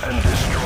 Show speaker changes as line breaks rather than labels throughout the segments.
and destroy.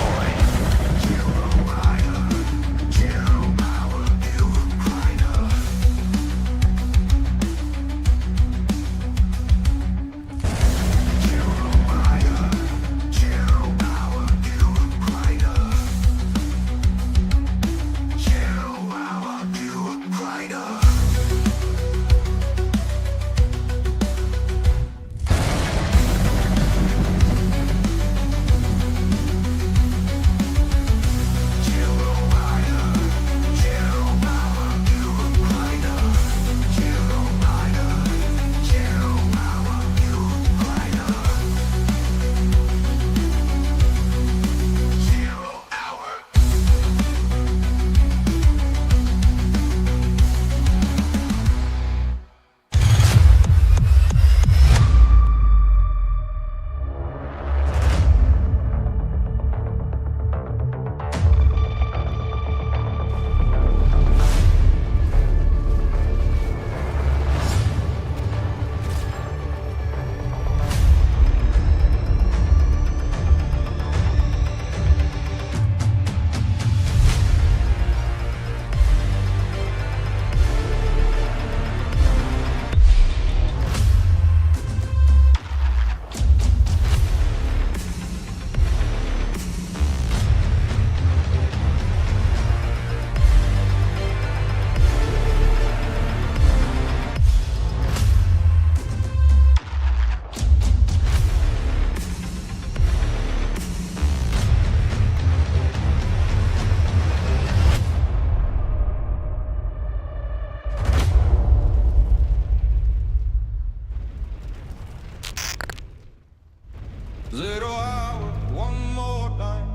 Zero hour, one more time.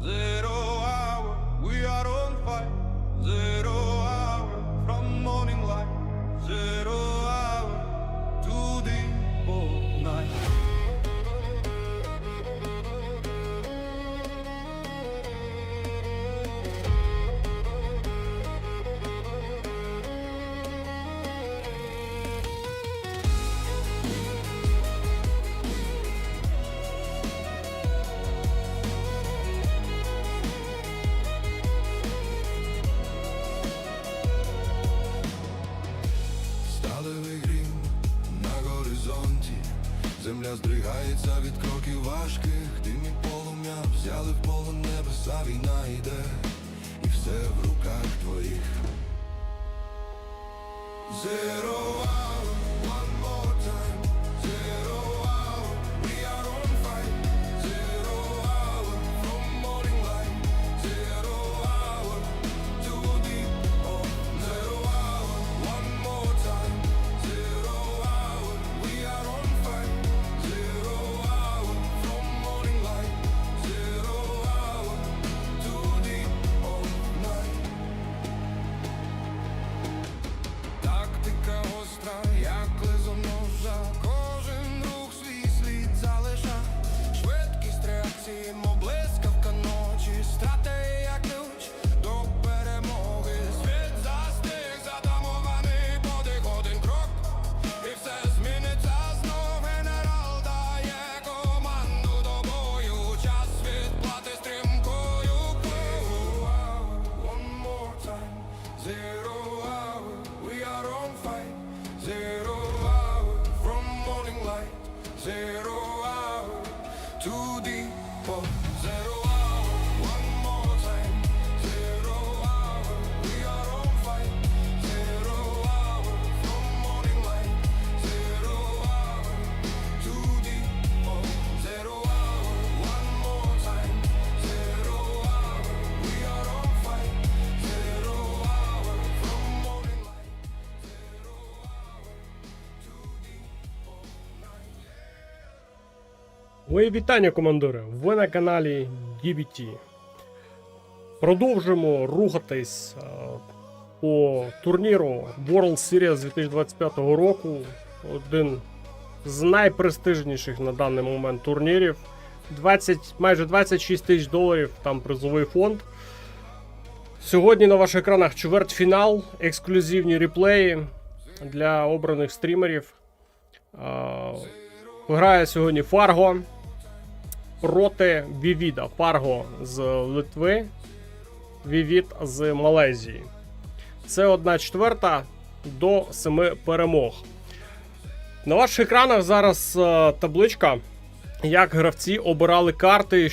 Zero hour, we are on fire. Zero hour, from morning light. Zero hour, to the whole night. Сталевий грім на горизонті, земля здригається від кроків важких, дим і полум'я взяли в полон небеса, війна йде, і все в руках твоїх. Zero hour, one more time. Zero hour, we are on fire. Zero hour, from morning light. Zero hour, to deep of zero hour, one more time. Zero hour, we are on fire. Zero hour, from morning light. Zero hour, to deep of night. Тактика гостра, як лезо ножа, кожен рух свій слід залиша. Швидкість реакції, мов блискавка ночі, стратегія як ключ до перемоги. Світ застиг, затамований подих, один крок, і все зміниться знов. Генерал дає команду до бою, час відплати стрімкою пливу. One more time. Zero hour, we are on fire. Zero hour, from morning light. Zero hour, to deep of zero hour, one more time. Zero hour, we are on fire. Zero hour, from morning light. Zero hour, to deep of zero hour, one more time. Zero hour, we are on fire. Zero hour, from morning light. Zero hour, to deep of night.
Мої вітання, командири! Ви на каналі DBT. Продовжимо рухатись по турніру World Series 2025 року. Один з найпрестижніших на даний момент турнірів. Майже 26 тисяч доларів, там призовий фонд. Сьогодні на ваших екранах чвертьфінал, ексклюзивні реплеї для обраних стрімерів. Грає сьогодні Фарго, проти Вівіда. Фарго з Литви, Вівід з Малайзії. Це 1/4 до 7 перемог. На ваших екранах зараз табличка, як гравці обирали карти,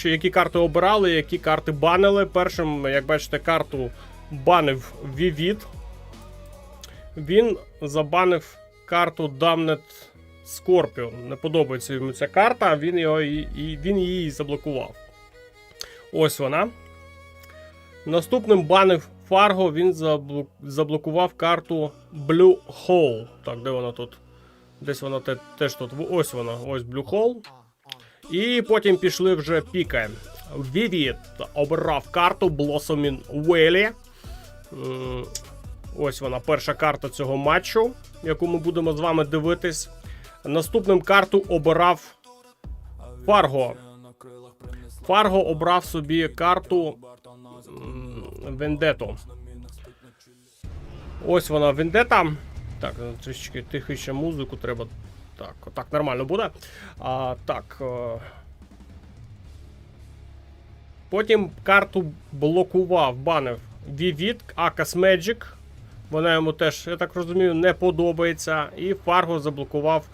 які карти обирали, які карти банили. Першим, як бачите, карту банив Вівід. Він забанив карту Damned Scorpion. Не подобається йому ця карта, він її заблокував. Ось вона. Наступним банив Фарго, він заблокував карту Blue Hole. Так, де вона тут? Десь вона теж тут. Ось вона, ось Blue Hole. І потім пішли вже піки. Вівід обрав карту Blossoming Valley. Ось вона, перша карта цього матчу, яку ми будемо з вами дивитись. Наступним карту обирав Фарго. Фарго обрав собі карту Вендету. Ось вона, Вендета. Так, трішечки тихіше музику треба. Так, отак нормально буде. Потім карту блокував, банив Вівід, Акас Меджик. Вона йому теж, я так розумію, не подобається. І Фарго заблокував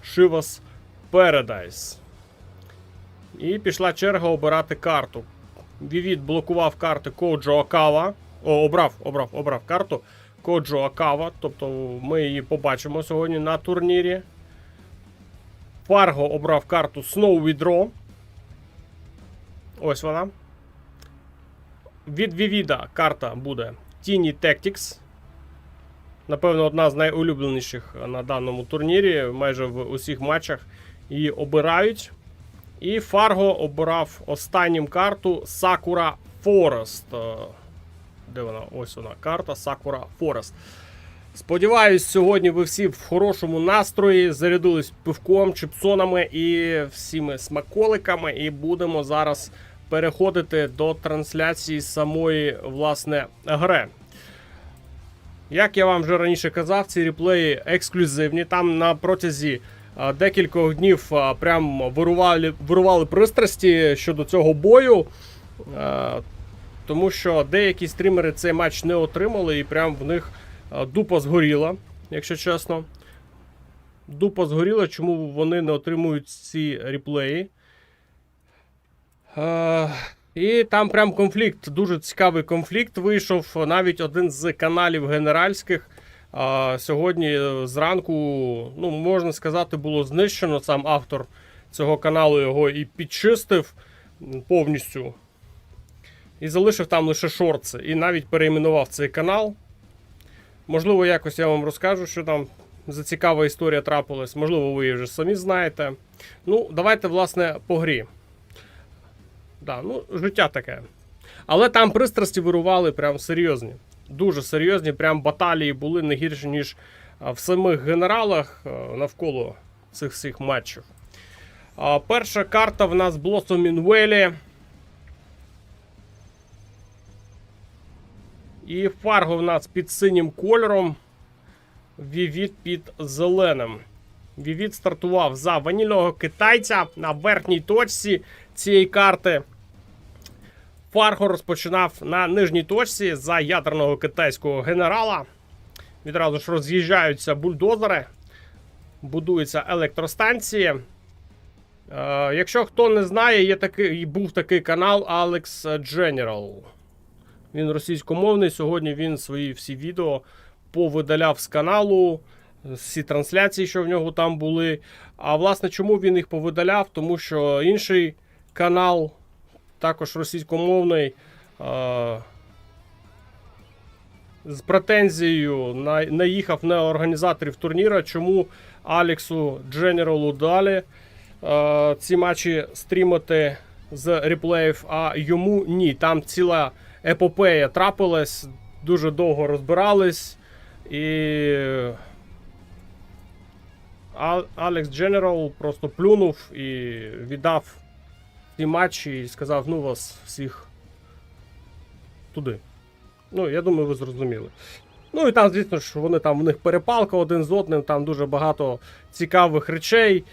Shivas Paradise. І пішла черга обирати карту. Вівід блокував карти Коджо Акава. Обрав карту Коджо Акава. Тобто ми її побачимо сьогодні на турнірі. Фарго обрав карту Snow Withdraw. Ось вона. Від Вівіда карта буде Tiny Tactics. Напевно, одна з найулюбленіших на даному турнірі. Майже в усіх матчах її обирають. І Фарго обрав останнім карту Sakura Forest. Де вона? Ось вона, карта Sakura Forest. Сподіваюсь, сьогодні ви всі в хорошому настрої, зарядились пивком, чипсонами і всіми смаколиками. І будемо зараз переходити до трансляції самої, власне, гри. Як я вам вже раніше казав, ці реплеї ексклюзивні. Там на протязі декількох днів прям вирували пристрасті щодо цього бою. Тому що деякі стрімери цей матч не отримали і прям в них дупа згоріла, якщо чесно. Дупа згоріла, чому вони не отримують ці реплеї. І там прям конфлікт, дуже цікавий конфлікт вийшов. Навіть один з каналів генеральських сьогодні зранку, ну, можна сказати, було знищено. Сам автор цього каналу його і підчистив повністю. І залишив там лише шорти. І навіть перейменував цей канал. Можливо, якось я вам розкажу, що там за цікава історія трапилась. Можливо, ви її вже самі знаєте. Ну, давайте, власне, по грі. Да, ну, життя таке. Але там пристрасті вирували прям серйозні. Дуже серйозні. Прям баталії були не гірші, ніж в самих генералах навколо цих всіх матчів. Перша карта в нас Blossoming Valley. І Фарго в нас під синім кольором, Вівід під зеленим. Вівід стартував за ванільного китайця на верхній точці цієї карти. Фарго розпочинав на нижній точці за ядерного китайського генерала. Відразу ж роз'їжджаються бульдозери, будуються електростанції. Якщо хто не знає, був такий канал Alex General. Він російськомовний, сьогодні він свої всі відео повидаляв з каналу, всі трансляції, що в нього там були. А власне, чому він їх повидаляв? Тому що інший канал, також російськомовний, з претензією наїхав на організаторів турніра, чому Алексу Дженералу дали ці матчі стрімити з реплеїв, а йому ні. Там ціла епопея трапилась, дуже довго розбирались, і Алекс Дженерал просто плюнув і віддав ці матчі і сказав, ну вас всіх туди. Ну, я думаю, ви зрозуміли. Ну і там, звісно ж, вони там, в них перепалка один з одним, там дуже багато цікавих речей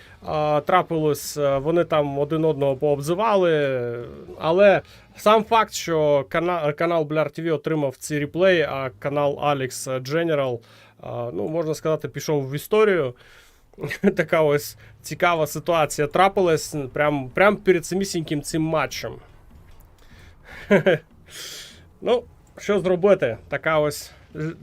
трапилось, вони там один одного пообзивали. Але сам факт, що канал Blar TV отримав ці реплеї, а канал Alex General, ну, можна сказати, пішов в історію. Така ось цікава ситуація трапилась прям перед самісіньким цим матчем. Ну, що зробити?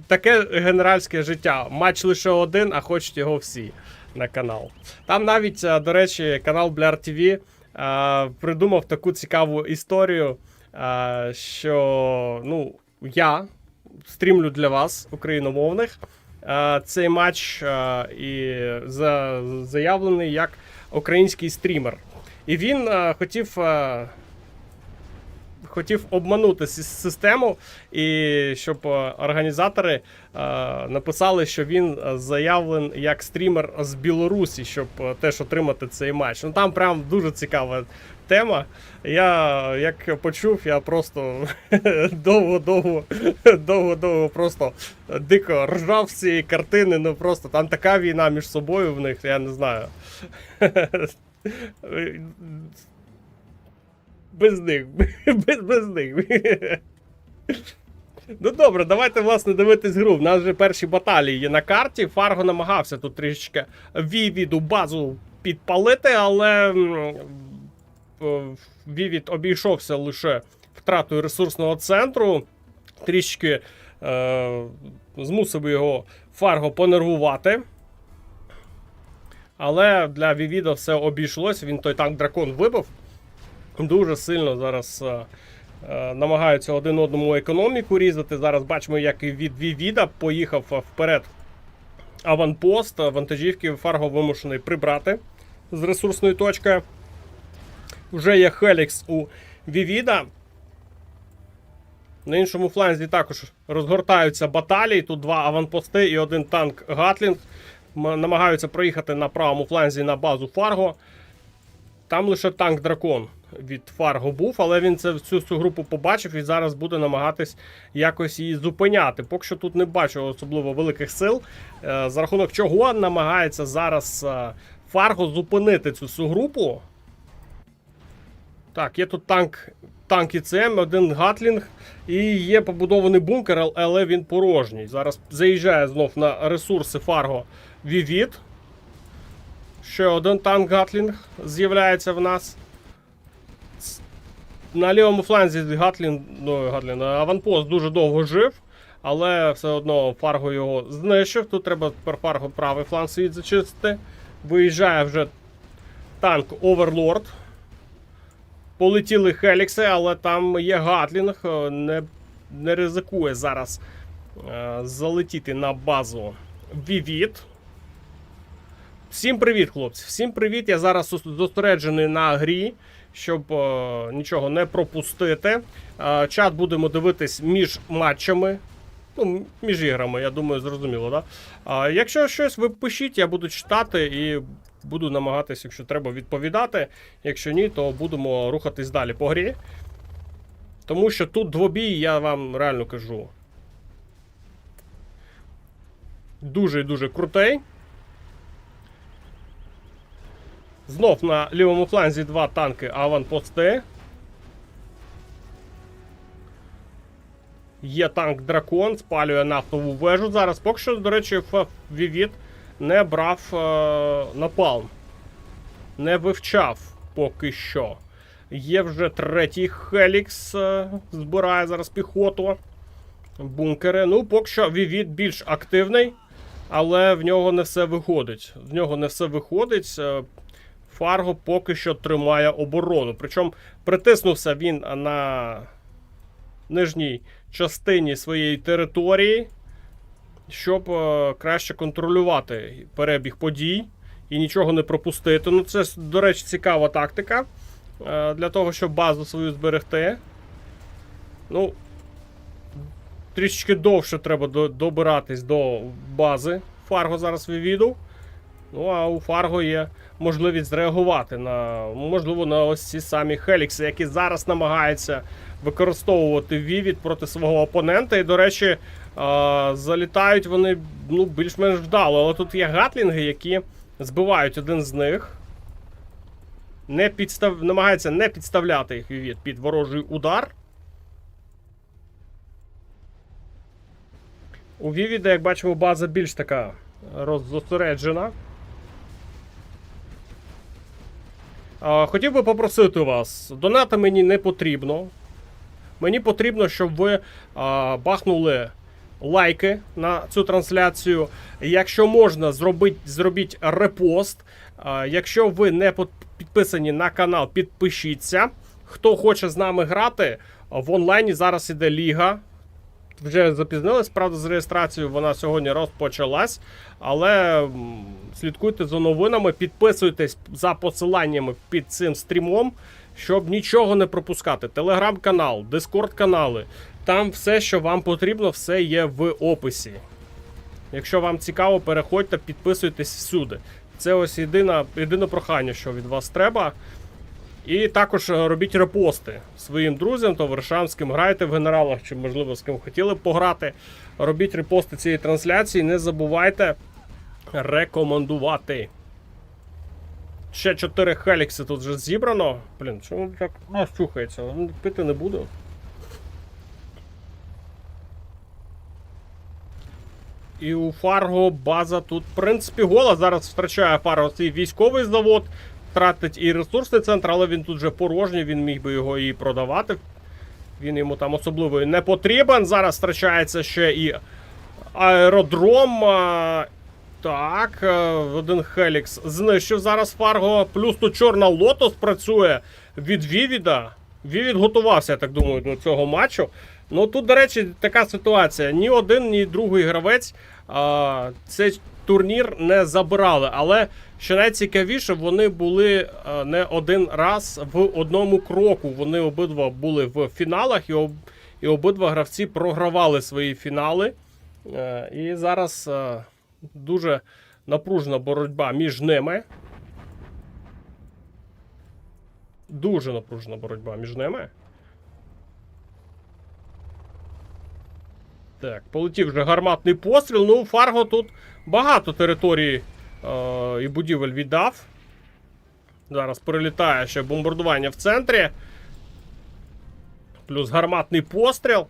Таке генеральське життя. Матч лише один, а хочуть його всі на канал. Там навіть, до речі, канал Blar TV придумав таку цікаву історію, що, ну, я стрімлю для вас, україномовних, цей матч і заявлений як український стрімер. І він хотів обманути систему, і щоб організатори написали, що він заявлений як стрімер з Білорусі, щоб теж отримати цей матч. Ну там прям дуже цікава тема. Як почув, я просто довго просто дико ржав з цієї картини. Ну просто там така війна між собою в них, я не знаю. Без них. Без них. Ну добре, давайте, власне, дивитись гру. В нас вже перші баталії є на карті. Фарго намагався тут трішечки Вівіду базу підпалити, але Вівід обійшовся лише втратою ресурсного центру. Трішки змусив його Фарго понервувати. Але для Вівіда все обійшлось, він той танк-дракон вибив. Дуже сильно зараз намагаються один одному економіку різати. Зараз бачимо, як і від Вівіда поїхав вперед аванпост. Вантажівки Фарго вимушений прибрати з ресурсної точки. Вже є Хелікс у Вівіда. На іншому фланзі також розгортаються баталії. Тут два аванпости і один танк Гатлінг. Намагаються проїхати на правому фланзі на базу Фарго. Там лише танк-дракон від Фарго був, але він цю групу побачив і зараз буде намагатись якось її зупиняти. Поки що тут не бачу особливо великих сил, за рахунок чого намагається зараз Фарго зупинити цю групу. Так, є тут танк ІЦМ, один Гатлінг і є побудований бункер, але він порожній. Зараз заїжджає знов на ресурси Фарго Вівід. Ще один танк Гатлінг з'являється в нас. На лівому фланзі аванпост дуже довго жив, але все одно Фарго його знищив. Тут треба тепер Фарго правий фланг свій зачистити. Виїжджає вже танк Оверлорд. Полетіли Хелікси, але там є Гатлінг. Не ризикує зараз залетіти на базу Вівід. Всім привіт, хлопці! Всім привіт! Я зараз зосереджений на грі, щоб нічого не пропустити. Чат будемо дивитись між матчами. Ну, між іграми, я думаю, зрозуміло, да? Якщо щось ви пишіть, я буду читати і буду намагатись, якщо треба, відповідати. Якщо ні, то будемо рухатись далі по грі. Тому що тут двобій, я вам реально кажу, дуже і дуже крутий. Знов на лівому фланзі два танки аванпости. Є танк Дракон, спалює нафтову вежу. Зараз поки що, до речі, Вівід не брав напалм. Не вивчав поки що. Є вже третій Хелікс, збирає зараз піхоту. Бункери. Ну, поки що Вівід більш активний, але в нього не все виходить. Фарго поки що тримає оборону. Причому притиснувся він на нижній частині своєї території, щоб краще контролювати перебіг подій і нічого не пропустити. Ну, це, до речі, цікава тактика для того, щоб базу свою зберегти. Ну, трішечки довше треба добиратись до бази Фарго зараз Вівіду. Ну, а у Фарго є можливість зреагувати можливо, на ось ці самі Хелікси, які зараз намагаються використовувати Вівід проти свого опонента. І, до речі, Залітають вони, ну, більш-менш вдало, але тут є гатлінги, які збивають один з них. Намагається не підставляти їх Вівід під ворожий удар. У Вівіда, як бачимо, база більш така роззосереджена. Хотів би попросити вас, донати мені не потрібно. Мені потрібно, щоб ви бахнули лайки на цю трансляцію. Якщо можна, зробіть репост. Якщо ви не підписані на канал, підпишіться. Хто хоче з нами грати, в онлайні зараз іде ліга. Вже запізнились, правда, з реєстрацією, вона сьогодні розпочалась. Але слідкуйте за новинами, підписуйтесь за посиланнями під цим стрімом, щоб нічого не пропускати. Телеграм-канал, дискорд-канали. Там все, що вам потрібно, все є в описі. Якщо вам цікаво, переходьте, підписуйтесь всюди. Це ось єдине прохання, що від вас треба. І також робіть репости своїм друзям, товаришам, з ким граєте в генералах, чи, можливо, з ким хотіли б пограти. Робіть репости цієї трансляції, не забувайте рекомендувати. Ще 4 хелікси тут вже зібрано. Блін, чому так нас чухається? Пити не буду. І у Фарго база тут, в принципі, гола. Зараз втрачає Фарго свій військовий завод. Тратить і ресурсний центр, але він тут вже порожній, він міг би його і продавати. Він йому там особливо не потрібен. Зараз втрачається ще і аеродром. Так, один Хелікс знищив зараз Фарго. Плюс тут Чорна Лотос працює від Вівіда. Вівід готувався, я так думаю, до цього матчу. Ну тут, до речі, така ситуація. Ні один, ні другий гравець цей турнір не забирали. Але, що найцікавіше, вони були не один раз в одному кроку. Вони обидва були в фіналах, і обидва гравці програвали свої фінали. І зараз дуже напружена боротьба між ними. Дуже напружена боротьба між ними. Так, полетів вже гарматний постріл. Ну, Фарго тут багато території і будівель віддав. Зараз прилітає ще бомбардування в центрі. Плюс гарматний постріл.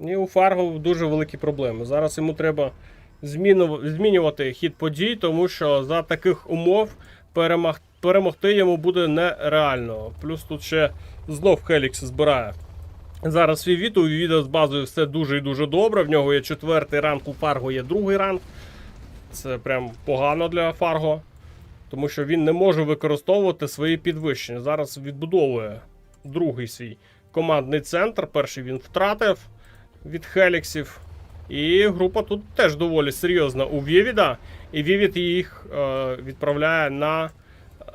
І у Фарго дуже великі проблеми. Зараз йому треба змінювати хід подій, тому що за таких умов перемогти йому буде нереально. Плюс тут ще знов Хелікс збирає. Зараз Вівід, у Вівіда з базою все дуже і дуже добре. В нього є 4-й ранг, у Фарго є 2-й ранг. Це прям погано для Фарго, тому що він не може використовувати свої підвищення. Зараз відбудовує другий свій командний центр. Перший він втратив від Хеліксів. І група тут теж доволі серйозна у Вівіда. І Вівід їх відправляє на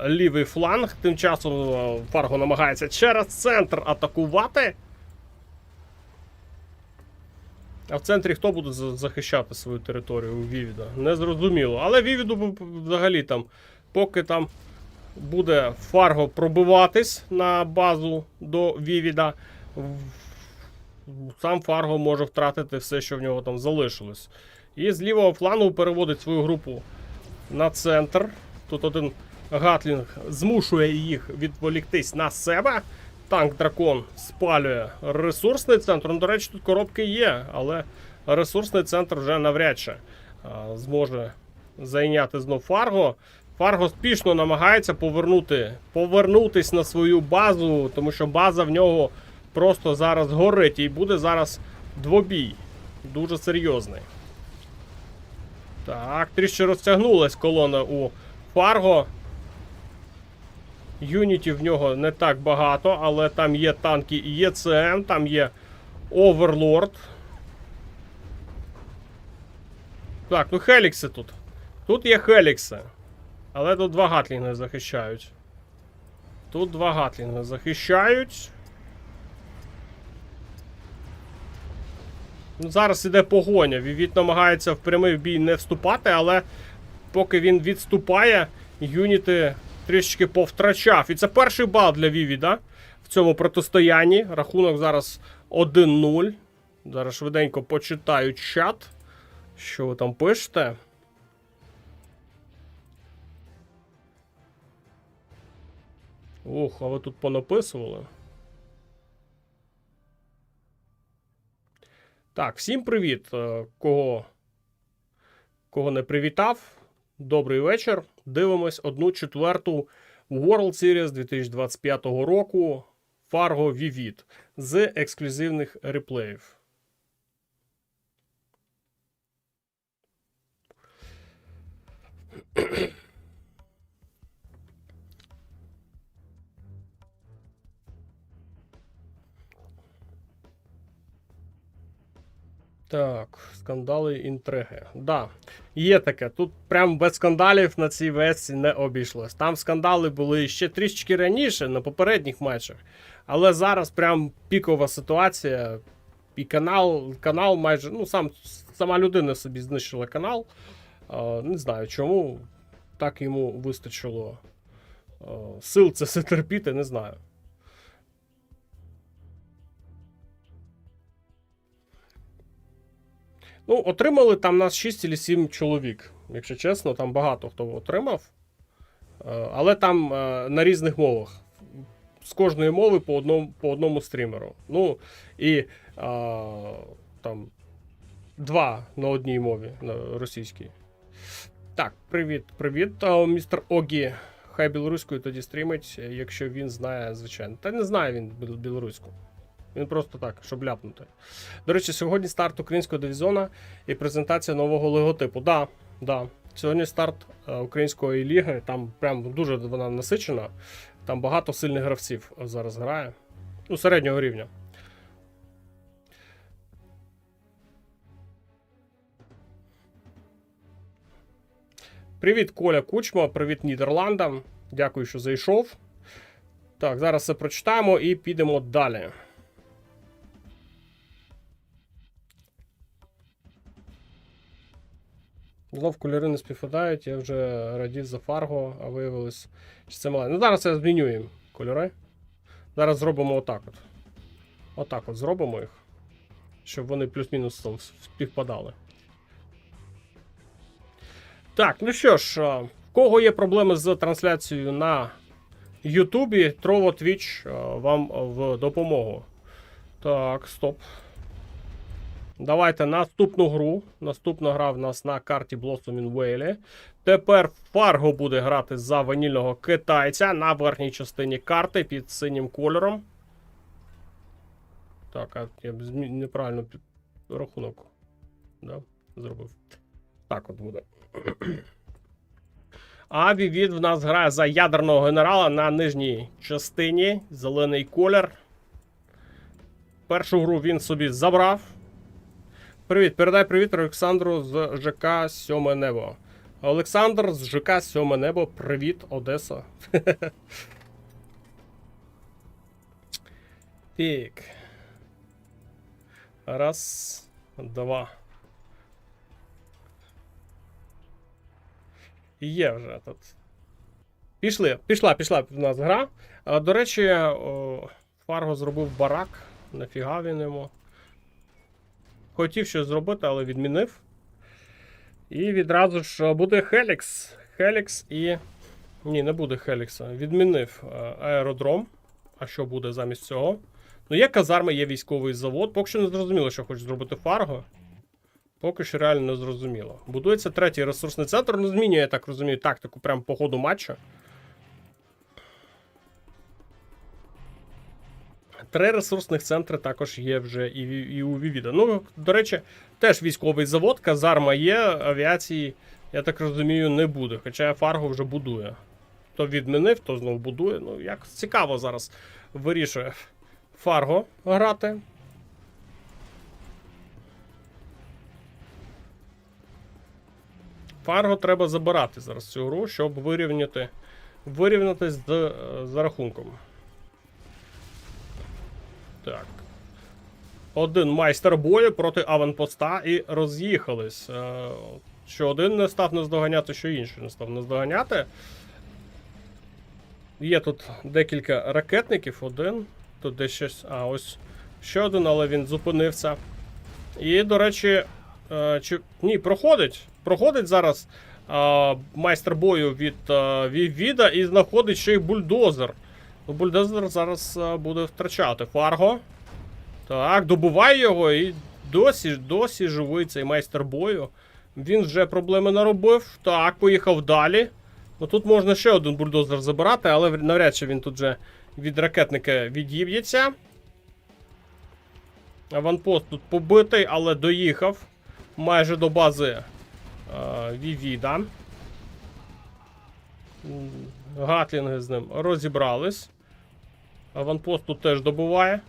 лівий фланг. Тим часом Фарго намагається через центр атакувати. А в центрі хто буде захищати свою територію у Вівіда? Незрозуміло. Але Вівіду взагалі там, поки там буде Фарго пробиватись на базу до Вівіда, сам Фарго може втратити все, що в нього там залишилось. І з лівого флангу переводить свою групу на центр. Тут один Гатлінг змушує їх відволіктись на себе. Танк Дракон спалює ресурсний центр. Ну, до речі, тут коробки є, але ресурсний центр вже навряд чи зможе зайняти знов Фарго. Фарго спішно намагається повернутись на свою базу, тому що база в нього просто зараз горить. І буде зараз двобій. Дуже серйозний. Так, трішки розтягнулась колона у Фарго. Юнітів в нього не так багато, але там є танки і ЄЦМ, там є Оверлорд. Так, ну Хелікси тут. Тут є Хелікси. Але тут 2 гатлінги захищають. Тут 2 гатлінги захищають. Ну, зараз іде погоня. Вівід намагається в прямий бій не вступати, але поки він відступає, юніти трішечки повтрачав. І це перший бал для Вівіда в цьому протистоянні. Рахунок зараз 1-0. Зараз швиденько почитаю чат. Що ви там пишете? Ох, а ви тут понаписували. Так, всім привіт. Кого не привітав. Добрий вечір. Дивимось 1/4 World Series 2025 року Fargo Vivid з ексклюзивних реплеїв. Так, скандали, інтриги. Да, є таке. Тут прям без скандалів на цій версії не обійшлось. Там скандали були ще трішечки раніше, на попередніх матчах. Але зараз прям пікова ситуація. І канал майже, ну, сама людина собі знищила канал. Не знаю чому. Так йому вистачило сил це все терпіти, не знаю. Ну, отримали там нас 6 чи 7 чоловік. Якщо чесно, там багато хто отримав. Але там на різних мовах. З кожної мови по одному стрімеру. Ну, і там 2 на одній мові, на російській. Так, привіт, містер Огі. Хай білоруською тоді стрімить, якщо він знає, звичайно. Та не знає він білоруську. Він просто так, щоб ляпнути. До речі, сьогодні старт українського дивізіону і презентація нового логотипу. Да. Сьогодні старт української ліги, там прям дуже вона насичена. Там багато сильних гравців зараз грає. Ну, середнього рівня. Привіт, Коля Кучма, привіт Нідерландам. Дякую, що зайшов. Так, зараз все прочитаємо і підемо далі. Знов кольори не співпадають, я вже радів за Fargo, а виявилось, що це мале. Ну, зараз я змінюємо кольори. Зараз зробимо отак от. Отак от зробимо їх, щоб вони плюс-мінус співпадали. Так, ну що ж, в кого є проблеми з трансляцією на Ютубі, Trovo Twitch вам в допомогу. Так, стоп. Давайте наступну гру. Наступна гра в нас на карті Blossom in Whale. Тепер Fargo буде грати за ванільного китайця на верхній частині карти під синім кольором. Так, а я неправильно рахунок зробив. Так от буде. А Vivid в нас грає за ядерного генерала на нижній частині. Зелений колір. Першу гру він собі забрав. Привіт, передай привіт Олександру з ЖК Сьоме Небо. Олександр з ЖК Сьоме Небо, привіт, Одеса. Так. Раз, два. Є вже тут. Пішла в нас гра. До речі, Fargo зробив барак. Нафіга він йому. Хотів щось зробити, але відмінив. І відразу ж буде Helix. Helix і... Ні, не буде Helix. Відмінив аеродром. А що буде замість цього? Ну, є казарми, є військовий завод. Поки що не зрозуміло, що хоче зробити Fargo. Поки що реально не зрозуміло. Будується третій ресурсний центр. Ну, змінює, я так розумію, тактику прямо по ходу матчу. 3 ресурсних центри також є вже і у Vivid. Ну, до речі, теж військовий завод, казарма є, авіації, я так розумію, не буде. Хоча Fargo вже будує. То відмінив, то знову будує. Ну, як цікаво зараз вирішує Fargo грати. Fargo треба забирати зараз цю гру, щоб вирівняти з рахунком. Так. Один майстер бою проти аванпоста і роз'їхались. Що один не став наздоганяти, що інший не став наздоганяти. Є тут декілька ракетників. Один. Тут десь щось. Ось ще один, але він зупинився. І, до речі, ні, проходить. Проходить зараз майстер бою від Вівіда і знаходить ще й бульдозер. Бульдозер зараз буде втрачати. Фарго. Так, добуває його і досі живий цей майстер бою. Він вже проблеми наробив. Так, поїхав далі. Ну тут можна ще один бульдозер забирати, але навряд чи він тут вже від ракетника відіб'ється. Аванпост тут побитий, але доїхав майже до бази Вівіда. Гатлінги з ним розібрались. Аванпост тут теж добуває.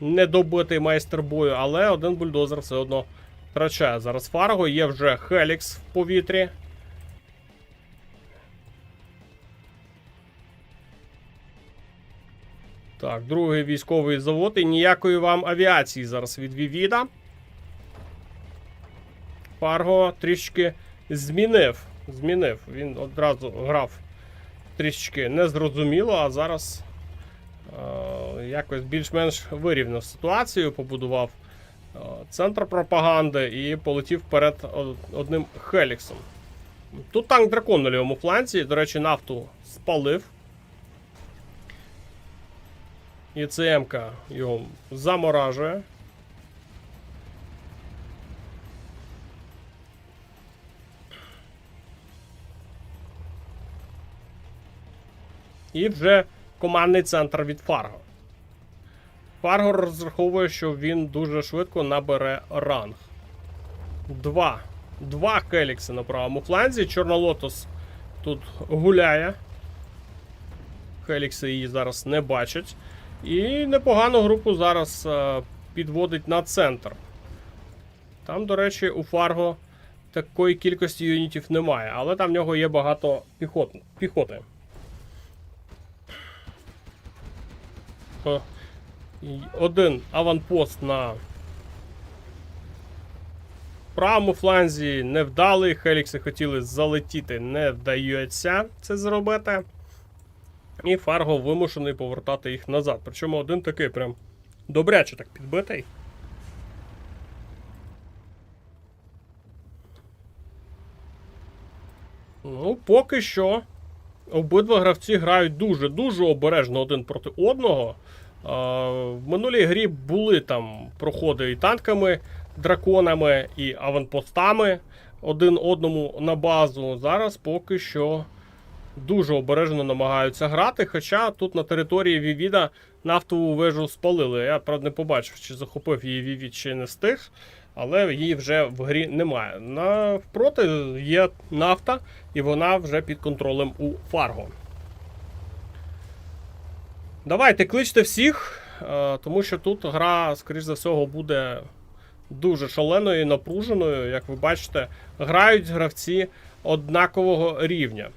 Недобитий майстер бою, але один бульдозер все одно втрачає. Зараз Фарго, є вже Хелікс в повітрі. Так, другий військовий завод і ніякої вам авіації зараз від Вівіда. Фарго трішки змінив. Він одразу грав трішки незрозуміло, а зараз якось більш-менш вирівняв ситуацію, побудував центр пропаганди і полетів вперед одним Хеліксом. Тут танк Дракон на лівому фланці, до речі, нафту спалив. І ЦМ-ка його заморажує. І вже командний центр від Фарго. Фарго розраховує, що він дуже швидко набере ранг. Два Хелікси на правому фланзі. Чорнолотос тут гуляє. Хелікси її зараз не бачать. І непогану групу зараз підводить на центр. Там, до речі, у Фарго такої кількості юнітів немає, але там в нього є багато піхоти. Один аванпост на правому фланзі невдалий. Хелікси хотіли залетіти, не вдається це зробити. І Фарго вимушений повертати їх назад. Причому один такий прям добряче так підбитий. Ну, поки що обидва гравці грають дуже обережно один проти одного. В минулій грі були там проходи і танками, драконами, і аванпостами один одному на базу. Зараз поки що дуже обережно намагаються грати, хоча тут на території Вівіда нафтову вежу спалили. Я, правда, не побачив, чи захопив її Вівід, чи не встиг, але її вже в грі немає. Навпроти є нафта, і вона вже під контролем у Фарго. Давайте, кличте всіх, тому що тут гра, скоріш за всього, буде дуже шаленою і напруженою. Як ви бачите, грають гравці однакового рівня.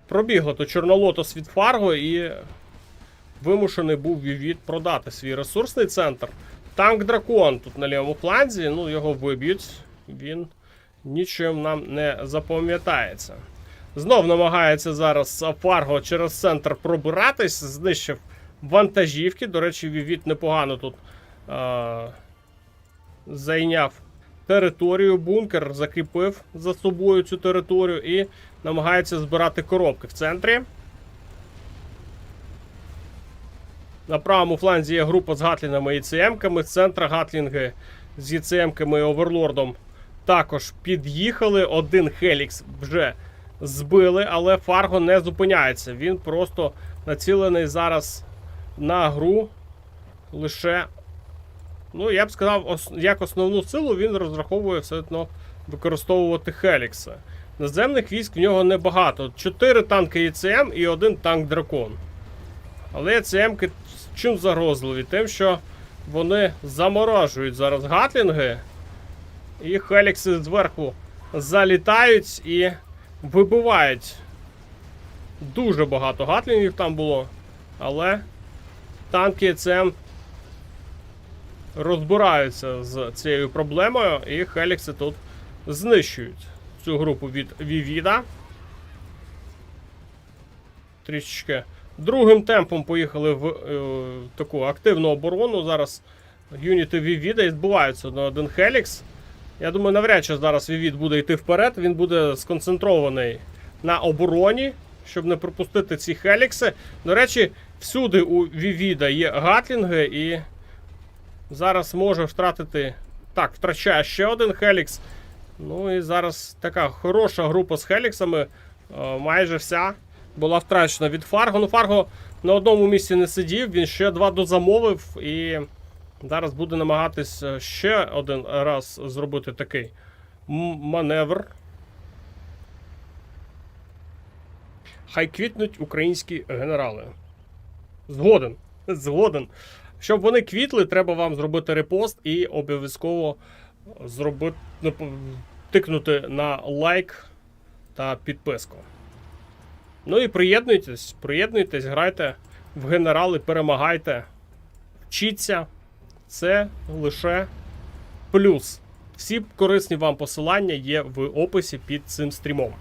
Пробігло то Чорнолотос від Фарго і вимушений був Вівід продати свій ресурсний центр. Танк Дракон тут на лівому фланзі, ну його виб'ють, він нічим нам не запам'ятається. Знов намагається зараз Фарго через центр пробиратись, знищив вантажівки. До речі, Вівід непогано тут зайняв територію, бункер, закріпив за собою цю територію і намагається збирати коробки в центрі. На правому фланзі є група з гатлінами і ЦМ-ками. З центра гатлінги з ЄЦМ-ками і Оверлордом також під'їхали. Один Хелікс вже збили, але Фарго не зупиняється. Він просто націлений зараз на гру лише, ну, я б сказав, як основну силу він розраховує все одно використовувати Хелікса. Наземних військ в нього небагато. 4 танки ЄЦМ і 1 танк Дракон. Але ЄЦМ-ки чим загрозливі? Тим, що вони заморожують зараз гатлінги. І Хелікси зверху залітають і вибивають. Дуже багато гатлінгів там було. Але танки ЄЦМ розбираються з цією проблемою. І Хелікси тут знищують цю групу від Вівіда. Трішечки другим темпом поїхали в таку активну оборону. Зараз юніти Вівіда і збиваються на один Хелікс. Я думаю, навряд чи зараз Вівід буде йти вперед, він буде сконцентрований на обороні, щоб не пропустити ці Хелікси. До речі, всюди у Вівіда є гатлінги і зараз може втратити... Так, втрачає ще один Хелікс. Ну і зараз така хороша група з Хеліксами, майже вся була втрачена від Фарго. Ну, Фарго на одному місці не сидів, він ще 2 дозамовив і зараз буде намагатись ще один раз зробити такий маневр. Хай квітнуть українські генерали. Згоден. Згоден. Щоб вони квітли, треба вам зробити репост і обов'язково зробити, тикнути на лайк та підписку. Ну і приєднуйтесь, грайте в генерали, перемагайте, вчіться. Це лише плюс. Всі корисні вам посилання є в описі під цим стрімом.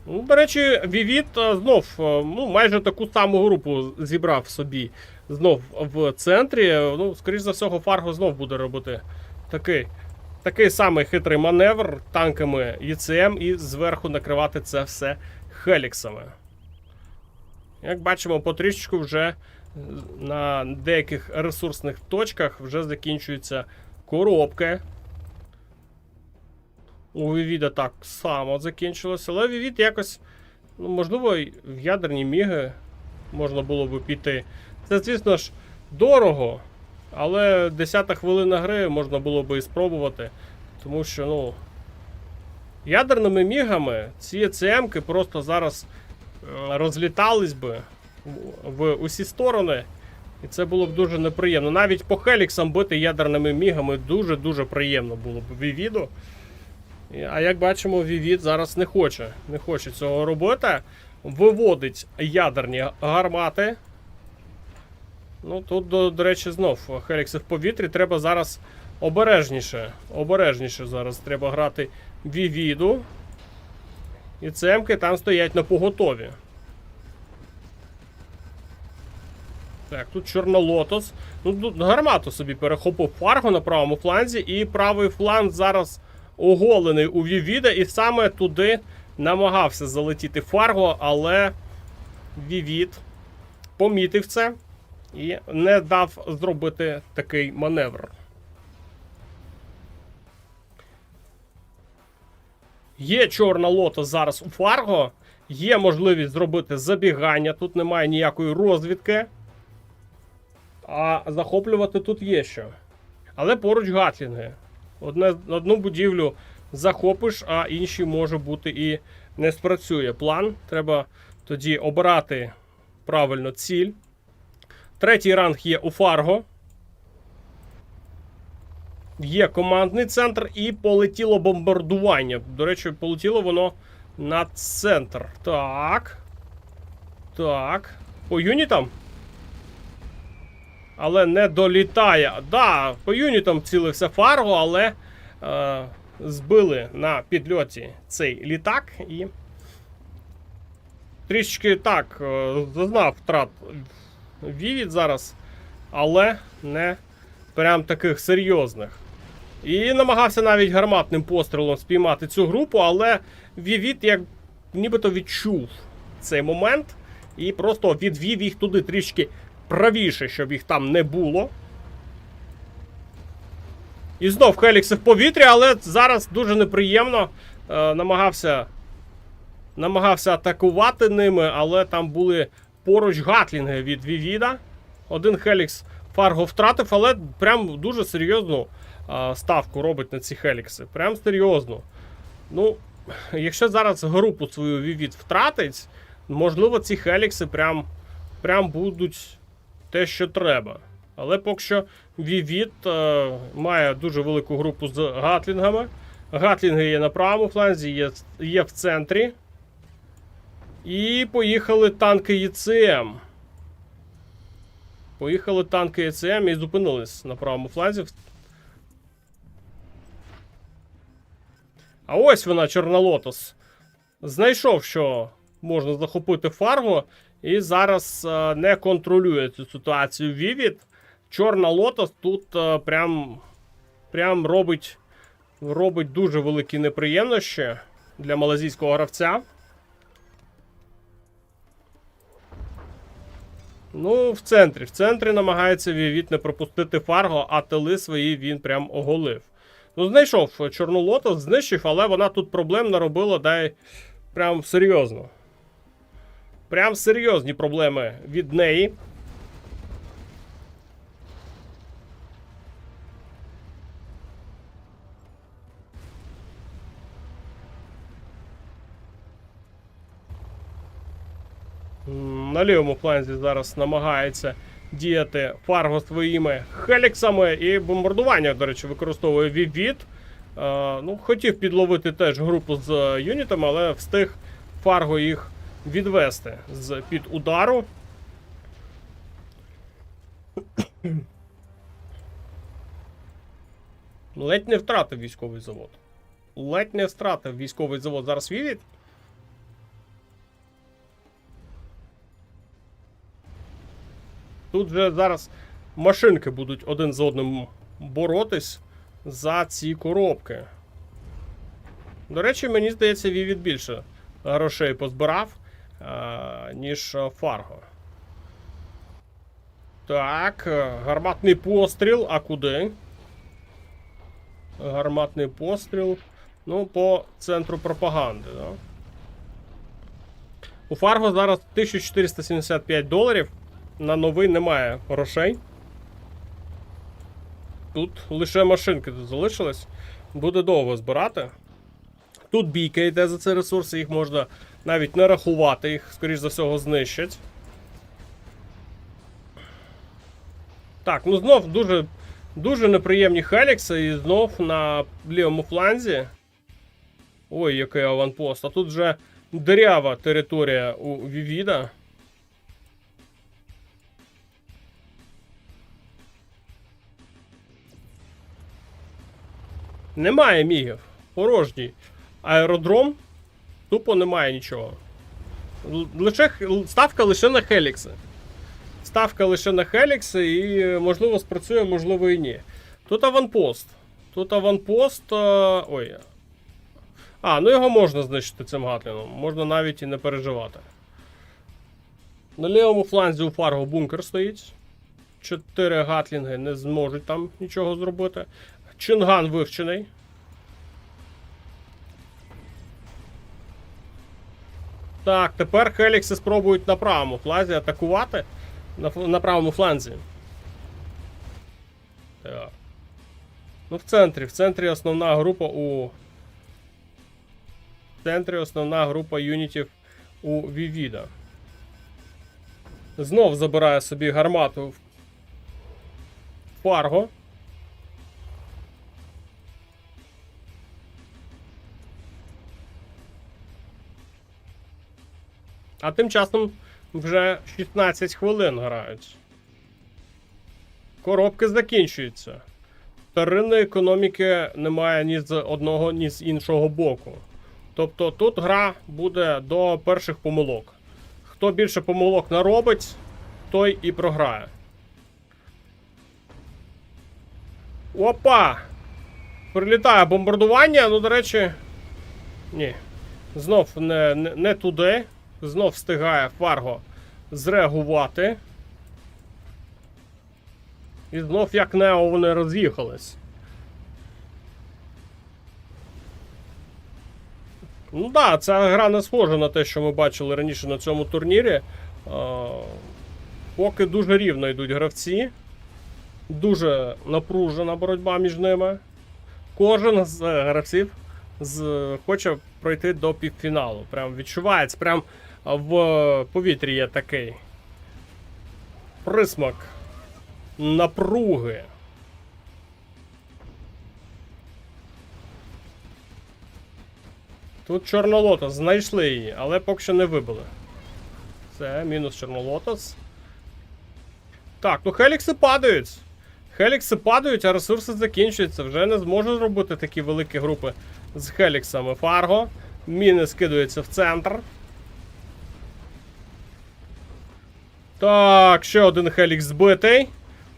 Ну, до речі, Вівід знов майже таку саму групу зібрав собі знов в центрі. Ну, скоріш за всього, Фарго знов буде робити такий самий хитрий маневр танками ЄЦМ і зверху накривати це все Хеліксами. Як бачимо, потрішечку вже на деяких ресурсних точках вже закінчуються коробки. У Вівіда так само закінчилося, але Вівід якось, ну, можливо, в ядерні міги можна було би піти. Це, звісно ж, дорого, але 10-та хвилина гри можна було би і спробувати, тому що, ну, ядерними мігами ці ЕЦМ-ки просто зараз розлітались би в усі сторони, і це було б дуже неприємно. Навіть по Хеліксам бити ядерними мігами дуже-дуже приємно було б Вівіду. А як бачимо, Вівід зараз не хоче цього робити. Виводить ядерні гармати. Ну, тут, до речі, знов Хелікси в повітрі. Треба зараз обережніше зараз треба грати Вівіду. І ЦМки там стоять на поготові. Так, тут Чорнолотос. Ну, тут гармату собі перехопив Фарго на правому фланзі. І правий фланг зараз оголений у Вівіда. І саме туди намагався залетіти Фарго, але Вівід помітив це і не дав зробити такий маневр. Є Чорна Лотос зараз у Фарго, є можливість зробити забігання, тут немає ніякої розвідки, а захоплювати тут є що. Але поруч гатлінги. Одну будівлю захопиш, а інші, може бути, і не спрацює план. Треба тоді обирати правильно ціль. Третій ранг є у Фарго. Є командний центр і полетіло бомбардування. До речі, полетіло воно на центр. Так. Так. По юнітам? Але не долітає. Да, по юнітам цілився Фарго, але збили на підльоті цей літак і трішки так зазнав втрат Вівід зараз, але не прям таких серйозних. І намагався навіть гарматним пострілом спіймати цю групу, але Вівід як нібито відчув цей момент і просто відвів їх туди трішки правіше, щоб їх там не було. І знов Хелікси в повітрі, але зараз дуже неприємно. Намагався атакувати ними, але там були поруч гатлінги від Вівіда. Один Хелікс Фарго втратив, але прям дуже серйозну ставку робить на ці Хелікси. Прям серйозно. Ну, якщо зараз групу свою Вівід втратить, можливо, ці Хелікси прям будуть те, що треба. Але поки що Вівід має дуже велику групу з гатлінгами. Гатлінги є на правому фланзі, є в центрі. І поїхали танки ЄЦМ. Поїхали танки ЄЦМ і зупинились на правому фланзі. А ось вона, Чорнолотос. Знайшов, що можна захопити Фарго. І зараз не контролює цю ситуацію Vivid. Чорна Lotus тут прям робить дуже великі неприємності для малазійського гравця. Ну, в центрі намагається Vivid не пропустити Фарго, а тили свої він прям оголив. Ну, знайшов Чорну Лотос, знищив, але вона тут проблем наробила, дай прям серйозно. Прям серйозні проблеми від неї. На лівому фланзі зараз намагається діяти Фарго своїми хеліксами і бомбардування, до речі, використовує Vivid. Ну, хотів підловити теж групу з юнітами, але встиг Фарго їх відвести з-під удару. Ледь не втратив військовий завод. Ледь не втратив військовий завод. Зараз Vivid. Тут же зараз машинки будуть один з одним боротись за ці коробки. До речі, мені здається, Vivid більше грошей позбирав, ніж Фарго. Так, гарматний постріл. А куди? Гарматний постріл. Ну, по центру пропаганди, да? У Фарго зараз $1475. На новий немає грошей. Тут лише машинки тут залишились. Буде довго збирати. Тут бійка йде за ці ресурси, їх можна навіть не рахувати, їх, скоріш за всього, знищать. Так, ну знов дуже неприємні хелікси, і знов на лівому фланзі. Ой, який аванпост. А тут вже дирява територія у Vivid. Немає мігів. Порожній аеродром. Тупо немає нічого. Ставка лише на хелікси. Ставка лише на хелікси і, можливо, спрацює, можливо, і ні. Тут аванпост. Ой. Ну його можна знищити цим гатліном. Можна навіть і не переживати. На лівому фланзі у Фарго бункер стоїть. 4 гатлінги не зможуть там нічого зробити. Чинган вивчений. Так, тепер хелікси спробують на правому фланзі атакувати. На правому фланзі. Так. Ну, в центрі основна група у... В центрі основна група юнітів у Vivid. Знов забирає собі гармату Фарго. А тим часом вже 16 хвилин грають. Коробки закінчуються. Вторинної економіки немає ні з одного, ні з іншого боку. Тобто тут гра буде до перших помилок. Хто більше помилок наробить, той і програє. Опа! Прилітає бомбардування, ну, до речі... Ні. Знов не туди. Знов встигає Фарго зреагувати. І знов, як Нео, вони роз'їхались. Ну так, ця гра не схожа на те, що ми бачили раніше на цьому турнірі. Поки дуже рівно йдуть гравці. Дуже напружена боротьба між ними. Кожен з гравців хоче пройти до півфіналу. Прям відчувається, прям в повітрі є такий присмак напруги. Тут Чорна Лотос, знайшли її, але поки що не вибили. Це мінус Чорна Лотос. Так, ну хелікси падають. Хелікси падають, а ресурси закінчуються. Вже не зможу зробити такі великі групи з хеліксами. Фарго. Міни скидаються в центр. Так, ще один Хелікс збитий.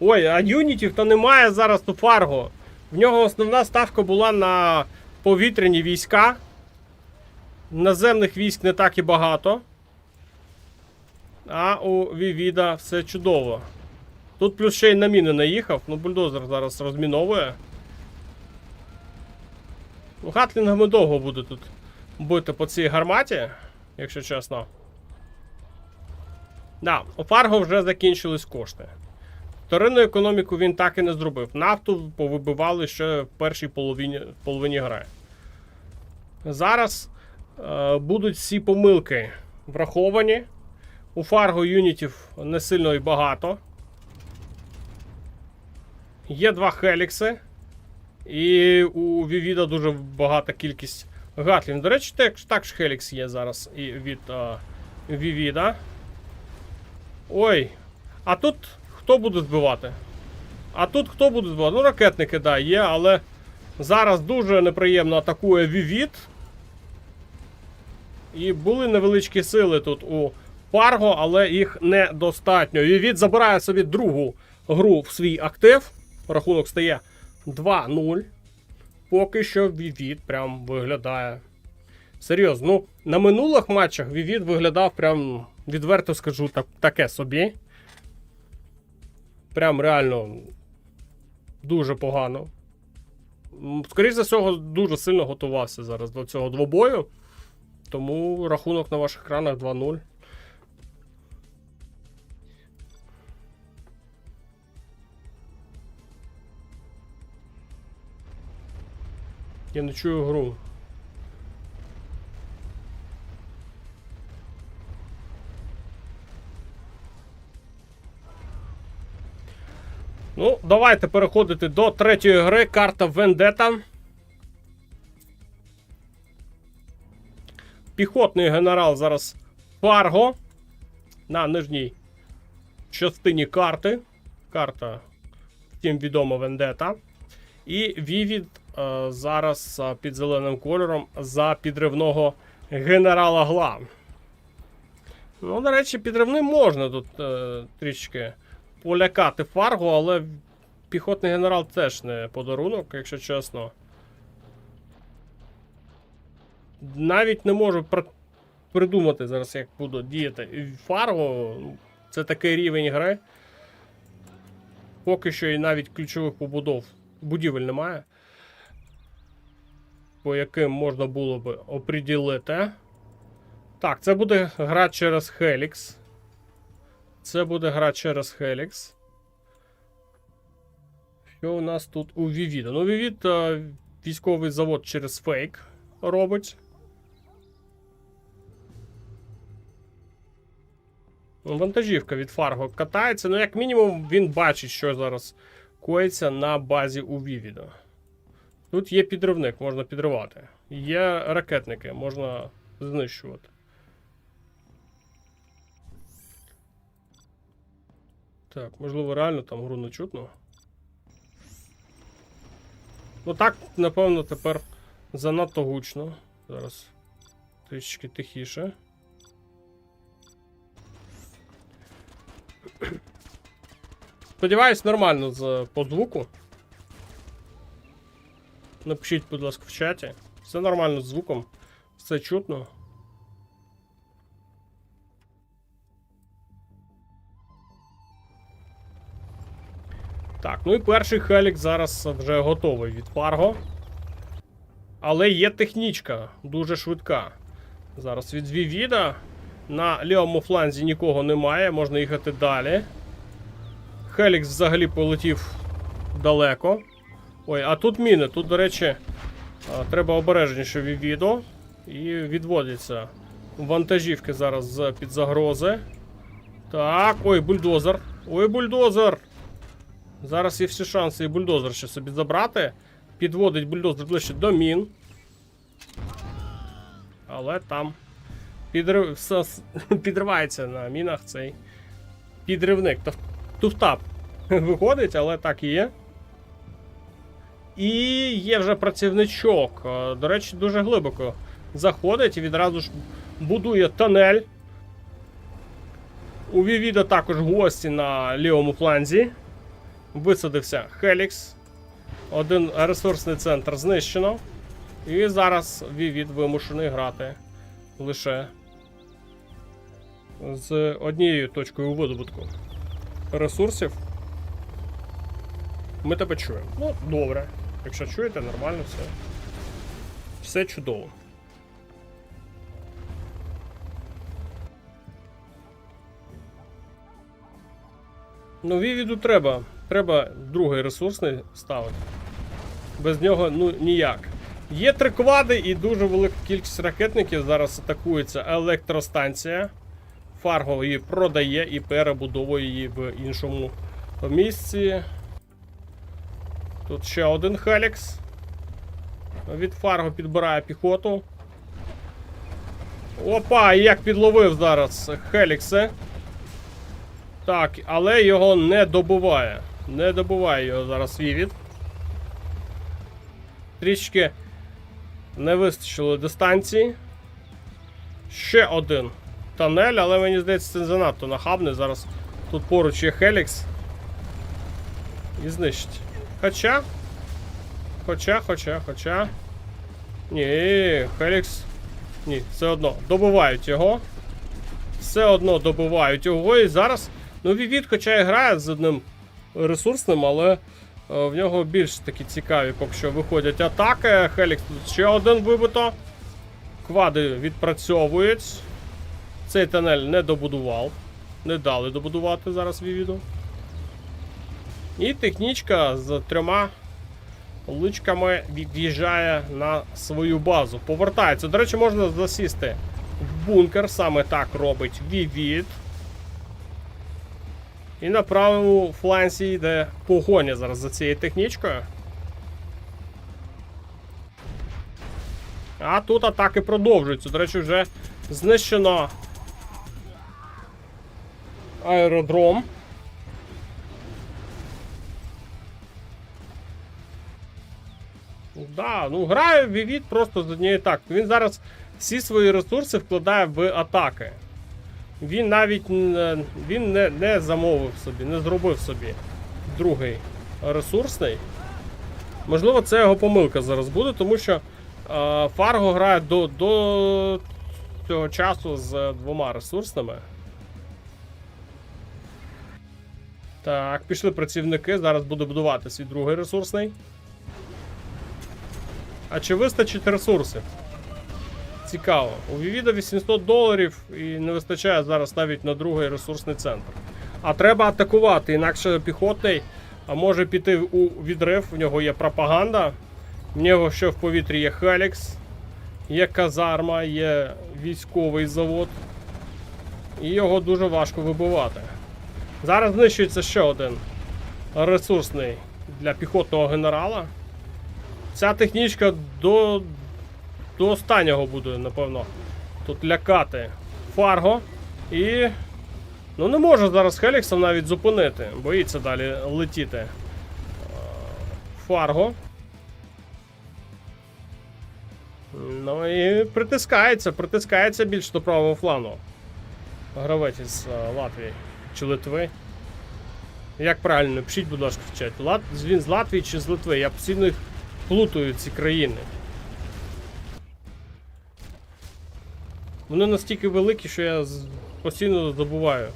Ой, а юнітів то немає зараз у Фарго. В нього основна ставка була на повітряні війська. Наземних військ не так і багато. А у Вівіда все чудово. Тут плюс ще й на міни наїхав. Ну, бульдозер зараз розміновує. Ну, гатлінгами довго буде тут бити по цій гарматі, якщо чесно. Да, у Фарго вже закінчились кошти. Вторинну економіку він так і не зробив. Нафту повибивали ще в першій половині гри. Зараз будуть всі помилки враховані. У Фарго юнітів не сильно і багато. Є 2 Хелікси. І у Вівіда дуже багата кількість гатлів. До речі, також Хелікс є зараз і від Вівіда. Ой, а тут хто буде збивати? Ну, ракетники, да, є, але зараз дуже неприємно атакує Вівід. І були невеличкі сили тут у Фарго, але їх недостатньо. Вівід забирає собі другу гру в свій актив. Рахунок стає 2-0. Поки що Вівід прям виглядає серйозно. Ну, на минулих матчах Вівід виглядав прям, відверто скажу, таке собі. Прям реально дуже погано. Скоріше за всього, дуже сильно готувався зараз до цього двобою. Тому рахунок на ваших екранах 2-0. Я не чую гру. Ну, давайте переходити до третьої гри. Карта Вендета. Піхотний генерал зараз Фарго. На нижній частині карти. Карта, втім, відома Вендета. І Вівід зараз під зеленим кольором за підривного генерала Гла. Ну, до речі, підривним можна тут трішки полякати Фарго, але піхотний генерал теж не подарунок, якщо чесно. Навіть не можу придумати зараз, як буду діяти. Фарго, це такий рівень гри. Поки що і навіть ключових будівель немає, по яким можна було би оприділити. Так, це буде гра через Хелікс. Що у нас тут у Вівіда? Ну, Вівід військовий завод через фейк робить. Вантажівка від Фарго катається. Ну, як мінімум, він бачить, що зараз коїться на базі у Вівіда. Тут є підривник, можна підривати. Є ракетники, можна знищувати. Так, можливо, реально там гру не чутно. Ну так, напевно, тепер занадто гучно. Зараз трішки тихіше. Сподіваюсь, нормально по звуку. Напишіть, будь ласка, в чаті. Все нормально з звуком. Все чутно. Так, ну і перший Хелікс зараз вже готовий від Фарго. Але є технічка, дуже швидка. Зараз від Вівіда. На лівому фланзі нікого немає, можна їхати далі. Хелікс взагалі полетів далеко. Ой, а тут міни. Тут, до речі, треба обережніше Вівіду. І відводяться вантажівки зараз з-під загрози. Так, ой, бульдозер. Ой, бульдозер. Зараз є всі шанси і бульдозер ще собі забрати. Підводить бульдозер ближче до мін. Але там підривається на мінах цей підривник. Туфтап виходить, але так і є. І є вже працівничок. До речі, дуже глибоко заходить і відразу ж будує тунель. У Вівіда також гості на лівому фланзі. Висадився Хелікс. Один ресурсний центр знищено. І зараз Вівід вимушений грати лише з однією точкою видобутку ресурсів. Ми тебе чуємо. Ну, добре. Якщо чуєте, нормально все. Все чудово. Ну, Вівіду треба. Треба другий ресурсний ставити. Без нього, ну, ніяк. Є 3 квади і дуже велика кількість ракетників. Зараз атакується електростанція. Фарго її продає і перебудовує її в іншому місці. Тут ще один Хелікс. Від Фарго підбирає піхоту. Опа, як підловив зараз Хелікси. Так, але його не добиває. Не добиває його зараз Вівід. Трішки не вистачило дистанції. Ще один тунель, але мені здається, це занадто нахабне. Зараз тут поруч є Хелікс. І знищить. Хоча. Ні, Хелікс. Ні, все одно. Добивають його. Все одно добивають його. І зараз, ну, Вівід, хоча і грає з одним ресурсним, але в нього більш такі цікаві, поки що виходять атаки. Хелікс тут ще один вибито. Квади відпрацьовують. Цей тунель не добудував. Не дали добудувати зараз Вівіду. І технічка з 3 личками від'їжджає на свою базу. Повертається. До речі, можна засісти в бункер. Саме так робить Вівід. І на правому фланзі йде погоня зараз за цією технічкою. А тут атаки продовжуються. До речі, вже знищено аеродром. Да, ну грає Вівід просто з однієї тактики. Він зараз всі свої ресурси вкладає в атаки. Він навіть не замовив собі, не зробив собі другий ресурсний. Можливо, це його помилка зараз буде, тому що Фарго грає до цього часу з 2 ресурсними. Так, пішли працівники, зараз буде будувати свій другий ресурсний. А чи вистачить ресурсів? Цікаво. У Вівіда $800 і не вистачає зараз навіть на другий ресурсний центр. А треба атакувати, інакше піхотний може піти у відрив. У нього є пропаганда. В нього ще в повітрі є Хелікс, є казарма, є військовий завод. І його дуже важко вибивати. Зараз знищується ще один ресурсний для піхотного генерала. Ця технічка до останнього буде, напевно, тут лякати Фарго. І ну не може зараз Хеліксом навіть зупинити. Боїться далі летіти Фарго. Ну і притискається більш до правого флану. Гравець із Латвії чи Литви. Як правильно, пишіть, будь ласка, в чаті. Він з Латвії чи з Литви? Я постійно їх плутаю, ці країни. Вони настільки великі, що я постійно забуваю.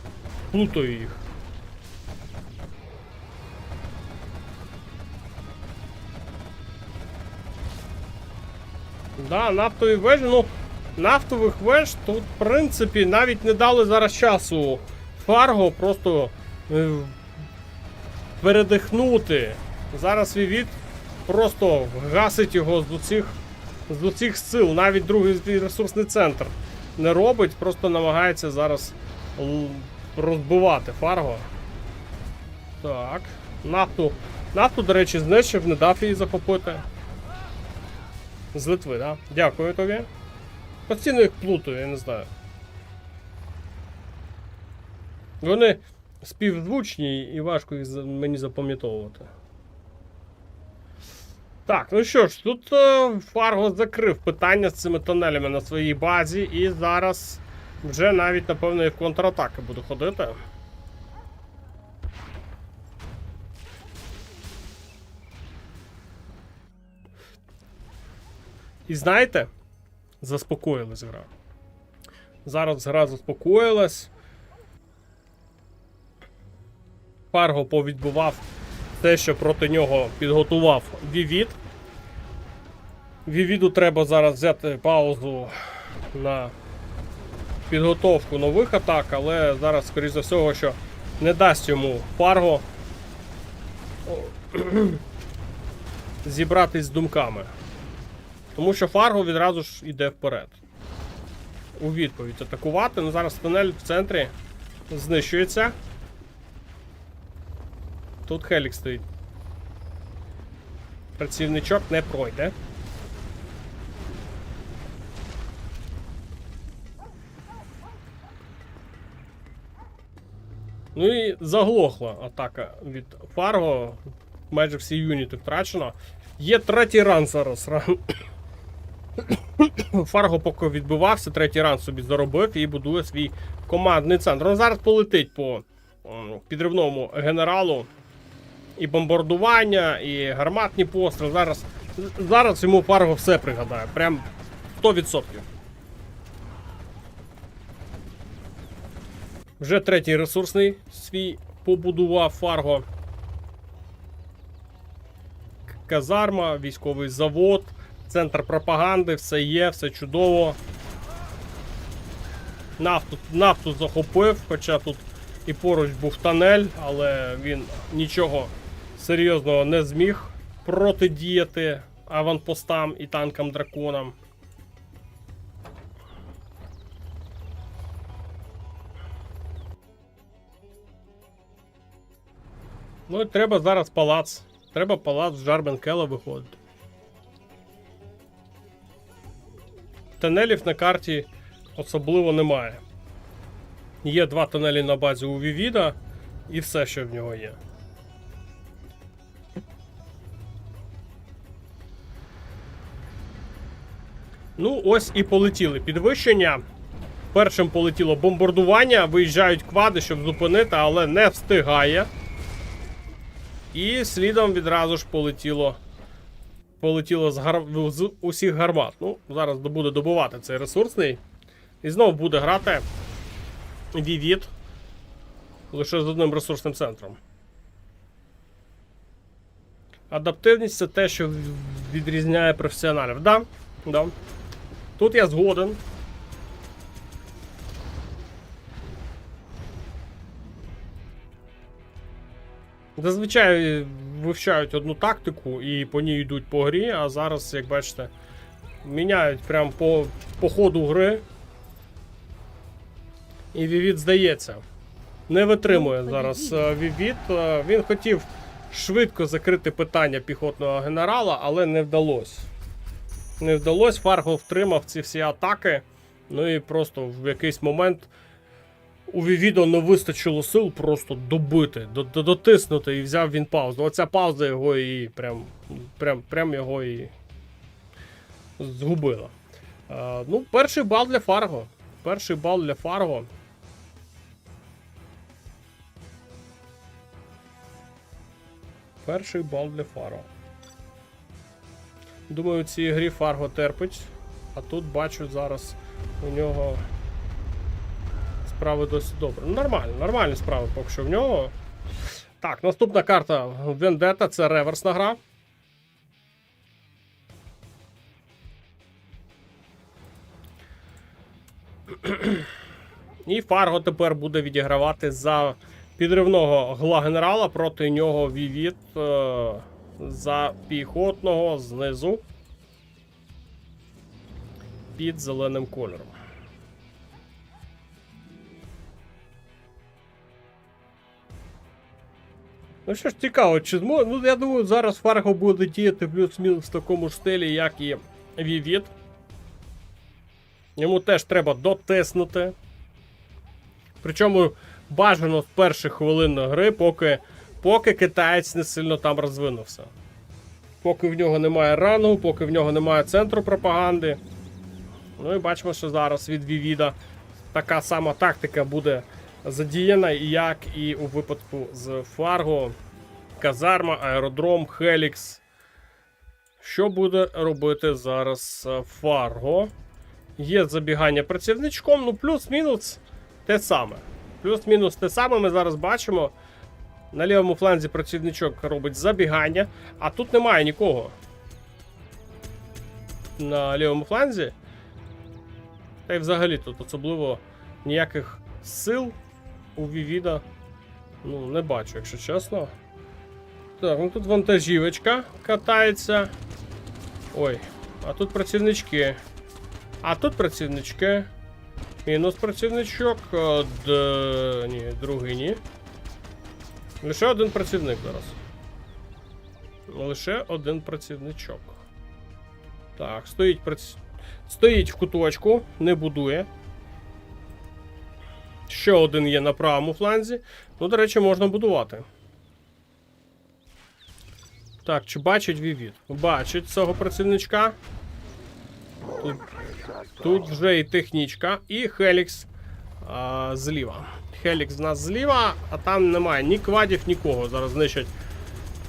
Плутаю їх. Да, нафтові вежі, ну, нафтових веж тут, в принципі, навіть не дали зараз часу Фарго просто передихнути. Зараз Вівід просто гасить його з усіх сил. Навіть другий ресурсний центр не робить, просто намагається зараз розбивати Фарго. Так, нафту, до речі, знищив, не дав її захопити. З Литви, да? Дякую тобі. Постійно їх плутаю, я не знаю. Вони співзвучні і важко їх мені запам'ятовувати. Так, ну що ж, тут Фарго закрив питання з цими тунелями на своїй базі. І зараз Вже навіть, напевно, і в контратаки буду ходити. І знаєте, заспокоїлась гра. Зараз гра заспокоїлась. Фарго повідбував те, що проти нього підготував Вівід. Вівіду треба зараз взяти паузу на підготовку нових атак, але зараз, скоріш за всього, що не дасть йому Фарго зібратись з думками. Тому що Фарго відразу ж іде вперед. У відповідь атакувати. Ну, зараз тунель в центрі знищується. Тут Хелік стоїть. Працівничок не пройде. Ну і заглохла атака від Фарго. Майже всі юніти втрачено. Є третій ран зараз. Фарго поки відбивався, третій ран собі заробив і будує свій командний центр. Він зараз полетить по підривному генералу. І бомбардування, і гарматні постріли. Зараз йому Фарго все пригадає. Прям 100%. Вже третій ресурсний свій побудував Фарго. Казарма, військовий завод, центр пропаганди, все є, все чудово. Нафту захопив, хоча тут і поруч був тунель, але він нічого серйозного не зміг протидіяти аванпостам і танкам-драконам. Ну і треба зараз палац. Треба палац з Джарбенкела виходити. Тунелів на карті особливо немає. Є 2 тунелі на базі у Вівіда і все, що в нього є. Ну, ось і полетіли підвищення. Першим полетіло бомбардування, виїжджають квади, щоб зупинити, але не встигає. І слідом відразу ж полетіло з усіх гармат. Ну, зараз буде добувати цей ресурсний. І знову буде грати Вівід лише з одним ресурсним центром. Адаптивність – це те, що відрізняє професіоналів. Да. Тут я згоден. Зазвичай вивчають одну тактику і по ній йдуть по грі, а зараз, як бачите, міняють прямо по ходу гри. І Вівід, здається, не витримує зараз Вівід. Він хотів швидко закрити питання піхотного генерала, але не вдалося. Не вдалося, Фарго втримав ці всі атаки. Ну і просто в якийсь момент у Вівіда не вистачило сил просто добити, дотиснути, і взяв він паузу. Оця пауза його і прям його і згубила. Ну, перший бал для Фарго. Перший бал для Фарго. Перший бал для Фарго. Думаю, в цій грі Фарго терпить. А тут бачу зараз у нього справи досить добре. Ну, нормальні справи поки що в нього. Так, наступна карта Вендета, це реверсна гра. І Фарго тепер буде відігравати за підривного гла-генерала, проти нього Вівід за піхотного знизу під зеленим кольором. Ну що ж, цікаво, чи зможе. Ну, я думаю, зараз Фарго буде діяти плюс-мінус в такому ж стилі, як і Вівід. Йому теж треба дотиснути. Причому бажано в перших хвилинах гри, поки китаєць не сильно там розвинувся. Поки в нього немає рангу, поки в нього немає центру пропаганди. Ну і бачимо, що зараз від Вівіда така сама тактика буде задіяна, як і у випадку з Фарго. Казарма, аеродром, Хелікс. Що буде робити зараз Фарго? Є забігання працівничком, ну плюс-мінус те саме. Плюс-мінус те саме ми зараз бачимо. На лівому фланзі працівничок робить забігання, а тут немає нікого. На лівому фланзі. Та й взагалі тут особливо ніяких сил у Вівіда не бачу, якщо чесно. Так, ну тут вантажівочка катається. Ой, а тут працівнички. А тут працівнички. Мінус працівничок. Ні, другий ні. Лише один працівник зараз. Лише один працівничок. Так, стоїть в куточку, не будує. Ще один є на правому фланзі. Ну, до речі, можна будувати. Так, чи бачить Вівід? Бачить цього працівничка. Тут вже і технічка, і Хелікс зліва. Хелікс в нас зліва, а там немає ні квадів, нікого. Зараз знищать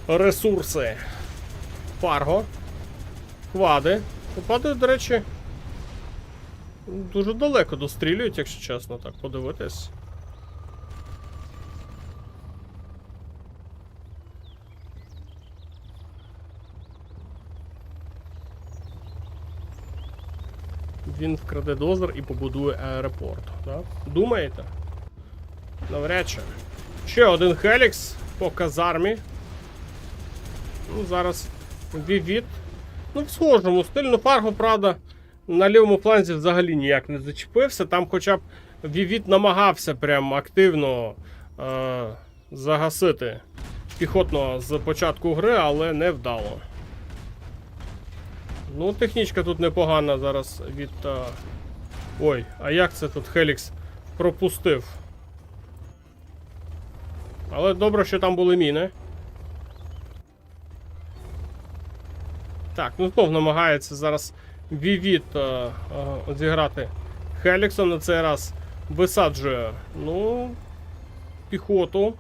ресурси. Фарго. Квади. Квади, до речі, дуже далеко дострілюють, якщо чесно, так подивитись. Він вкраде дозор і побудує аеропорт. Так? Думаєте? Навряд чи. Ще один Хелікс по казармі. Ну, зараз Вівід. Ну, в схожому стилі. Ну, Фарго, правда, на лівому фланзі взагалі ніяк не зачепився. Там хоча б Вівід намагався прям активно загасити піхотно з початку гри, але не вдало. Ну, технічка тут непогана зараз від... Ой, а як це тут Хелікс пропустив? Але добре, що там були міни. Так, ну знов намагається зараз Вівід зіграти Хеліксом. На цей раз висаджує, ну, піхоту.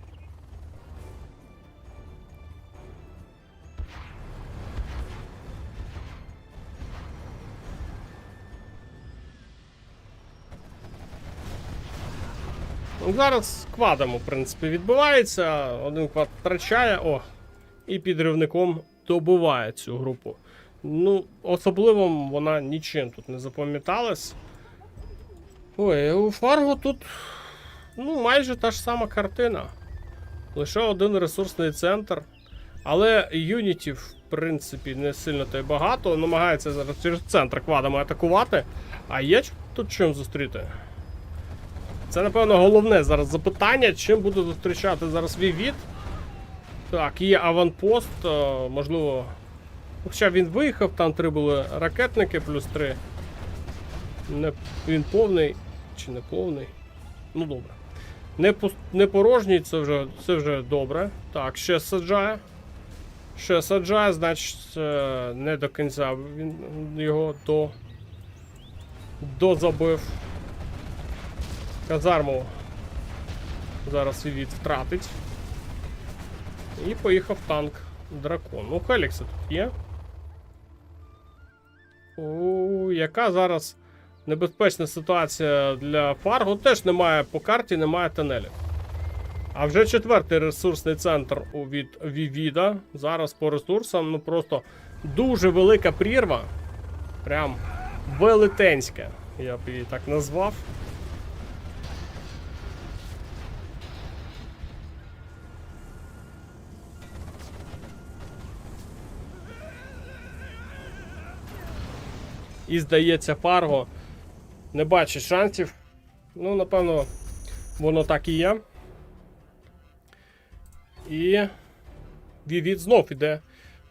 Зараз квадом, в принципі, відбувається. Один квад втрачає, і підривником добиває цю групу. Ну, особливо вона нічим тут не запам'яталась. Ой, у Фарго тут, ну, майже та ж сама картина. Лише один ресурсний центр. Але юнітів, в принципі, не сильно та й багато. Намагається зараз через центр квадами атакувати. А є тут чим зустріти? Це, напевно, головне зараз запитання, чим буде зустрічати зараз Вівід. Так, є аванпост, можливо... Хоча він виїхав, там 3 були ракетники, плюс 3. Він повний, чи не повний? Ну, добре. Не порожній, це вже добре. Так, ще саджає. Ще саджає, значить, не до кінця він його дозабив. Казарму зараз Вівід втратить. І поїхав танк Дракон. Ну, Хелікси тут є. Яка зараз небезпечна ситуація для Фарго. Теж немає по карті, немає тунелів. А вже 4-й ресурсний центр від Вівіда. Зараз по ресурсам, ну просто дуже велика прірва. Прям велетенська. Я б її так назвав. І, здається, Фарго не бачить шансів. Ну, напевно, воно так і є. І Вівід знов іде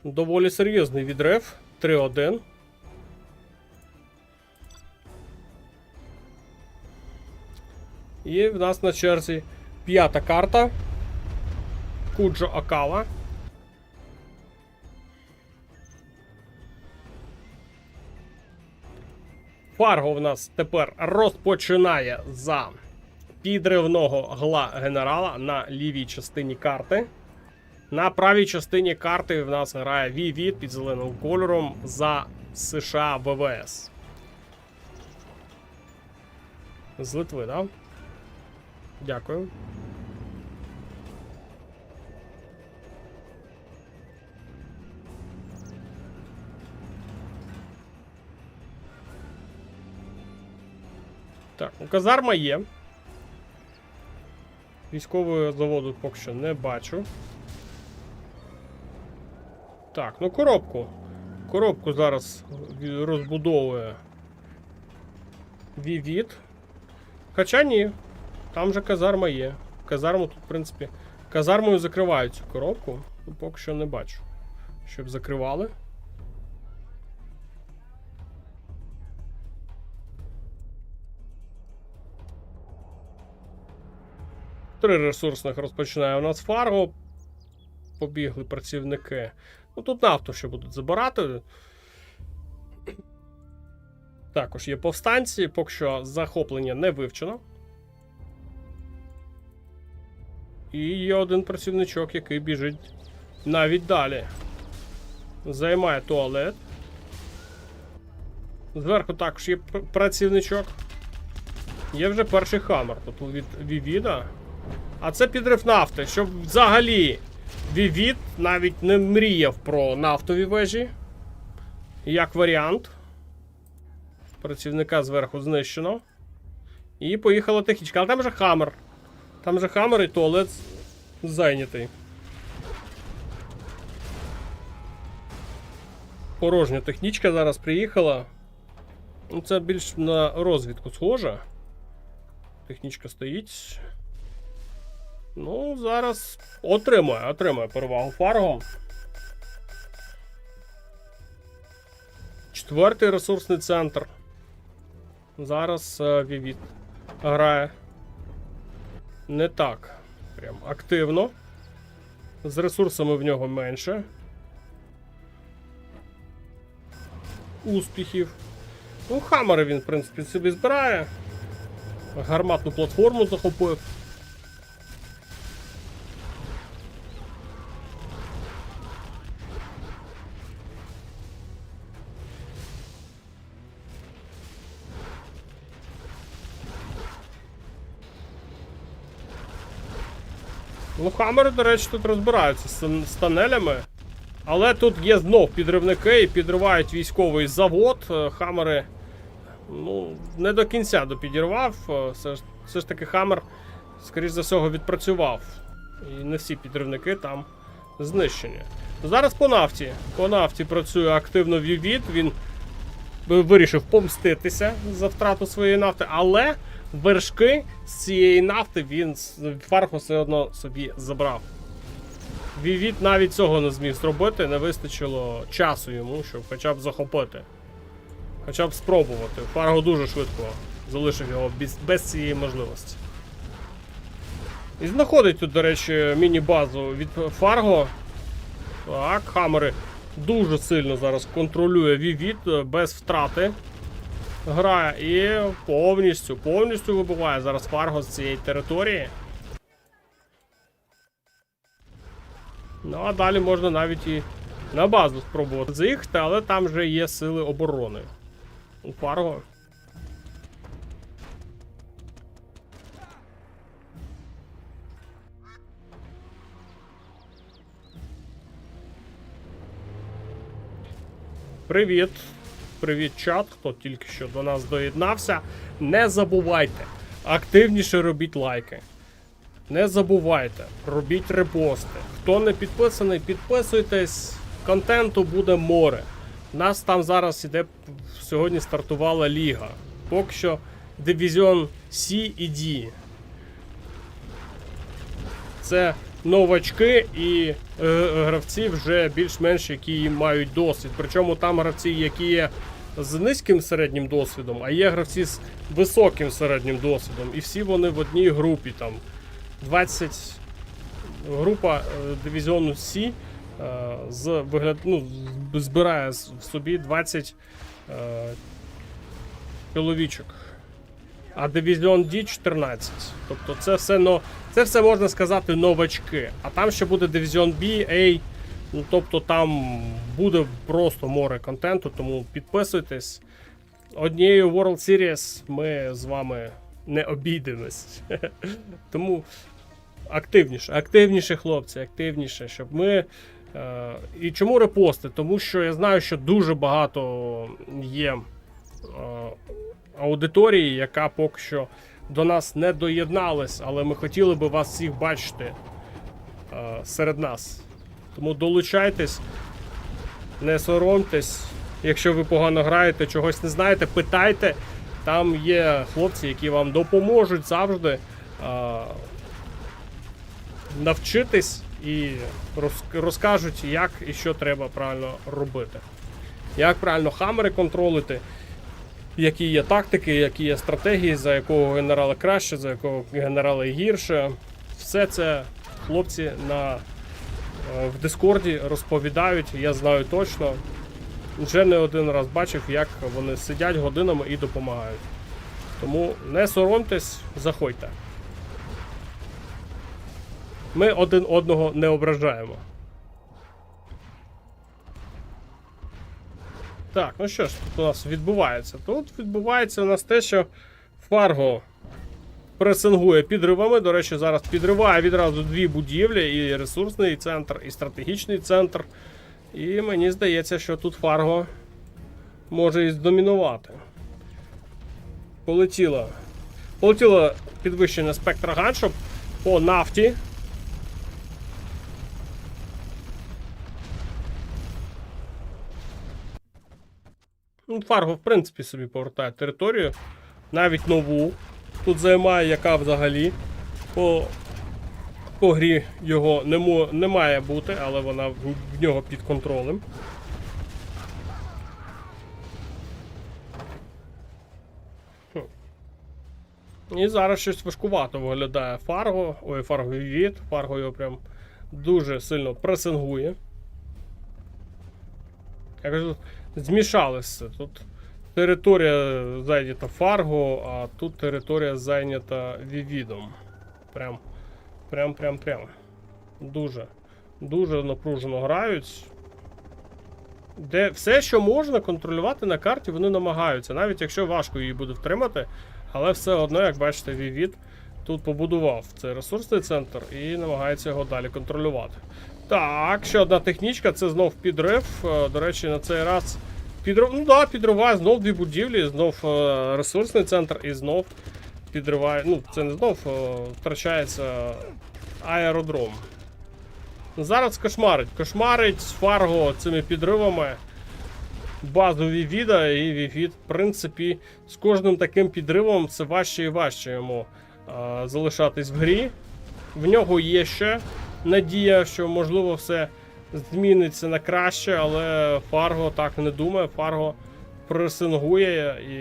доволі серйозний відрив. 3-1. І в нас на черзі 5-та карта. Куджо Акава. Фарго в нас тепер розпочинає за підривного генерала на лівій частині карти. На правій частині карти в нас грає Вівід під зеленим кольором за США ВВС. З Литви, так? Да? Дякую. Так, ну казарма є. Військового заводу поки що не бачу. Так, ну коробку. Коробку зараз розбудовує Вівід. Хоча ні. Там же казарма є. Казарму тут, в принципі, казармою закривають цю коробку. Поки що не бачу, щоб закривали. Три ресурсних розпочинає у нас Фарго. Побігли працівники. Ну тут нафту ще будуть забирати. Також є повстанці, поки що захоплення не вивчено. І є один працівничок, який біжить навіть далі. Займає туалет. Зверху також є працівничок. Є вже перший хаммер тут від Вівіда. А це підрив нафти, щоб взагалі Вівід навіть не мріяв про нафтові вежі. Як варіант. Працівника зверху знищено. І поїхала технічка. Але там же хаммер. Там же хаммер і туалет зайнятий. Порожня технічка зараз приїхала. Ну, це більш на розвідку схоже. Технічка стоїть. Ну, зараз отримує перевагу Фарго. Четвертий ресурсний центр. Зараз Вівід грає не так прям активно. З ресурсами в нього менше. Успіхів. Ну, хаммери він, в принципі, собі збирає. Гарматну платформу захопив. Ну, хаммери, до речі, тут розбираються з тонелями. Але тут є знов підривники і підривають військовий завод. Хаммери, ну, не до кінця допідірвав. Все ж таки хаммер, скоріш за всього, відпрацював. І не всі підривники там знищені. Зараз по нафті. По нафті працює активно Вівід. Він вирішив помститися за втрату своєї нафти, але вершки з цієї нафти він Фарго все одно собі забрав. Вівід навіть цього не зміг зробити, не вистачило часу йому, щоб хоча б захопити. Хоча б спробувати. Фарго дуже швидко залишив його без цієї можливості. І знаходить тут, до речі, міні-базу від Фарго. Так, хаммери дуже сильно зараз контролює Вівід без втрати. Грає і повністю вибиває зараз Фарго з цієї території. Ну, а далі можна навіть і на базу спробувати заїхати, але там вже є сили оборони у Фарго. Привіт! Привіт, чат, хто тільки що до нас доєднався. Не забувайте, активніше робіть лайки. Не забувайте, робіть репости. Хто не підписаний, підписуйтесь. Контенту буде море. У нас там зараз іде, сьогодні стартувала ліга. Поки що дивізіон C і D. Це новачки і гравці вже більш-менш, які мають досвід. Причому там гравці, які є з низьким середнім досвідом, а є гравці з високим середнім досвідом. І всі вони в одній групі. Там 20 група дивізіону C збирає в собі 20 чоловічок. А Division D 14. Тобто це все, це все можна сказати новачки. А там ще буде Division B, A. Ну, тобто там буде просто море контенту, тому підписуйтесь. Однією World Series ми з вами не обійдемось. Тому активніше, хлопці, активніше, щоб ми. І чому репости? Тому що я знаю, що дуже багато є аудиторії, яка поки що до нас не доєдналась, але ми хотіли би вас всіх бачити серед нас. Тому долучайтесь, не соромтесь. Якщо ви погано граєте, чогось не знаєте, питайте. Там є хлопці, які вам допоможуть завжди навчитись і розкажуть, як і що треба правильно робити. Як правильно хамери контролити, які є тактики, які є стратегії, за якого генерала краще, за якого генерала гірше. Все це хлопці в Дискорді розповідають, я знаю точно. Вже не один раз бачив, як вони сидять годинами і допомагають. Тому не соромтесь, заходьте. Ми один одного не ображаємо. Так, ну що ж тут у нас відбувається? Тут відбувається у нас те, що Фарго пресингує підривами. До речі, зараз підриває відразу дві будівлі, і ресурсний центр, і стратегічний центр. І мені здається, що тут Фарго може і здомінувати. Полетіло підвищення спектра ганшоп по нафті. Фарго, в принципі, собі повертає територію. Навіть нову. Тут займає, яка взагалі по грі його не має бути, але вона в нього під контролем. І зараз щось важкувато виглядає Фарго. Ой, Фарго Вівід. Фарго його прям дуже сильно пресингує. Я кажу, змішалися. Тут територія зайнята Фарго, а тут територія зайнята Вівідом. Прям. Дуже напружено грають. Де все, що можна контролювати на карті, вони намагаються. Навіть якщо важко її буде втримати, але все одно, як бачите, Вівід тут побудував цей ресурсний центр і намагається його далі контролювати. Так, ще одна технічка, це знов підрив. До речі, на цей раз підриває знов дві будівлі, знов ресурсний центр і знов підриває, це не знов, втрачається аеродром. Зараз кошмарить Фарго цими підривами базу Вівіда, і Вівід, в принципі, з кожним таким підривом все важче і важче йому залишатись в грі. В нього є ще надія, що можливо все зміниться на краще, але Фарго так не думає. Фарго пресингує і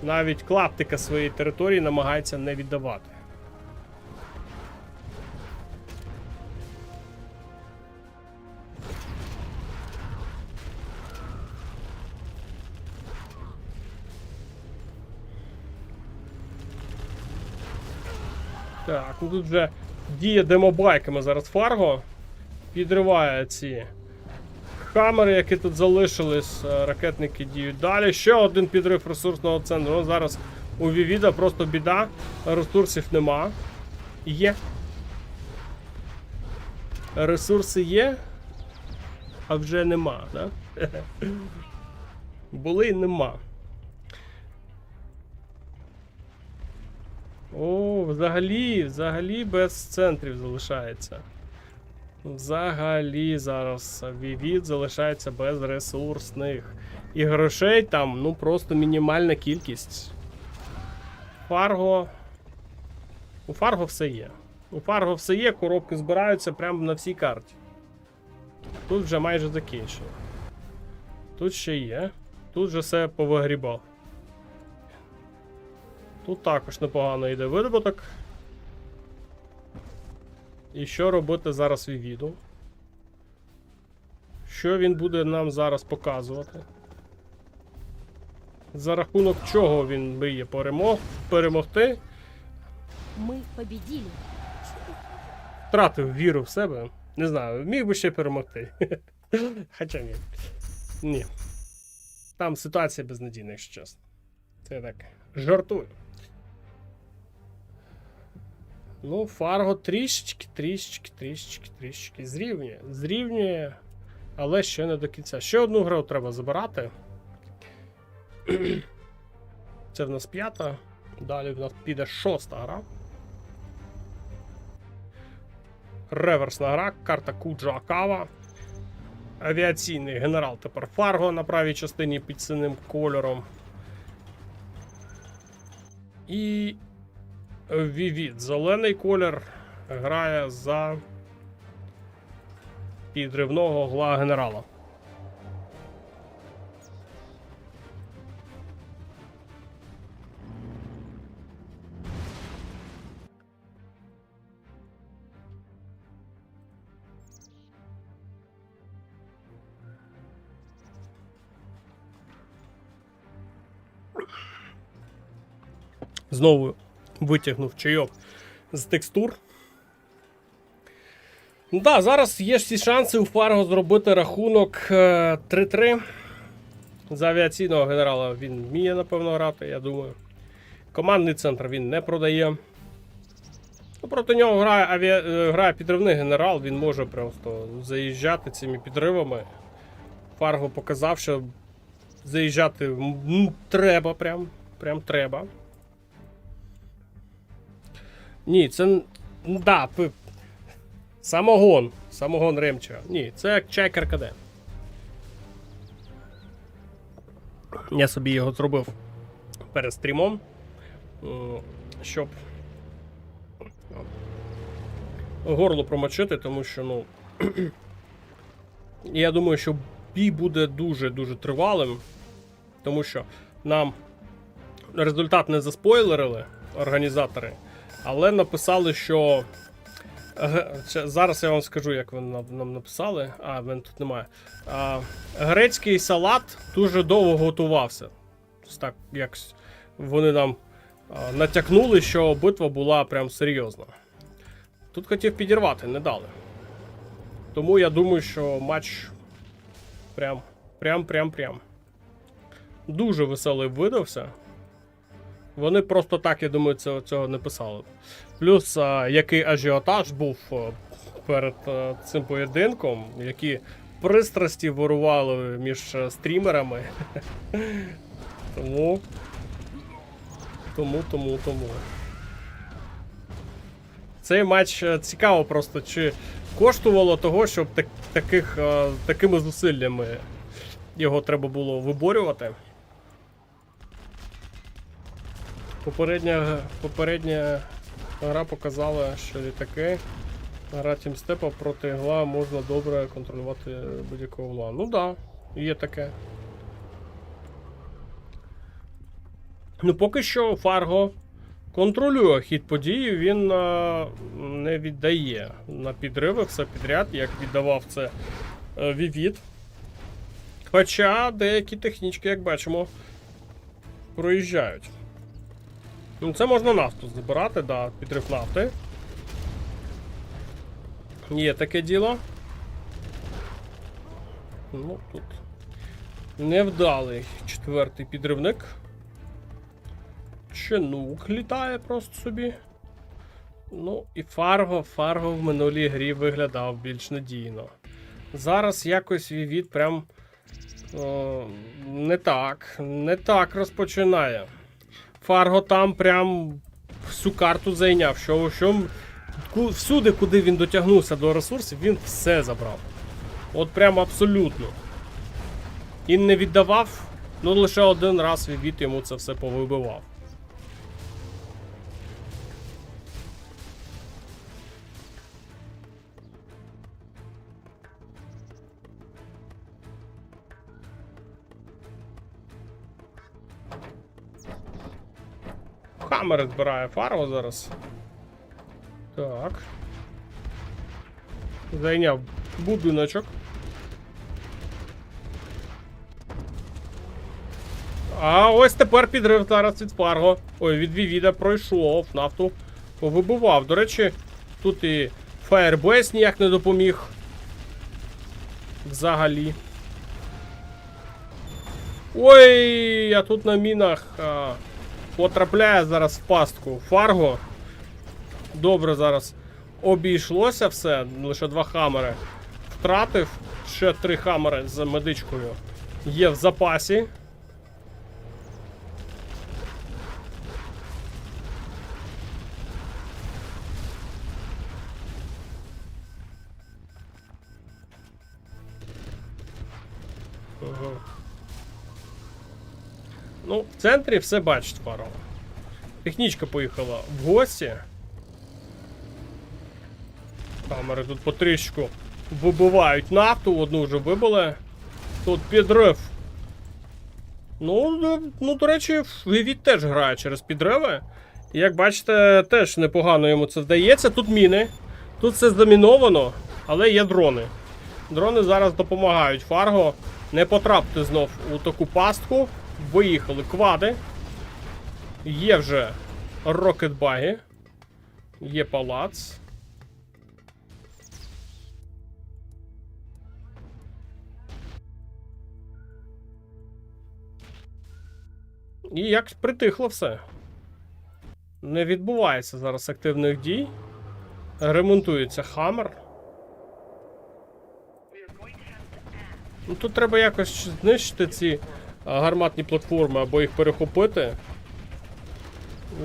навіть клаптика своєї території намагається не віддавати. Так, ну тут вже діє демобайками зараз Фарго. Підриває ці хамери, які тут залишились. Ракетники діють далі. Ще один підрив ресурсного центру. Ну, зараз у Вівіда просто біда. Ресурсів нема. Є. Ресурси є, а вже нема, да? Були і нема. О, взагалі без центрів залишається. Взагалі зараз Вівід залишається без ресурсних. І грошей там, ну, просто мінімальна кількість. Фарго. У Фарго все є. У Фарго все є, коробки збираються прямо на всій карті. Тут вже майже закінчено. Тут ще є. Тут вже все повигрібав. Тут також непогано йде видобуток. І що робити зараз Вівіду? Що він буде нам зараз показувати? За рахунок чого він мріє перемогти?
Мы победили.
Втратив віру в себе. Не знаю, міг би ще перемогти. Хоча ні. Ні. Там ситуація безнадійна, якщо чесно. Це я так жартую. Ну, Фарго трішечки зрівнює. Зрівнює, але ще не до кінця. Ще одну гру треба забирати. Це в нас 5-та. Далі в нас піде 6-та гра. Реверсна гра, карта Куджа-Акава. Авіаційний генерал тепер Фарго на правій частині під синим кольором. І Вівід, зелений колір, грає за підривного гла генерала. Знову витягнув чайок з текстур. Ну так, зараз є всі шанси у Фарго зробити рахунок 3-3. За авіаційного генерала він вміє, напевно, грати, я думаю. Командний центр він не продає. Ну, проти нього грає підривний генерал, він може просто заїжджати цими підривами. Фарго показав, що заїжджати треба прям треба. Ні, це... Да, Самогон Ремча. Ні, це як чай Каркаде. Я собі його зробив перед стрімом, щоб горло промочити, тому що, ну, я думаю, що бій буде дуже-дуже тривалим, тому що нам результат не заспойлерили організатори, але написали, що... Зараз я вам скажу, як вони нам написали. А, в мене тут немає. Грецький салат дуже довго готувався. Так, якось вони нам натякнули, що битва була прям серйозна. Тут хотів підірвати, не дали. Тому я думаю, що матч прям дуже веселий видався. Вони просто так, я думаю, цього не писали. Плюс, який ажіотаж був перед цим поєдинком, які пристрасті вирували між стрімерами. Тому. Цей матч цікаво просто, чи коштувало того, щоб такими зусиллями його треба було виборювати. Попередня гра показала, що літаки, гра тімстепа проти гла можна добре контролювати будь-якого гла. Ну да, є таке. Ну поки що Фарго контролює хід події, він не віддає на підриви все підряд, як віддавав це Вівід. Хоча деякі технічки, як бачимо, проїжджають. Ну, це можна нафту забирати, да, підрив нафти. Є таке діло. Ну, тут невдалий четвертий підривник. Чинук літає просто собі. Ну, і Фарго в минулій грі виглядав більш надійно. Зараз якось Вівід прям не так розпочинає. Фарго там прям всю карту зайняв. Всюди, куди він дотягнувся до ресурсів, він все забрав. От прям абсолютно. І не віддавав, ну лише один раз Вівід йому це все повибивав. Хаммер збирає Фарго зараз. Так. Зайняв будиночок. А ось тепер підрив зараз від Фарго. Ой, від Вівіда пройшов, нафту повибивав. До речі, тут і Firebase ніяк не допоміг. Взагалі. Ой, а тут на мінах потрапляє зараз в пастку Фарго. Добре зараз обійшлося все, лише 2 хамери втратив. Ще 3 хамери з медичкою є в запасі. Ну, в центрі все бачить Фарго. Технічка поїхала в гості. Камери тут потрішку вибивають нафту, одну вже вибили. Тут підрив. Ну, до речі, Вівід теж грає через підриви. Як бачите, теж непогано йому це вдається. Тут міни, тут все заміновано, але є дрони. Дрони зараз допомагають Фарго не потрапити знов у таку пастку. Виїхали квади. Є вже рокетбаги. Є палац. І як притихло все. Не відбувається зараз активних дій. Ремонтується Хаммер. Ну, тут треба якось знищити ці гарматні платформи або їх перехопити.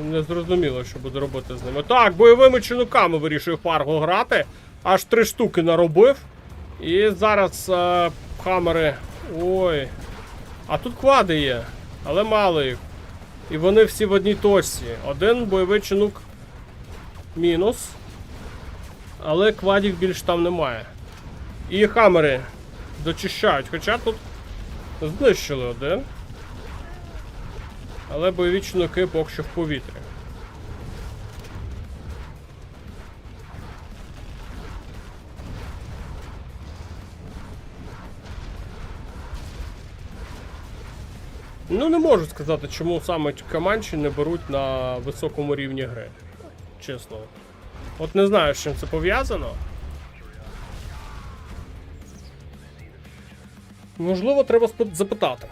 Не зрозуміло, що буде робити з ними. Так, бойовими чинуками вирішує Фарго грати. Аж 3 штуки наробив. І зараз Хаммери... Ой. А тут квади є. Але мало їх. І вони всі в одній точці. Один бойовий чинук мінус. Але квадів більш там немає. І Хаммери дочищають. Хоча тут знищили один. Але бойові чинуки поки що в повітрі. Ну, не можу сказати, чому саме Команчі не беруть на високому рівні гри. Чесно. От не знаю, з чим це пов'язано. Можливо, треба запитати.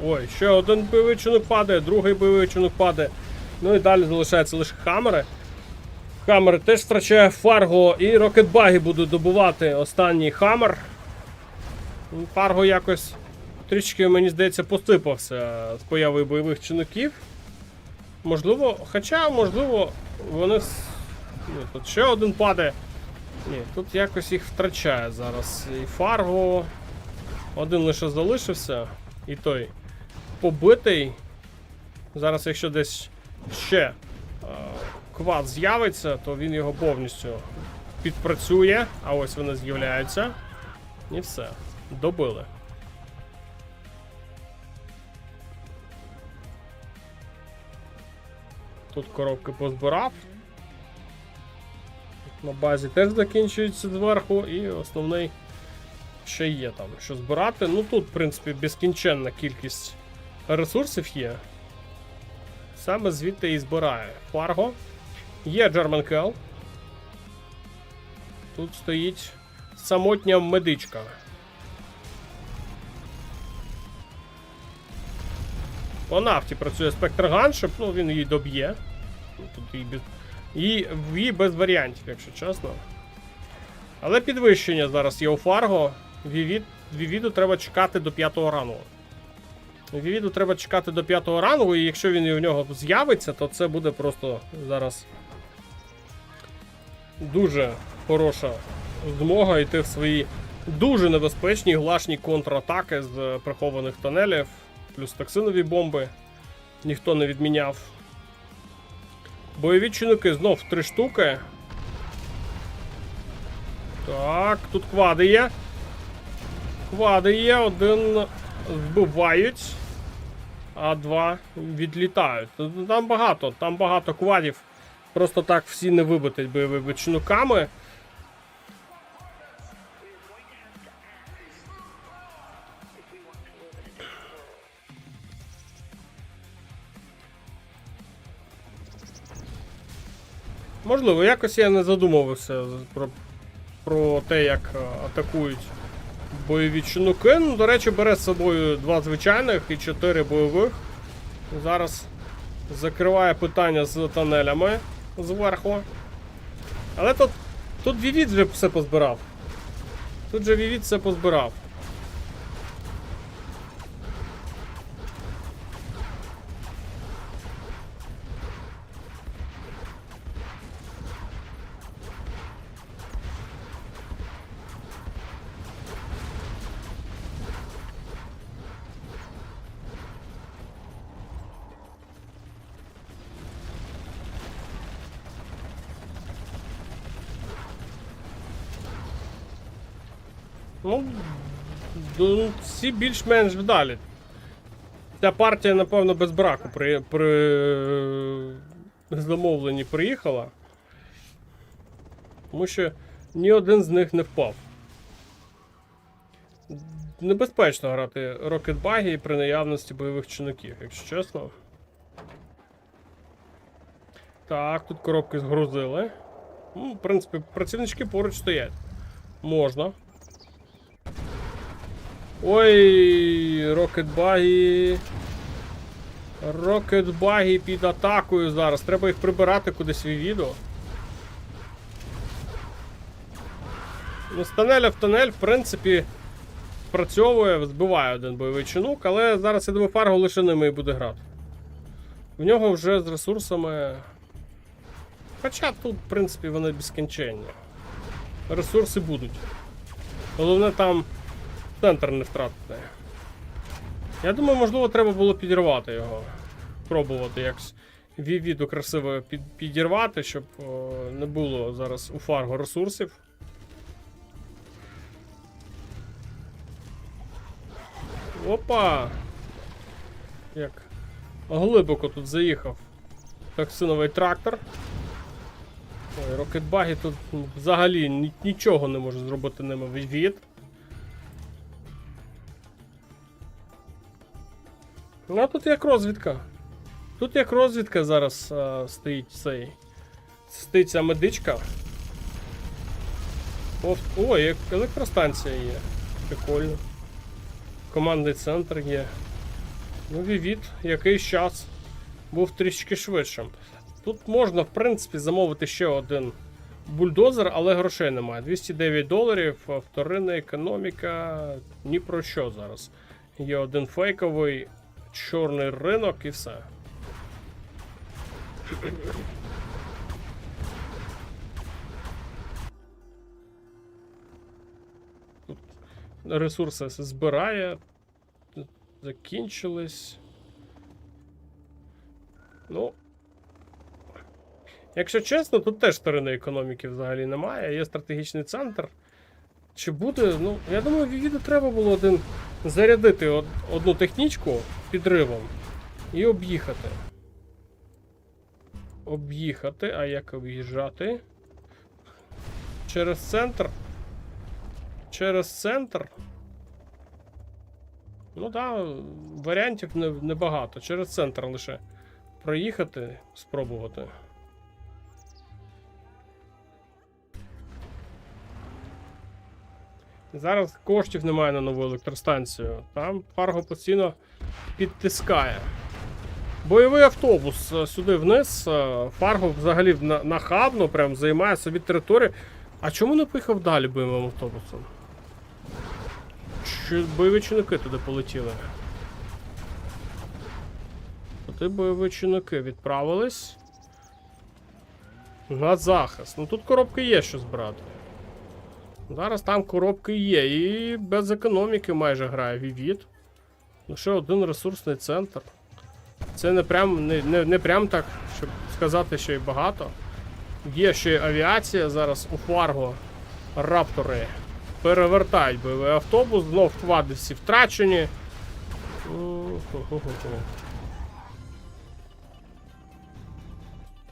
Ой, ще один бойовий чинок падає, другий бойовий чинок падає. Ну і далі залишаються лише Хаммери. Хаммер теж втрачає Фарго, і рокетбаги будуть добувати останній Хаммер. Фарго якось трішки, мені здається, посипався з появою бойових чинників. Можливо, хоча, можливо, вони... Ні, тут ще один падає. Ні, тут якось їх втрачає зараз. І Фарго... Один лише залишився. І той побитий. Зараз, якщо десь ще квад з'явиться, то він його повністю підпрацює. А ось вони з'являються. І все. Добили. Тут коробки позбирав. На базі теж закінчується зверху. І основний ще є там, що збирати. Ну тут, в принципі, безкінченна кількість ресурсів є. Саме звідти і збирає Фарго. Є German Kell. Тут стоїть самотня медичка. По нафті працює Spectre Gunship, ну він її доб'є. Тут її без варіантів, якщо чесно. Але підвищення зараз є у Фарго. Вівіду треба чекати до 5-го рангу. Вівіду треба чекати до 5-го рангу, і якщо він у нього з'явиться, то це буде просто зараз дуже хороша змога йти в свої дуже небезпечні глашні контратаки з прихованих тунелів, плюс токсинові бомби. Ніхто не відміняв. Бойові чинники знов 3 штуки. Так, тут квади є. Квади є, один вбивають, а два відлітають. Там багато квадів. Просто так всі не вибитить бойовими чинуками. Можливо, якось я не задумувався про те, як атакують бойові чинуки. Ну, до речі, бере з собою 2 звичайних і 4 бойових. Зараз закриває питання з тонелями зверху. Але тут Вівід вже все позбирав. Тут же Вівід все позбирав. Ну, всі більш-менш вдалі. Ця партія, напевно, без браку при замовленні приїхала. Тому що ні один з них не впав. Небезпечно грати Rocket Buggy при наявності бойових чинників, якщо чесно. Так, тут коробки згрузили. Ну, в принципі, працівнички поруч стоять. Можна. Ой, Rocket Buggy. Rocket Buggy під атакою зараз. Треба їх прибирати кудись в відео. Ну, з тонеля в тонель, в принципі, спрацьовує, збиває один бойовий чинук, але зараз я думаю, Фарго лише ними і буде грати. В нього вже з ресурсами. Хоча тут, в принципі, вони безкінченні. Ресурси будуть. Головне там центр не втратити. Я думаю, можливо, треба було підірвати його. Пробувати якось Вівіду красиво підірвати, щоб не було зараз у Фарго ресурсів. Опа! Як глибоко тут заїхав токсиновий трактор. Ой, Rocket Buggy тут взагалі нічого не може зробити ними Вівід. Ну, а тут як розвідка. Тут як розвідка зараз стоїть ця медичка. Ой, як електростанція є. Прикольно. Командний центр є. Ну, Вівід якийсь час був трішки швидшим. Тут можна, в принципі, замовити ще один бульдозер, але грошей немає. $209, вторинна економіка, ні про що зараз. Є один фейковий чорний ринок і все. Тут ресурси збирає. Закінчились. Ну. Якщо чесно, тут теж вторинної економіки взагалі немає. Є стратегічний центр. Чи буде? Ну, я думаю, Вівіду треба було зарядити одну технічку підривом і об'їхати. Об'їхати, а як об'їжджати? Через центр. Через центр. Ну так, варіантів небагато. Через центр лише проїхати, спробувати. Зараз коштів немає на нову електростанцію. Там Фарго постійно підтискає. Бойовий автобус сюди вниз. Фарго взагалі нахабно прям займає собі територію. А чому не поїхав далі бойовим автобусом? Бойові чинники туди полетіли. Туди бойові чинники відправились. На захист. Ну тут коробки є, що збирати. Зараз там коробки є. І без економіки майже грає Вівід. Лише один ресурсний центр. Це не прям так, щоб сказати, що і багато. Є ще й авіація зараз у Фарго. Раптори перевертають бойовий автобус, знов квади всі втрачені.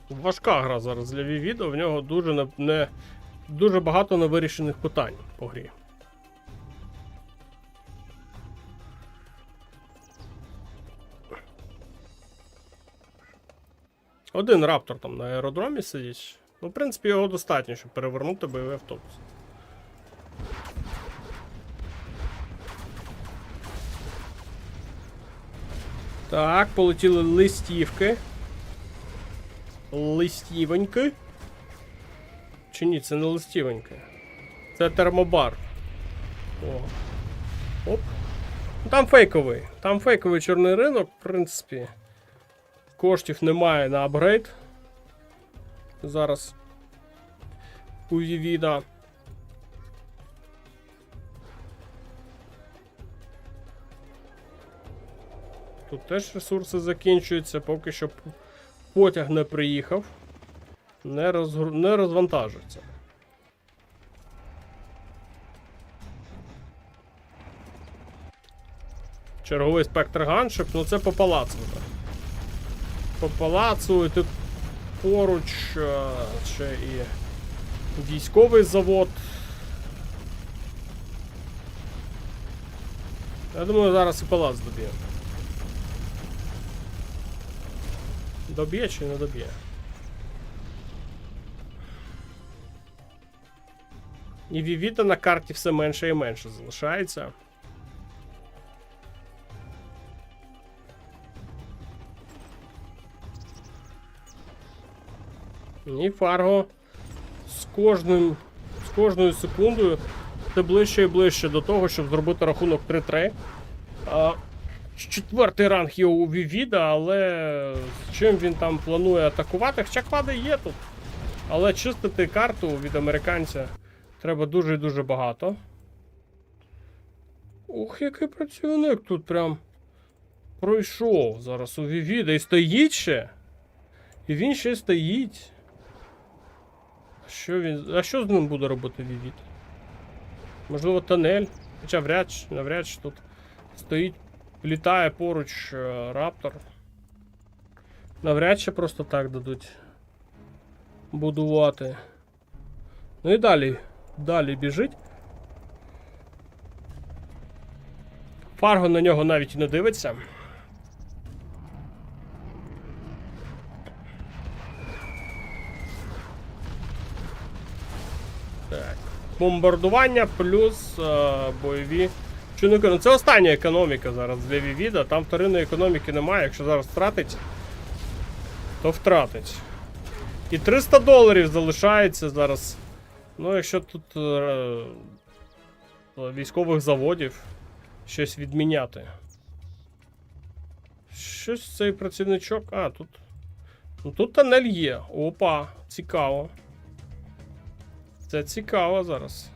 Важка гра зараз для Вівіда, в нього дуже багато невирішених питань по грі. Один раптор там на аеродромі сидить. Ну, в принципі, його достатньо, щоб перевернути бойовий автобус. Так, полетіли листівки. Листівоньки. Чи ні, це не листівоньки. Це термобар. О. Оп. Там фейковий. Там фейковий чорний ринок, в принципі. Коштів немає на апгрейд. Зараз у Вівіда. Тут теж ресурси закінчуються, поки що потяг не приїхав. Не розвантажується. Черговий спектр ганшип, ну це по палацу. По палацу, і тут поруч ще і військовий завод. Я думаю, зараз і палац доб'є. Доб'є чи не доб'є? І Вівіда на карті все менше і менше залишається. І Фарго з кожною секундою все ближче і ближче до того, щоб зробити рахунок 3-3. Четвертий ранг є у Вівіда, але з чим він там планує атакувати? Хоча квади є тут. Але чистити карту від американця треба дуже і дуже багато. Ух, який працівник тут прям пройшов зараз у Вівіда і стоїть ще. І він ще стоїть. А що з ним буде робити Вівід? Можливо, тунель? Хоча навряд чи тут стоїть, літає поруч раптор. Навряд чи просто так дадуть будувати. Ну і далі біжить. Фарго на нього навіть і не дивиться. Так. Бомбардування плюс бойові чинники. Ну це остання економіка зараз для Вівіда. Там вторинної економіки немає. Якщо зараз втратить, то втратить. І $300 залишається зараз. Ну, якщо тут військових заводів щось відміняти. Щось цей працівничок. А, тут. Ну тут тунель є. Опа, цікаво. Це цікаво зараз.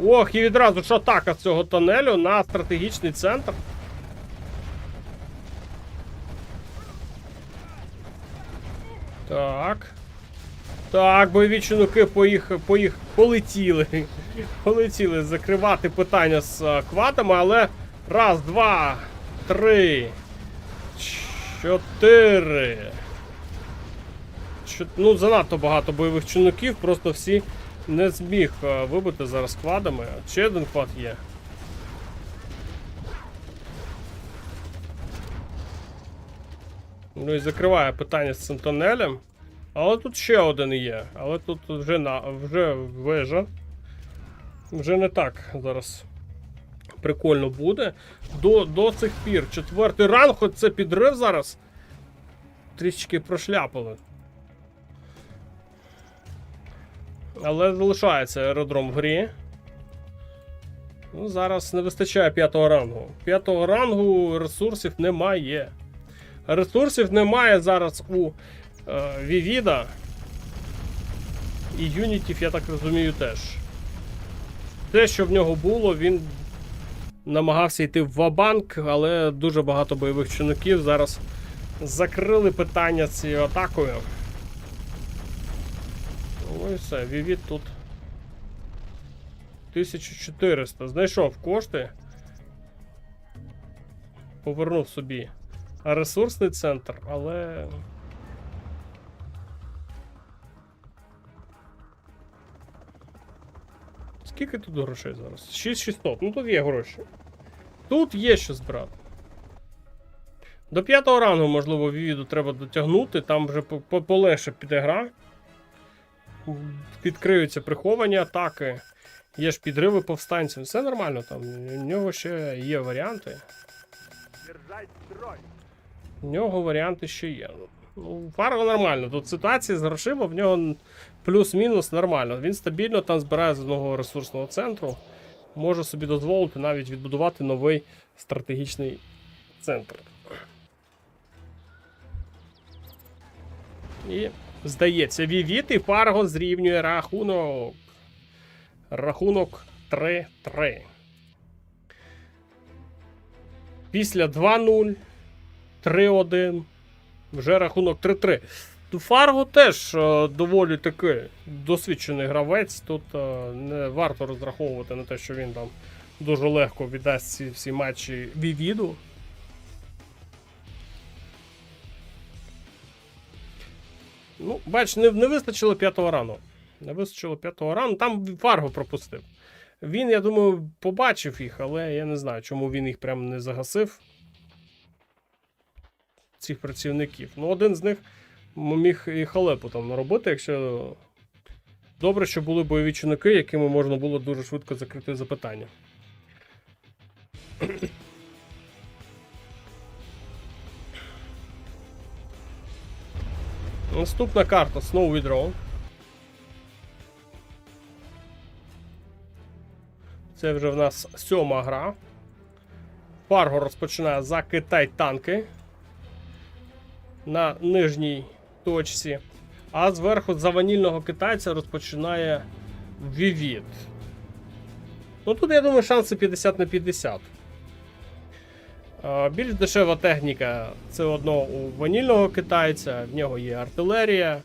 Ох, і відразу ж атака з цього тунелю на стратегічний центр. Так. Так, бойові чинуки полетіли. Полетіли закривати питання з квадами, але раз, два, три, чотири. Ну, занадто багато бойових чинуків, просто всі не зміг вибити зараз квадами. Ще один квад є. Ну і закриває питання з цим тунелем. Але тут ще один є. Але тут вже вежа. Вже не так зараз прикольно буде. До цих пір. Четвертий ранг, хоч це підрив зараз. Трішечки прошляпали. Але залишається аеродром в грі. Ну, зараз не вистачає 5-го рангу. 5-го рангу ресурсів немає. Ресурсів немає зараз у Вівіда. І юнітів, я так розумію, теж. Те, що в нього було, він намагався йти в ва-банк, але дуже багато бойових чинників зараз закрили питання з цією атакою. Ну і все, Вівід тут 1400. Знайшов кошти. Повернув собі ресурсний центр, але... Скільки тут грошей зараз? 6600. Ну тут є гроші. Тут є що збирати. До 5-го рангу, можливо, Вівіду треба дотягнути, там вже полегше піде гра. Відкриються приховані атаки. Є ж підриви повстанців. Все нормально там. У нього ще є варіанти. У нього варіанти ще є. Ну, Фарго нормально. Тут ситуація з грошима в нього плюс-мінус нормально. Він стабільно там збирає з одного ресурсного центру. Може собі дозволити навіть відбудувати новий стратегічний центр. І, здається, Вівіт і Фарго зрівнює рахунок. Рахунок 3-3. Після 2-0, 3-1, вже рахунок 3-3. Фарго теж доволі таки досвідчений гравець. Тут не варто розраховувати на те, що він там дуже легко віддасть ці всі матчі Вівіду. Ну, бач, не вистачило 5-го рану. Не вистачило 5-го рану. Там Фарго пропустив. Він, я думаю, побачив їх, але я не знаю, чому він їх прям не загасив. Цих працівників. Ну, один з них міг і халепу там наробити, якщо... Добре, що були бойові чинники, якими можна було дуже швидко закрити запитання. Наступна карта Snow Withdraw. Це вже в нас 7-ма гра. Фарго розпочинає за Китай танки на нижній точці. А зверху за ванільного китайця розпочинає Вівіт. Ну тут, я думаю, шанси 50 на 50. Більш дешева техніка це одно у ванільного китайця, в нього є артилерія.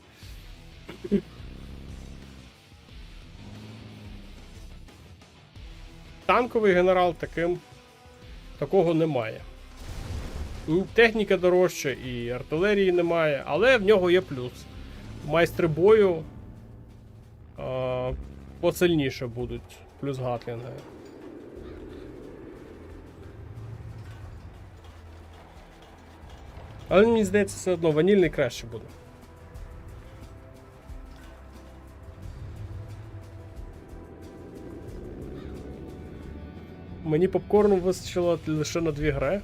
Танковий генерал такого немає. Техніка дорожча і артилерії немає, але в нього є плюс. Майстри бою посильніше будуть, плюс гатлінги. Але мені здається, все одно ванільний краще буде. Мені попкорну вистачило лише на 2 гри.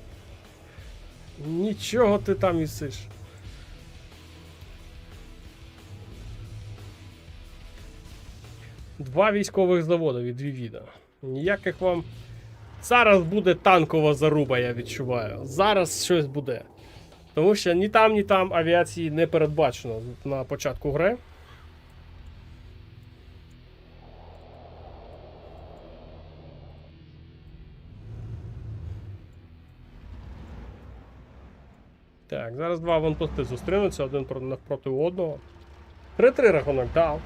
Нічого ти там їсиш. Два військових заводи від Вівіда. Ніяких вам... Зараз буде танкова заруба, я відчуваю. Зараз щось буде. Тому що ні там авіації не передбачено на початку гри. Так, зараз два аванпости зустрінуться, один навпроти одного. 3-3 рахунок дав.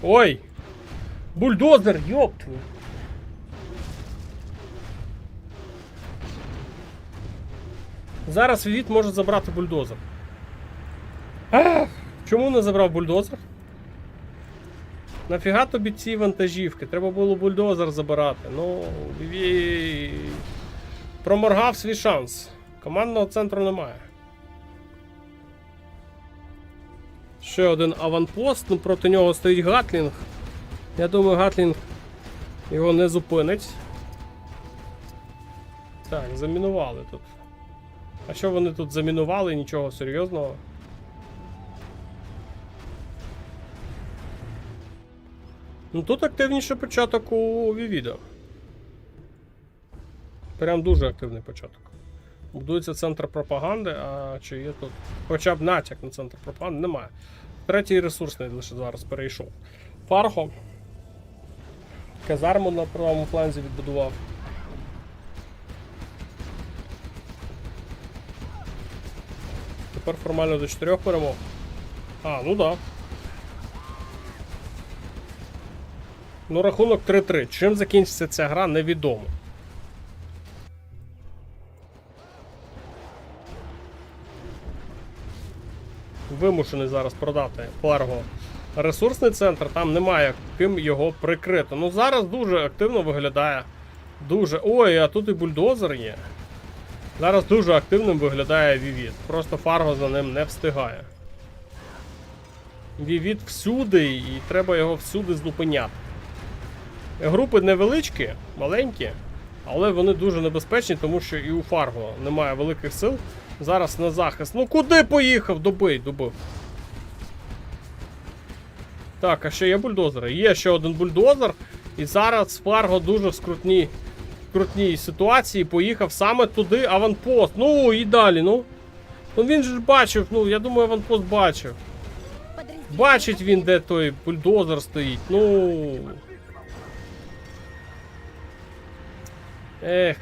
Ой! Бульдозер, ёпт! Зараз Вівіт може забрати бульдозер. Чому не забрав бульдозер? Нафіга тобі ці вантажівки? Треба було бульдозер забирати. Ну, Вівіт проморгав свій шанс. Командного центру немає. Ще один аванпост, ну проти нього стоїть Гатлінг. Я думаю, Гатлінг його не зупинить. Так, замінували тут. А що вони тут замінували? Нічого серйозного. Ну тут активніше початок у Вівіда. Прям дуже активний початок. Будується центр пропаганди, а чи є тут хоча б натяк на центр пропаганди? Немає. Третій ресурсний лише зараз перейшов. Фарго. Казарму на правому фланзі відбудував. Тепер формально до 4 перемог. А, ну да. Ну, рахунок 3-3. Чим закінчиться ця гра, невідомо. Вимушений зараз продати Фарго ресурсний центр, там немає ким його прикрити. Ну зараз дуже активно виглядає. Дуже. Ой, а тут і бульдозер є. Зараз дуже активним виглядає Вівід. Просто Фарго за ним не встигає. Вівід всюди, і треба його всюди зупиняти. Групи невеличкі, маленькі, але вони дуже небезпечні, тому що і у Фарго немає великих сил. Зараз на захист. Ну куди поїхав? Добив. Так, а ще є бульдозери. Є ще один бульдозер. І зараз Фарго дуже в скрутній ситуації поїхав саме туди аванпост. Ну і далі, ну. Ну він же ж бачив, ну я думаю, аванпост бачив. Бачить він, де той бульдозер стоїть. Ну. Ех.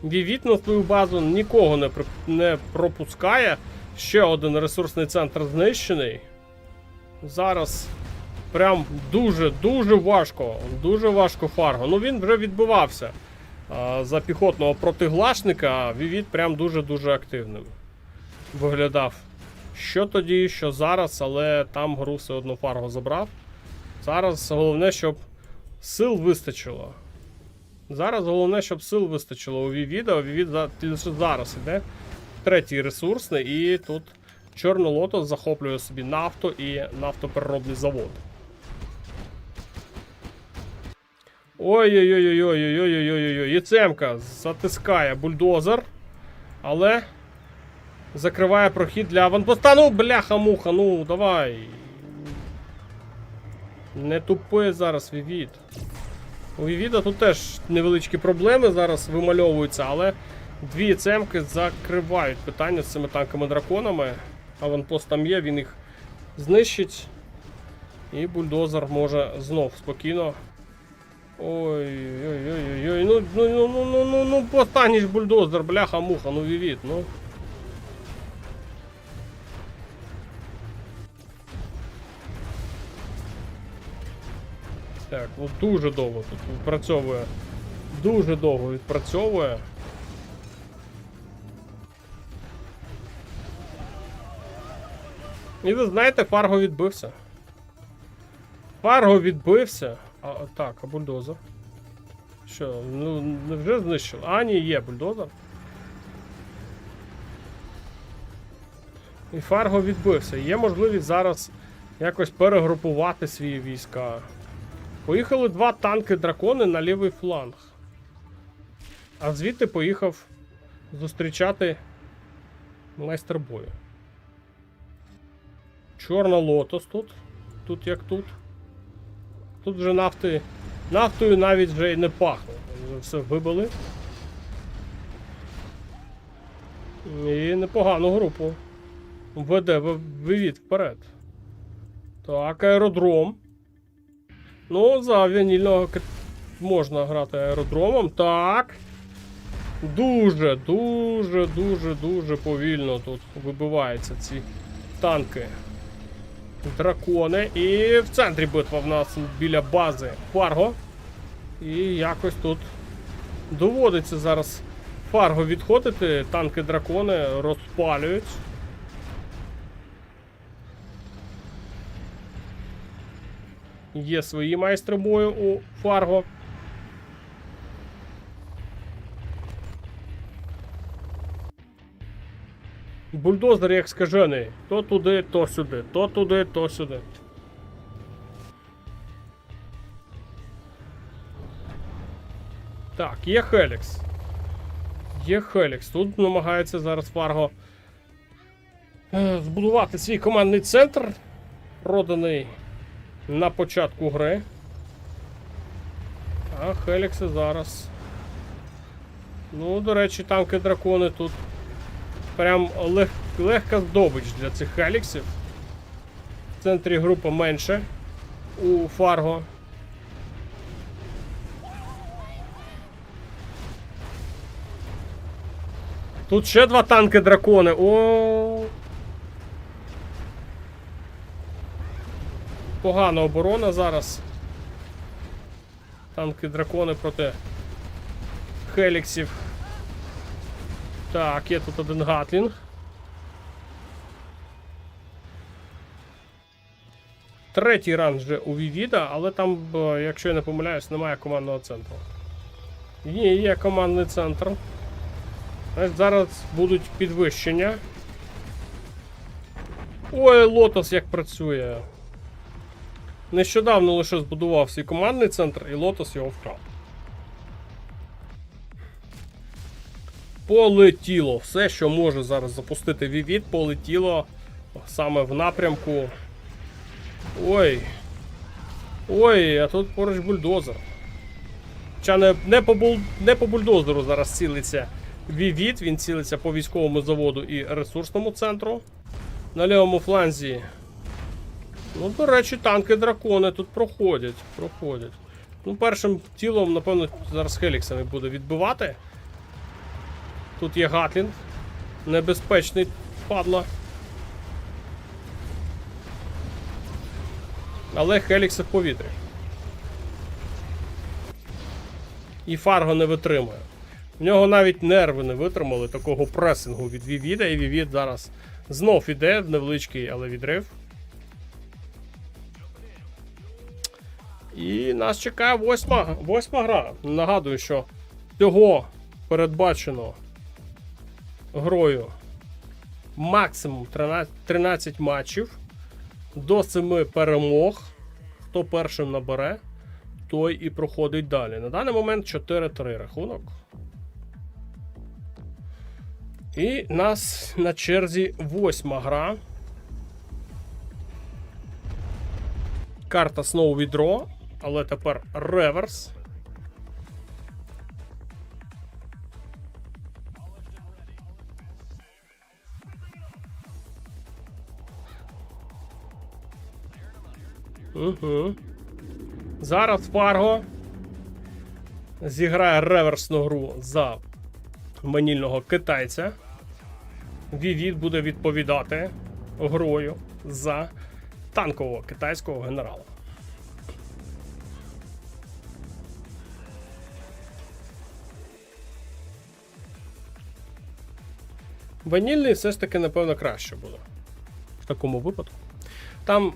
Вівід на свою базу нікого не пропускає. Ще один ресурсний центр знищений. Зараз прям дуже важко. Дуже важко Фарго. Ну він вже відбивався за піхотного протиглашника, а Вівід прям дуже активним виглядав. Що тоді, що зараз, але там гру все одно Фарго забрав. Зараз головне, щоб сил вистачило. Зараз головне, щоб сил вистачило у Вівіда. У Вівід зараз іде третій ресурсний, і тут Чорний Лотос захоплює собі нафту і нафтопереробний завод. Ой-ой-ой-ой-ой-ой-ой-ой-ой-ой. Єцемка затискає бульдозер, але закриває прохід для аванпоста. Ну, бляха-муха, ну, давай. Не тупи зараз, Вівід. У Вівіда тут теж невеличкі проблеми зараз вимальовуються, але дві цемки закривають питання з цими танками-драконами. Аванпост там є, він їх знищить. І бульдозер може знов спокійно. Ой-ой-ой-ой-ой. Ну, останній ж бульдозер, бляха-муха, ну Вівід, ну. Так, ну дуже довго тут відпрацьовує. Дуже довго відпрацьовує. І ви знаєте, Фарго відбився. Фарго відбився. Так, а бульдозер? Що, ну вже знищили? А, ні, є бульдозер. І Фарго відбився. Є можливість зараз якось перегрупувати свої війська. Поїхали два танки-дракони на лівий фланг. А звідти поїхав зустрічати майстер бою. Чорна Лотос тут. Тут як тут. Тут вже нафтою навіть вже й не пахло. Вже все вибили. І непогану групу. Веде Вівід вперед. Так, аеродром. Ну, за авіанільного можна грати аеродромом. Так. Дуже повільно тут вибиваються ці танки. Дракони. І в центрі битва в нас біля бази Фарго. І якось тут доводиться зараз Фарго відходити. Танки-дракони розпалюють. Є свої майстри бою у Фарго. Бульдозер як скажений. То туди, то сюди. То туди, то сюди. Так, є Хелікс. Є Хелікс. Тут намагається зараз Фарго збудувати свій командний центр. Проданий на початку гри. А Хелікси зараз Ну, до речі, танки-дракони тут прям легка здобич для цих хеліксів. В центрі група менше у Фарго. Тут ще 2 танки-дракони. О. Погана оборона зараз. Танки-дракони проти хеліксів. Так, є тут один гатлінг. Третій ран вже у Вівіда, але там, якщо я не помиляюсь, немає командного центру. Є командний центр. Зараз будуть підвищення. Ой, Лотос як працює. Нещодавно лише збудував свій командний центр, і Лотос його вкрав. Полетіло. Все, що може зараз запустити Вівід, полетіло саме в напрямку. Ой. Ой, а тут поруч бульдозер. Хоча не по бульдозеру зараз цілиться Вівід, він цілиться по військовому заводу і ресурсному центру. На лівому фланзі. Ну, до речі, танки-дракони тут проходять. Ну, першим тілом, напевно, зараз хеліксами буде відбивати. Тут є гатлінг. Небезпечний, падла. Але хелікси в повітрі. І Фарго не витримує. В нього навіть нерви не витримали такого пресингу від Вівіда. І Вівід зараз знов іде, невеличкий, але відрив. І нас чекає восьма гра. Нагадую, що цього передбачено грою максимум 13 матчів. До 7 перемог. Хто першим набере, той і проходить далі. На даний момент 4-3 рахунок. І нас на черзі 8 гра. Карта Snow Відро, але тепер реверс. Угу. Зараз Фарго зіграє реверсну гру за ванільного китайця. Вівід буде відповідати грою за танкового китайського генерала. Ванільний все ж таки, напевно, краще буде в такому випадку. Там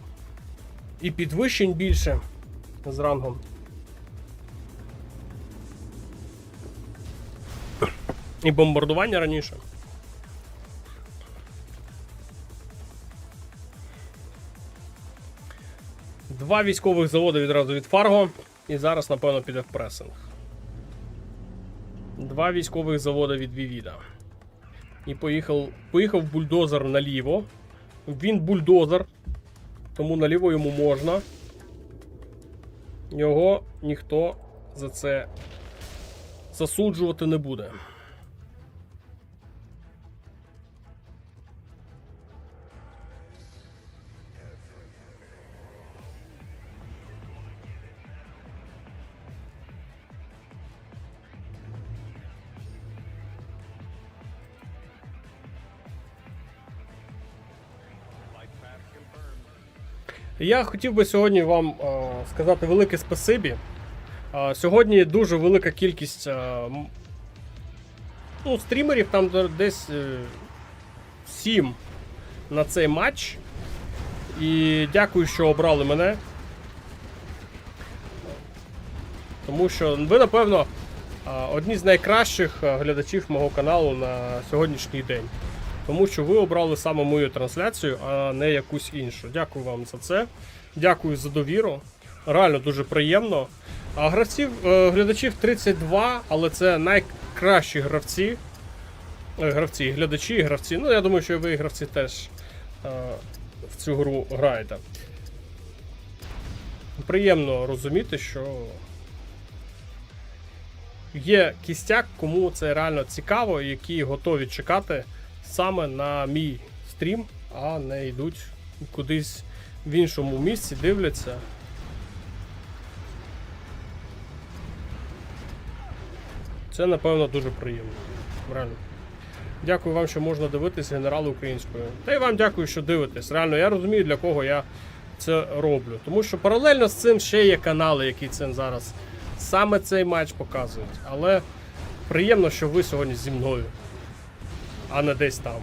і підвищень більше з рангом. І бомбардування раніше. Два військових заводи відразу від Фарго. І зараз, напевно, піде в пресинг. Два військових заводи від Вівіда. І поїхав бульдозер наліво. Він бульдозер. Тому наліво йому можна. Його ніхто за це засуджувати не буде. Я хотів би сьогодні вам сказати велике спасибі. Сьогодні дуже велика кількість стрімерів, там десь 7 на цей матч. І дякую, що обрали мене. Тому що ви, напевно, одні з найкращих глядачів мого каналу на сьогоднішній день. Тому що ви обрали саме мою трансляцію, а не якусь іншу. Дякую вам за це. Дякую за довіру. Реально дуже приємно. А глядачів 32, але це найкращі гравці. Глядачі і гравці. Ну, я думаю, що ви гравці теж в цю гру граєте. Приємно розуміти, що є кістяк, кому це реально цікаво, які готові чекати саме на мій стрім, а не йдуть кудись в іншому місці, дивляться. Це, напевно, дуже приємно. Реально. Дякую вам, що можна дивитись генерали українською. Та й вам дякую, що дивитесь. Реально, я розумію, для кого я це роблю. Тому що паралельно з цим ще є канали, які цим зараз саме цей матч показують. Але приємно, що ви сьогодні зі мною, а не десь там.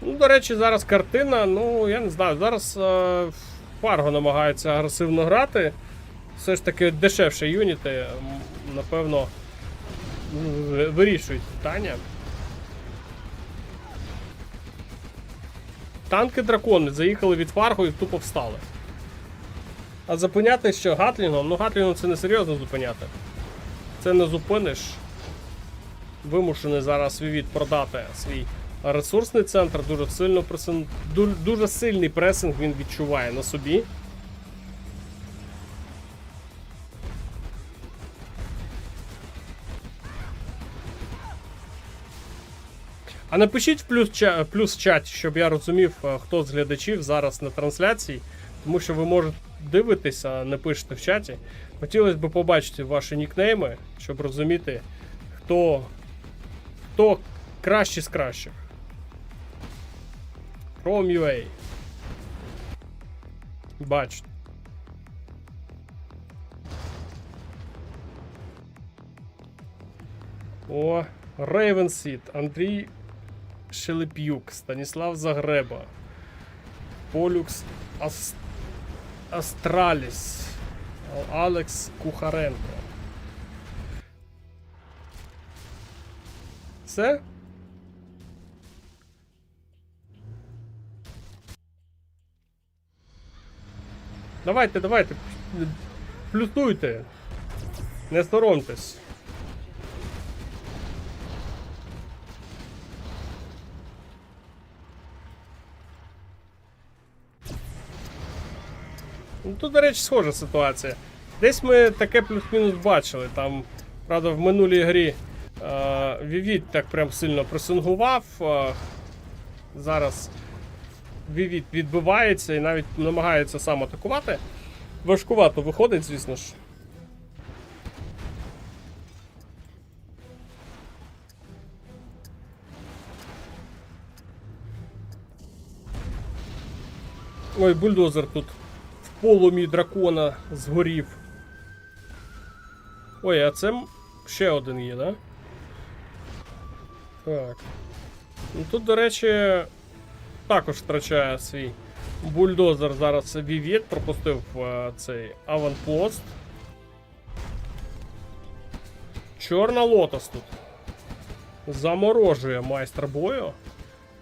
Ну, до речі, зараз картина, ну, я не знаю, зараз Фарго намагається агресивно грати. Все ж таки дешевші юніти, напевно, вирішують питання. Танки-дракони заїхали від Фарго і тупо встали. А зупиняти що Гатлінгом? Ну, Гатлінгом це не серйозно зупиняти. Це не зупиниш. Вимушений зараз Вівіт продати свій ресурсний центр, дуже сильний пресинг він відчуває на собі. А напишіть в плюс чат, щоб я розумів, хто з глядачів зараз на трансляції, тому що ви можете дивитися, а не пишете в чаті. Хотілося б побачити ваші нікнейми, щоб розуміти, хто кращий з кращих. From UA. Бачите. О, Рейвенсіт, Андрій Шелеп'юк, Станіслав Загреба, Полюкс Астраліс, Алекс Кухаренко. Все? Давайте, плюсуйте, не соромтесь. Ну, тут, до речі, схожа ситуація. Десь ми таке плюс-мінус бачили. Там, правда, в минулій грі Вівіт так прям сильно пресингував. Зараз Вівіт відбивається і навіть намагається сам атакувати. Важкувато виходить, звісно ж. Ой, бульдозер тут в полумі дракона згорів. Ой, а це ще один є, да? Так. Ну, тут, до речі, також втрачає свій бульдозер. Зараз Вівіт пропустив цей аванпост. Чорна Лотос тут заморожує майстер бою.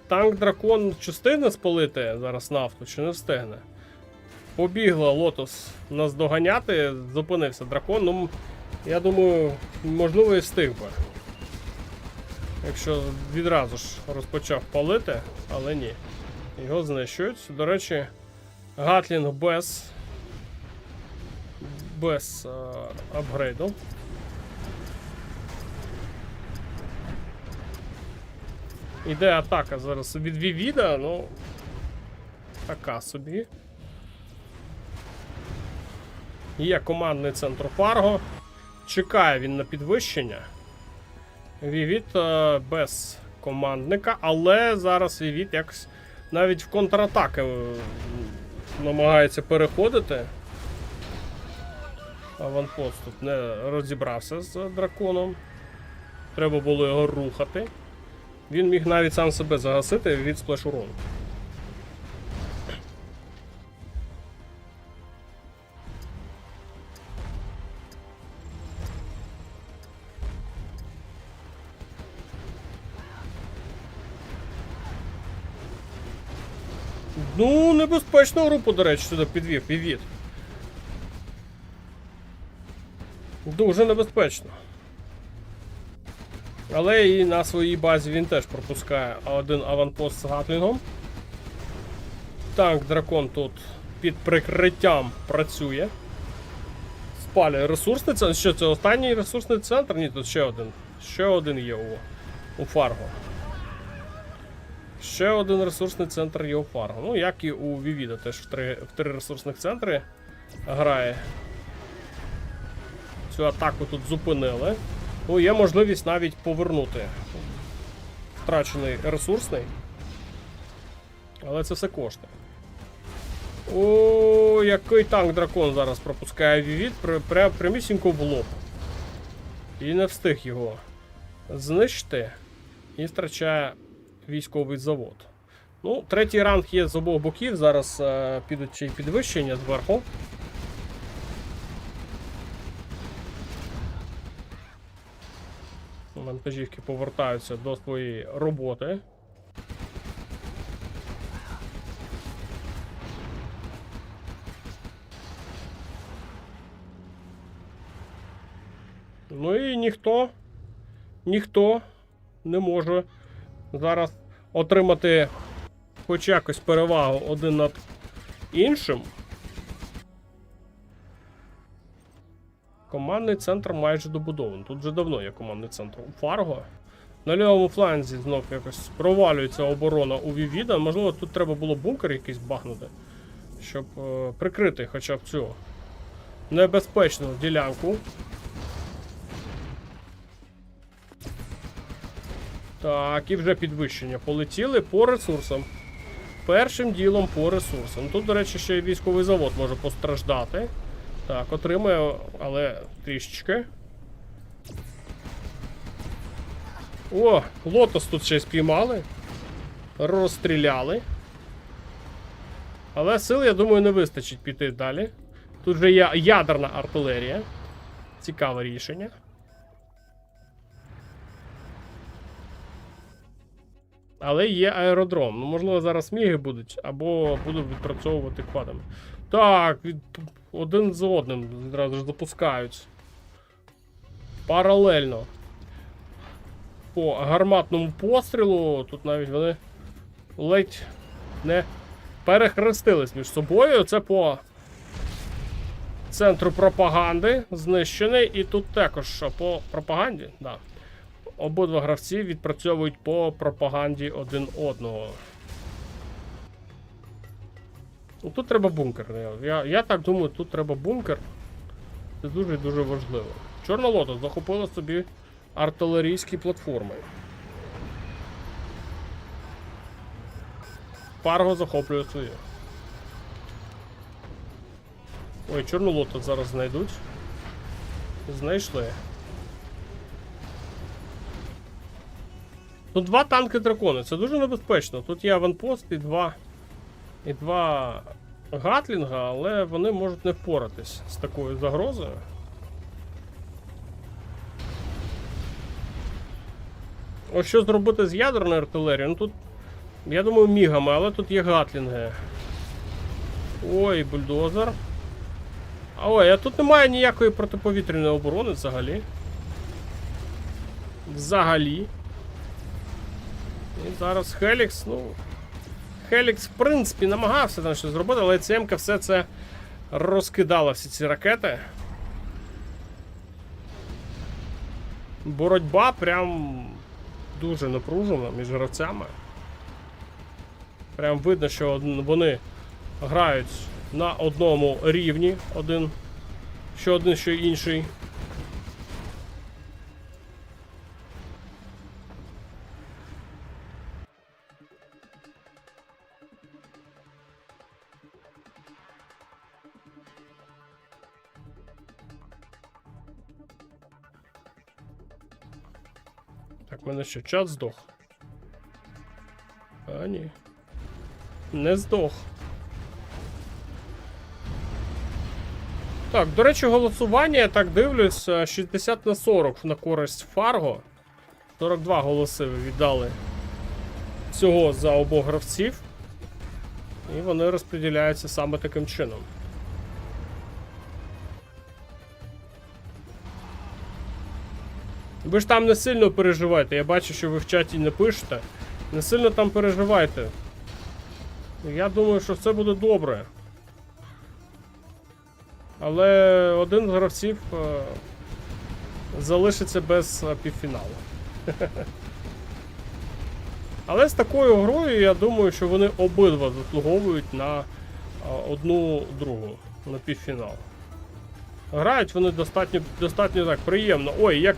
Танк-дракон чи встигне спалити зараз нафту, чи не встигне? Побігла Лотос нас доганяти, зупинився дракон. Ну, я думаю, можливо, і встиг би. Якщо відразу ж розпочав палити, але ні. Його знищують. До речі, Гатлінг без апгрейду. Іде атака зараз від Вівіда, ну така собі. Є командний центр Фарго. Чекає він на підвищення. Вівіт без командника, але зараз Вівіт якось навіть в контратаки намагається переходити. Аванпост тут не розібрався з драконом. Треба було його рухати. Він міг навіть сам себе загасити від сплеш урону. Ну, небезпечну групу, до речі, сюди підвів Вівіт. Дуже небезпечно. Але і на своїй базі він теж пропускає один аванпост з Гатлінгом. Танк дракон тут під прикриттям працює. Спалює ресурсний центр. Що це останній ресурсний центр? Ні, тут ще один. Ще один є у Фарго. Ще один ресурсний центр є у Фарго. Ну, як і у Вівіда, теж в три ресурсних центри грає. Цю атаку тут зупинили. Ну, є можливість навіть повернути втрачений ресурсний. Але це все коштує. О, який танк дракон зараз пропускає Вівід прямісінько в лоб. І не встиг його знищити. І втрачає військовий завод. Ну, третій ранг є з обох боків. Зараз підуть ще й підвищення зверху. Вантажівки повертаються до своєї роботи. Ну і ніхто не може зараз отримати хоч якось перевагу один над іншим. Командний центр майже добудований. Тут вже давно є командний центр у Фарго. На лівому фланзі знов якось провалюється оборона у Вівіда. Можливо, тут треба було бункер якийсь бахнути, щоб прикрити хоча б цю небезпечну ділянку. Так, і вже підвищення полетіли по ресурсам. Першим ділом по ресурсам. Тут, до речі, ще й військовий завод може постраждати. Так, отримує, але трішечки. О, Лотос тут ще й спіймали. Розстріляли. Але сил, я думаю, не вистачить піти далі. Тут вже є ядерна артилерія. Цікаве рішення. Але є аеродром. Ну, можливо, зараз міги будуть, або будуть відпрацьовувати квадами. Так, один з одним одразу ж запускають. Паралельно. По гарматному пострілу. Тут навіть вони ледь не перехрестились між собою. Це по центру пропаганди знищений. І тут також по пропаганді, да. Обидва гравці відпрацьовують по пропаганді один одного. Ну, тут треба бункер. Я так думаю, тут треба бункер. Це дуже-дуже важливо. Чорна Лотос захопила собі артилерійські платформи. Фарго захоплює свою. Ой, Чорну Лотос зараз знайдуть. Знайшли. Тут два танки дракони, це дуже небезпечно. Тут є аванпост і два гатлінга, але вони можуть не впоратись з такою загрозою. Ось що зробити з ядерною артилерією? Ну тут, я думаю, мігами, але тут є гатлінги. Ой, бульдозер. Ой, а тут немає ніякої протиповітряної оборони взагалі. Взагалі. І зараз Хелікс, ну... Хелікс, в принципі, намагався там щось зробити, але ЦМК все це розкидала, всі ці ракети. Боротьба прям дуже напружена між гравцями. Прям видно, що вони грають на одному рівні, що інший. Так, в мене що, чат здох? А, ні. Не здох. Так, до речі, голосування, я так дивлюсь, 60/40 на користь Фарго. 42 голоси віддали всього за обох гравців. І вони розподіляються саме таким чином. Ви ж там не сильно переживайте, я бачу, що ви в чаті не пишете. Не сильно там переживайте Я думаю, що все буде добре. Але один з гравців залишиться без півфіналу. Але з такою грою, я думаю, що вони обидва заслуговують на одну другу, на півфінал. Грають вони достатньо так приємно. Ой,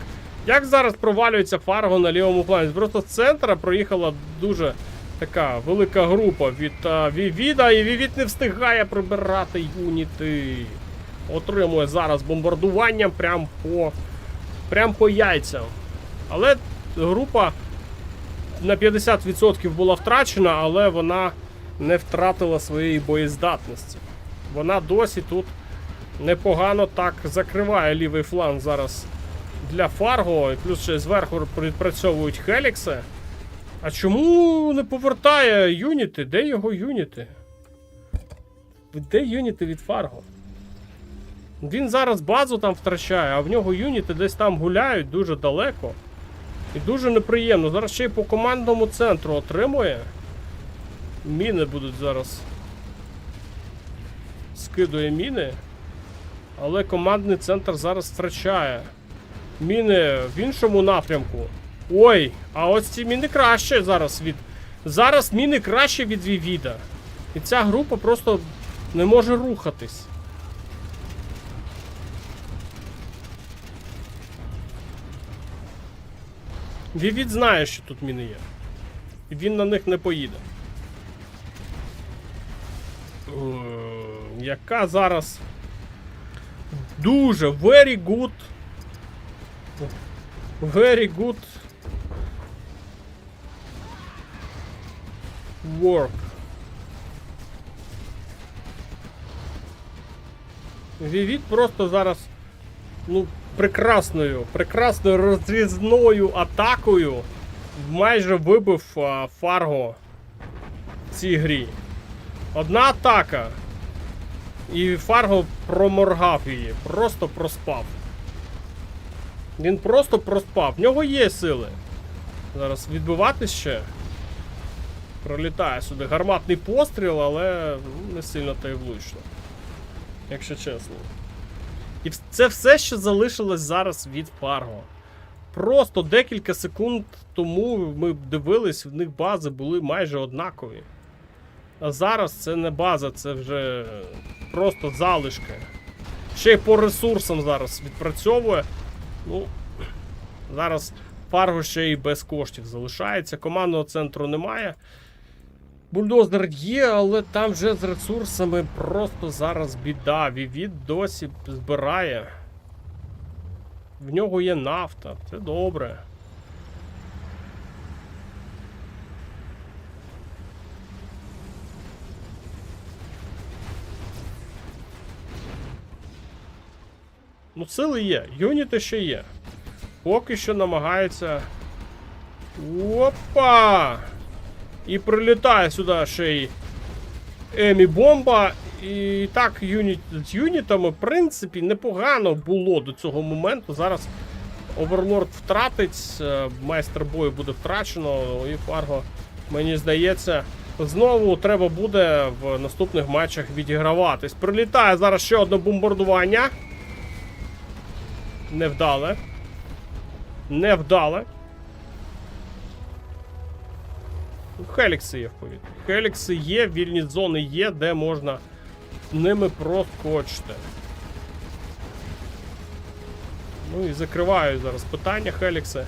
як зараз провалюється Фарго на лівому плані. Просто з центра проїхала дуже така велика група від Вівіда, і Вівід не встигає прибирати юніти. Отримує зараз бомбардуванням прям по яйцям. Але група на 50% була втрачена, але вона не втратила своєї боєздатності. Вона досі тут непогано так закриває лівий фланг зараз для Фарго. І плюс ще зверху відпрацьовують Хелікси. А чому не повертає юніти? Де його юніти? Де юніти від Фарго? Він зараз базу там втрачає, а в нього юніти десь там гуляють дуже далеко. І дуже неприємно. Зараз ще й по командному центру отримує. Міни будуть зараз. Скидує міни. Але командний центр зараз втрачає. Міни в іншому напрямку. Ой, а ось ці міни краще зараз від... Зараз міни краще від Вівіда. І ця група просто не може рухатись. Вівід знає, що тут міни є. І він на них не поїде. Яка зараз дуже very good work. Вівід просто зараз, ну, прекрасною розрізною атакою майже вибив Фарго в цій грі. Одна атака, і Фарго проморгав її, просто проспав. Він просто проспав. В нього є сили. Зараз відбиватись ще. Пролітає сюди гарматний постріл, але не сильно та й влучно. Якщо чесно. І це все, що залишилось зараз від Фарго. Просто декілька секунд тому ми дивились, в них бази були майже однакові. А зараз це не база, це вже просто залишки. Ще й по ресурсам зараз відпрацьовує. Ну, зараз Фарго ще й без коштів залишається. Командного центру немає. Бульдозер є, але там вже з ресурсами просто зараз біда. Вівід досі збирає. В нього є нафта. Це добре. Ну, сили є. Юніти ще є. Поки що намагаються... Опа! І прилітає сюди ще й Емі-бомба. І так, з юнітами, в принципі, непогано було до цього моменту. Зараз Оверлорд втратить, майстер бою буде втрачено, і Фарго, мені здається, знову треба буде в наступних матчах відіграватись. Прилітає зараз ще одне бомбардування. Невдале. Невдале. Хелікси є в повітрі. Хелікси є, вільні зони є, де можна ними проскочити. Ну і закриваю зараз питання Хелікси.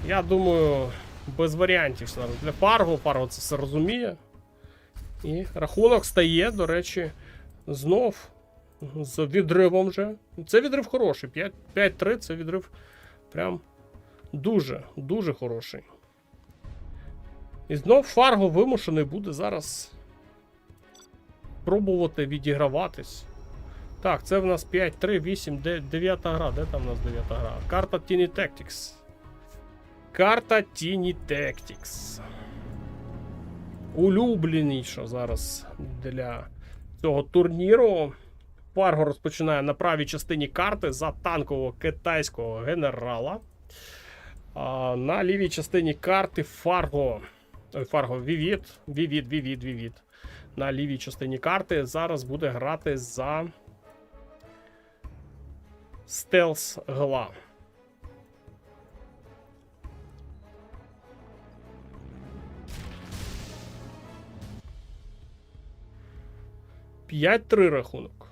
Я думаю, без варіантів зараз для Фарго. Фарго це все розуміє. І рахунок стає, до речі, знов з відривом вже. Це відрив хороший. 5-3 це відрив прям дуже хороший. І знов Фарго вимушений буде зараз пробувати відіграватись. Так, це в нас 5-3-8, 9 гра. Де там у нас 9 гра? Карта Tiny Tactics. Карта Tiny Tactics. Улюбленіша зараз для цього турніру. Фарго розпочинає на правій частині карти за танкового китайського генерала. А на лівій частині карти Фарго. Ой, Фарго, Вівід. на лівій частині карти. Зараз буде грати за Стелс Гла. «5-3» рахунок.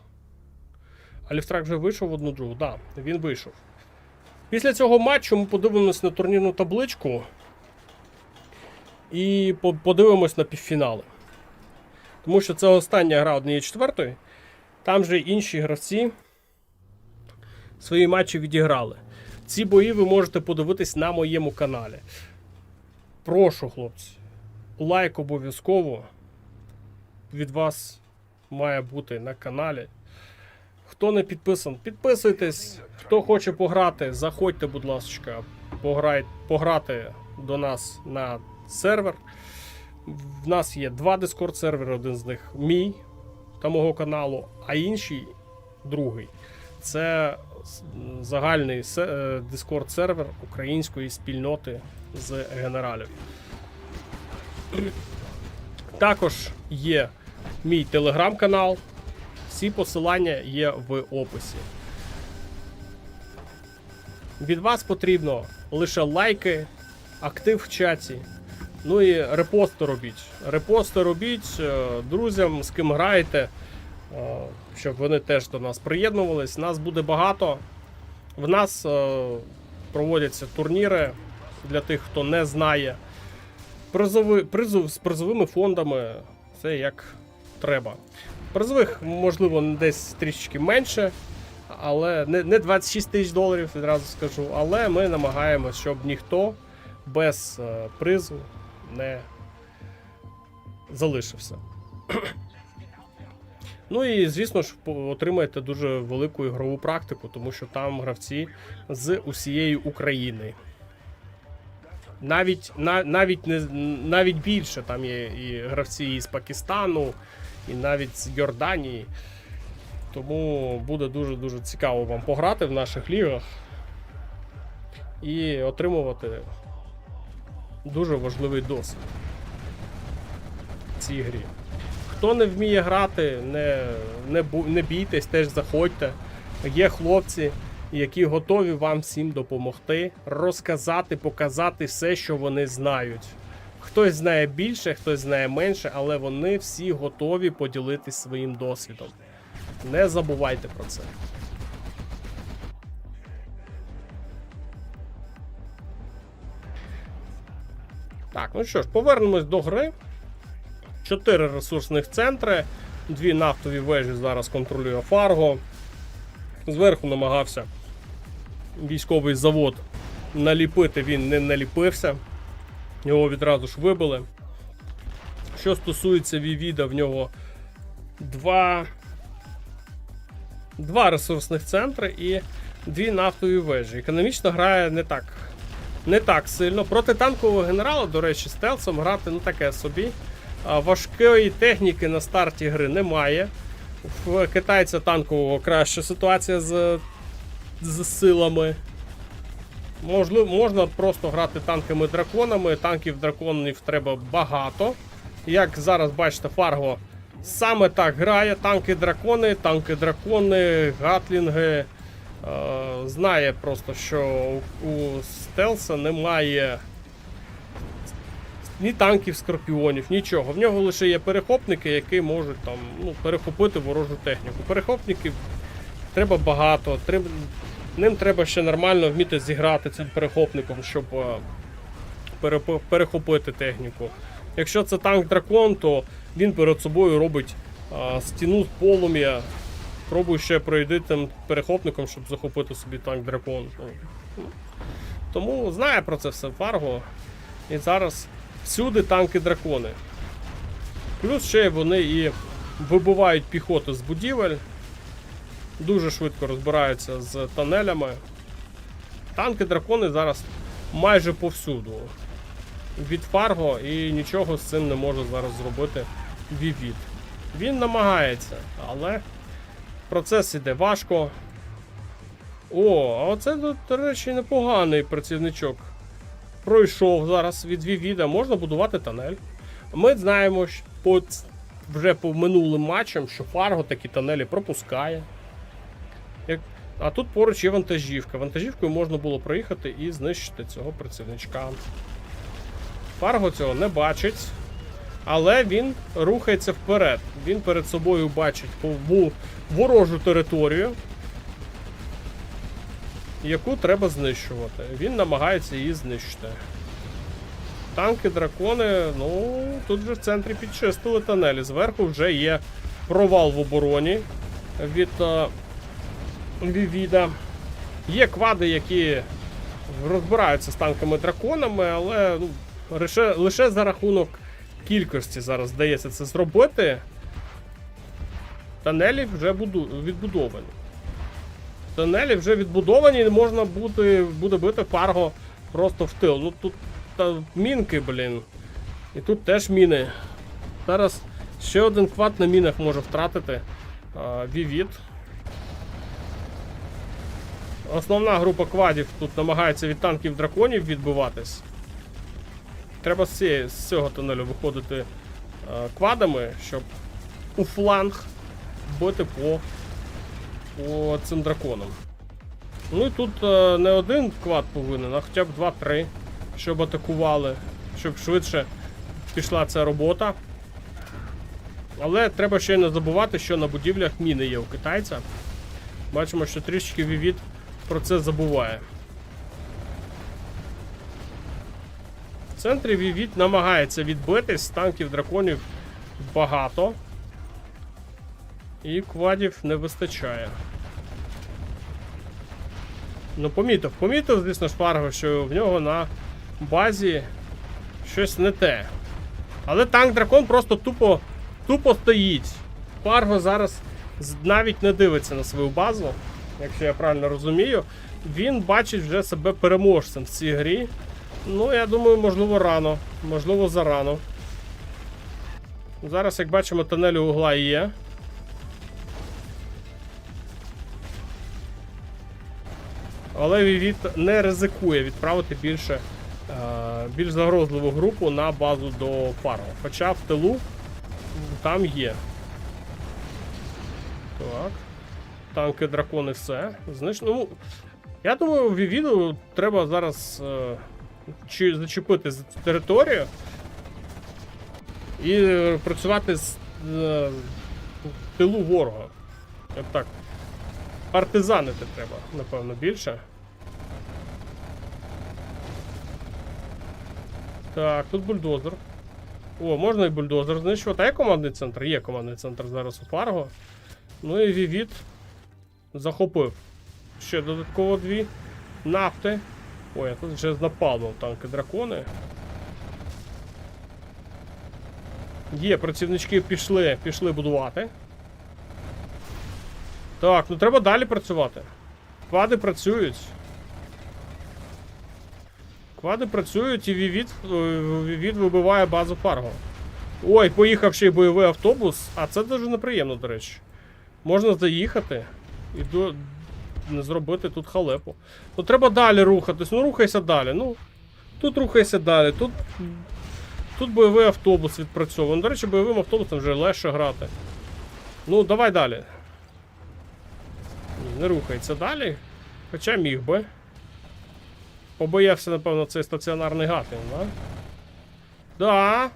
Аліфтрак вже вийшов в одну другу. Да, він вийшов. Після цього матчу ми подивимось на турнірну табличку і подивимось на півфінали. Тому що це остання гра 1/4. Там же інші гравці свої матчі відіграли. Ці бої ви можете подивитись на моєму каналі. Прошу, хлопці, лайк обов'язково від вас має бути на каналі. Хто не підписаний, підписуйтесь. Хто хоче пограти, заходьте, будь ласка, пограти до нас на сервер. В нас є 2 Discord сервери, один з них мій та мого каналу, а інший, другий, це загальний Discord сервер української спільноти з генералів. Також є мій телеграм-канал. Всі посилання є в описі. Від вас потрібно лише лайки, актив в чаті, ну і репости робіть. Репости робіть друзям, з ким граєте, щоб вони теж до нас приєднувались. Нас буде багато. В нас проводяться турніри, для тих, хто не знає. З призовими фондами, це як треба. Призових, можливо, десь трішечки менше, але не 26 тисяч доларів, відразу скажу, але ми намагаємося, щоб ніхто без призу не залишився. Ну і, звісно ж, отримаєте дуже велику ігрову практику, тому що там гравці з усієї України. Навіть більше, там є і гравці із Пакистану, і навіть з Йорданії. Тому буде дуже-дуже цікаво вам пограти в наших лігах і отримувати дуже важливий досвід в цій грі. Хто не вміє грати, не бійтесь, теж заходьте. Є хлопці, які готові вам всім допомогти, розказати, показати все, що вони знають. Хтось знає більше, хтось знає менше, але вони всі готові поділитись своїм досвідом. Не забувайте про це. Так, ну що ж, повернемось до гри. 4 ресурсних центри, 2 нафтові вежі зараз контролює Фарго. Зверху намагався військовий завод наліпити, він не наліпився. Його відразу ж вибили. Що стосується Вівіда, в нього 2 ресурсних центри і 2 нафтові вежі. Економічно грає не так сильно. Проти танкового генерала, до речі, стелсом грати таке собі. Важкої техніки на старті гри немає. В китайця танкового краща ситуація з силами. Можна просто грати танками-драконами. Танків-драконів треба багато. Як зараз бачите, Фарго саме так грає. Танки-дракони, гатлінги. Знає просто, що у стелса немає ні танків, скорпіонів, нічого. В нього лише є перехопники, які можуть там, перехопити ворожу техніку. Перехопників треба багато. Ним треба ще нормально вміти зіграти цим перехопником, щоб перехопити техніку. Якщо це танк-дракон, то він перед собою робить стіну з полум'я. Пробуй ще пройти тим перехопником, щоб захопити собі танк-дракон. Тому знає про це все Фарго. І зараз всюди танки-дракони. Плюс ще вони і вибивають піхоту з будівель. Дуже швидко розбираються з тунелями. Танки-дракони зараз майже повсюду від Фарго, і нічого з цим не може зараз зробити Вівід. Він намагається, але процес іде важко. О, а оце, до речі, непоганий працівничок. Пройшов зараз від Вівіда, можна будувати тунель. Ми знаємо, що вже по минулим матчам, що Фарго такі тунелі пропускає. А тут поруч є вантажівка. Вантажівкою можна було проїхати і знищити цього працівничка. Фарго цього не бачить, але він рухається вперед. Він перед собою бачить ворожу територію, яку треба знищувати. Він намагається її знищити. Танки, дракони, ну, тут вже в центрі підчистили тунелі. Зверху вже є провал в обороні від Вівіда. Є квади, які розбираються з танками-драконами, але ну, лише за рахунок кількості зараз вдається це зробити. Тунелі вже відбудовані. Тунелі вже відбудовані, і можна буде бити Фарго просто в тил. Ну тут мінки, блін. І тут теж міни. Зараз ще один квад на мінах може втратити Вівід. Основна група квадів тут намагається від танків драконів відбиватись. Треба з цього тунелю виходити квадами, щоб у фланг бити по цим драконам. Ну і тут не один квад повинен, а хоча б 2-3, щоб атакували, щоб швидше пішла ця робота. Але треба ще не забувати, що на будівлях міни є у китайця. Бачимо, що трішки Вівід про це забуває. В центрі Вівід намагається відбитись, з танків драконів багато. І квадів не вистачає. Ну, помітив, звісно ж, Фарго, що в нього на базі щось не те. Але танк-дракон просто тупо стоїть. Фарго зараз навіть не дивиться на свою базу, якщо я правильно розумію. Він бачить вже себе переможцем в цій грі. Ну, я думаю, можливо, рано. Можливо, зарано. Зараз, як бачимо, тунель у угла є. Але Вівід не ризикує відправити більш загрозливу групу на базу до Фарго. Хоча в тилу там є. Так. Танки, дракони, все. Значить, ну, я думаю, Вівіду треба зараз зачепити за цю територію і працювати з тилу ворога. Як так. Партизанити треба, напевно, більше. Так, тут бульдозер. О, можна і бульдозер знищувати. А є командний центр? Є командний центр зараз у Фарго. Ну і Вівід захопив. Ще додатково 2 нафти. Ой, а тут вже з напалмом танки дракони. Є, працівнички пішли будувати. Так, ну треба далі працювати. Квади працюють. Квади працюють і Вівід вибиває базу Фарго. Ой, поїхав ще й бойовий автобус. А це дуже неприємно, до речі. Можна заїхати і не зробити тут халепу. Ну треба далі рухатись. Ну рухайся далі. Ну, тут рухайся далі. Тут бойовий автобус відпрацьований. До речі, бойовим автобусом вже легше грати. Ну, давай далі. Не рухається далі. Хоча міг би. Побоявся, напевно, цей стаціонарний гатин, да? Да,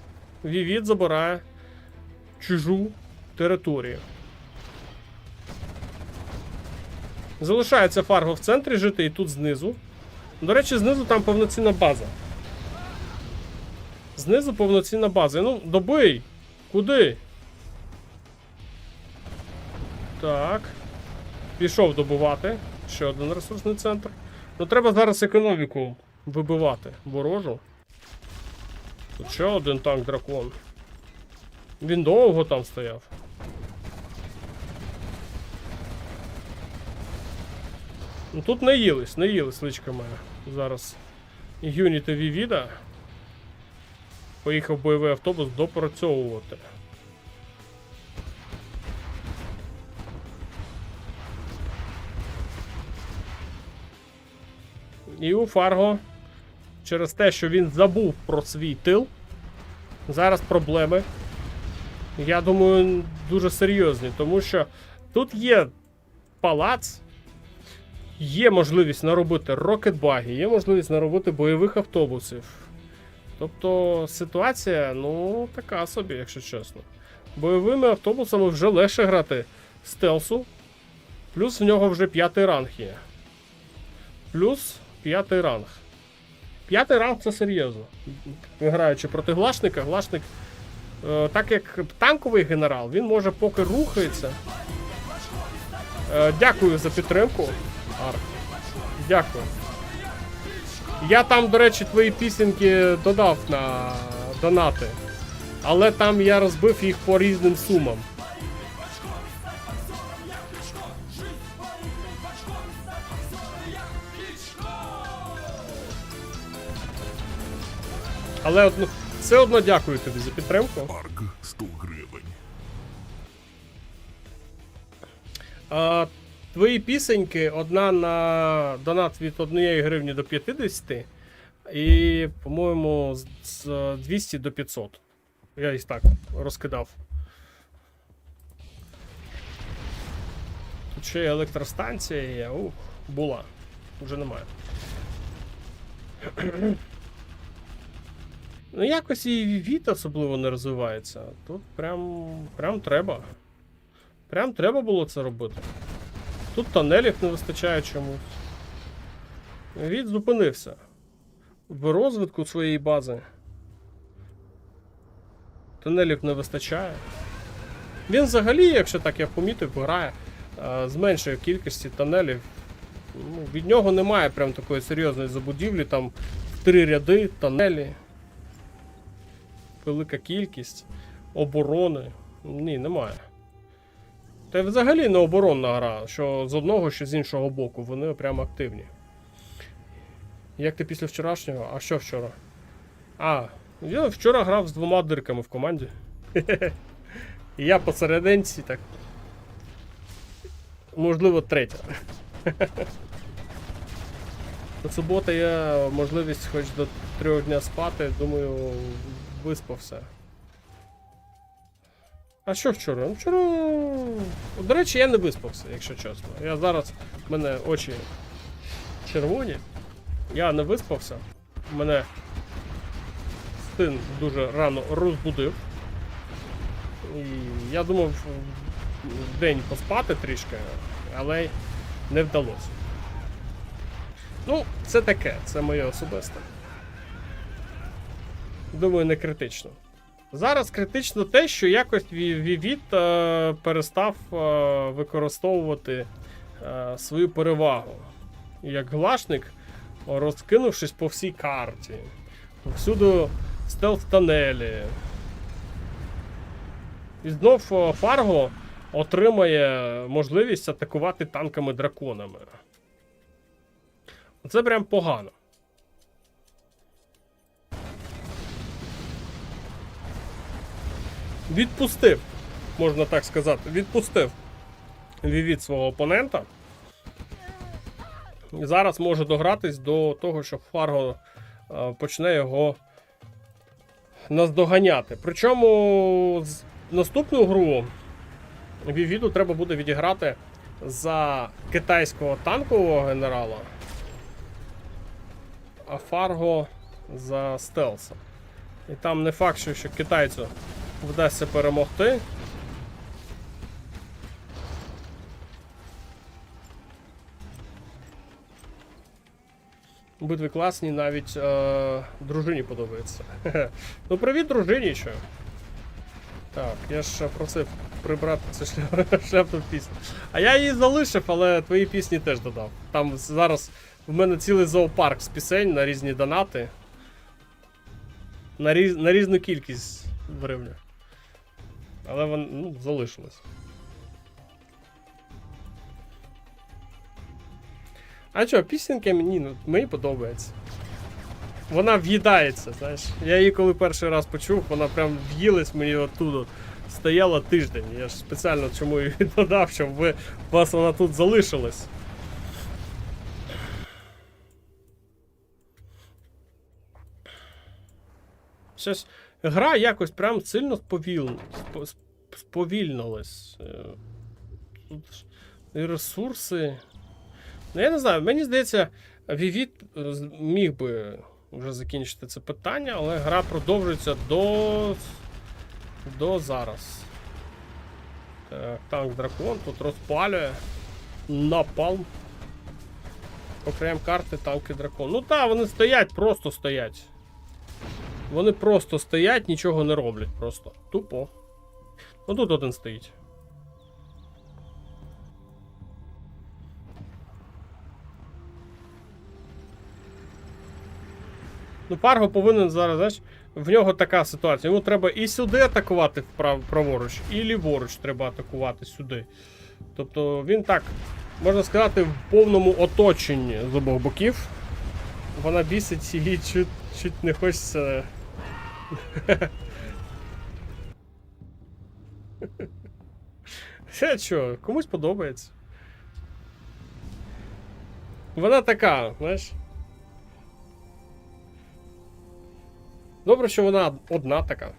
Вівід забирає чужу територію. Залишається Фарго в центрі жити і тут знизу. До речі, знизу там повноцінна база. Знизу повноцінна база. Ну, добий! Куди? Так. Пішов добувати. Ще один ресурсний центр. Ну, треба зараз економіку вибивати ворожу. Тут ще один танк-дракон. Він довго там стояв. Ну, тут не їлись личками зараз. Юніти Вівіда. Поїхав бойовий автобус допрацьовувати. І у Фарго, через те, що він забув про свій тил, зараз проблеми Я думаю, дуже серйозні, тому що тут є палац, є можливість наробити рокетбаги, є можливість наробити бойових автобусів. Тобто ситуація, ну, така собі, якщо чесно. Бойовими автобусами вже легше грати стелсу, плюс в нього вже 5-й ранг є. Плюс 5-й ранг. 5-й ранг це серйозно. Граючи проти глашника, глашник, так як танковий генерал, він може поки рухається. Дякую за підтримку, Арк. Дякую. Я там, до речі, твої пісеньки додав на донати. Але там я розбив їх по різним сумам. Але все одно дякую тобі за підтримку.
Арк 100 гривень.
Твої пісеньки, одна на донат від 1 гривні до 50, і, по-моєму, з 200 до 500. Я їх так розкидав. Тут ще електростанція є. Була. Вже немає. Ну, якось і Віт особливо не розвивається. Тут прям треба. Прям треба було це робити. Тут тунелів не вистачає чомусь. Віт зупинився в розвитку своєї бази. Тунелів не вистачає. Він взагалі, якщо так я помітив, грає з меншою кількістю тунелів. Ну, від нього немає прям такої серйозної забудівлі, там 3 ряди, тунелі. Велика кількість оборони. Ні, немає. Та й взагалі не оборонна гра, що з одного, що з іншого боку, вони прямо активні. Як ти після вчорашнього? А що вчора? Я вчора грав з 2 дирками в команді. І я посерединці, так. Можливо, 3. До суботи є можливість хоч до 3 дня спати, думаю, виспався. А що вчора? Вчора... До речі, я не виспався, якщо чесно. Я зараз, в мене очі червоні. Я не виспався. Мене син дуже рано розбудив. І я думав в день поспати трішки, але не вдалося. Ну, це таке, це моє особисте. Думаю, не критично. Зараз критично те, що якось Вівіт перестав використовувати свою перевагу. Як глашник, розкинувшись по всій карті. Всюди стелс-тунелі. І знов Фарго отримає можливість атакувати танками-драконами. Це прям погано. Відпустив, можна так сказати, відпустив Вівіт свого опонента. І зараз може догратись до того, що Фарго почне його наздоганяти. Причому наступну гру Вівіту треба буде відіграти за китайського танкового генерала, а Фарго за стелса. І там не факт, що китайцю вдасться перемогти. Битви класні, навіть дружині подобається. Ну, привіт дружині, що. Так, я ж просив прибрати цю шляпну пісню. А я її залишив, але твої пісні теж додав. Там зараз в мене цілий зоопарк з пісень на різні донати. На різну кількість в гривнях. Але вони, залишилось. А що, пісенька мені подобається. Вона в'їдається, знаєш. Я її коли перший раз почув, вона прям в'їлась мені оттуда. Стояла тиждень. Я ж спеціально чому її додав, щоб у вас вона тут залишилась. Щось гра якось прям сильно сповільнилось. Тут ж і ресурси. Ну, я не знаю, мені здається, Vivid міг би вже закінчити це питання, але гра продовжується до зараз. Так, танк Дракон тут розпалює. Напалм. Окрем карти, танки Дракон. Ну так, вони стоять, просто стоять. Вони просто стоять, нічого не роблять. Просто тупо. Ну тут один стоїть. Ну, Фарго повинен зараз, знаєш, в нього така ситуація. Йому треба і сюди атакувати праворуч, і ліворуч треба атакувати сюди. Тобто він так, можна сказати, в повному оточенні з обох боків. Вона бісить і чуть не хочеться. Що, комусь подобається. Вона така, знаєш. Добре, що вона одна така.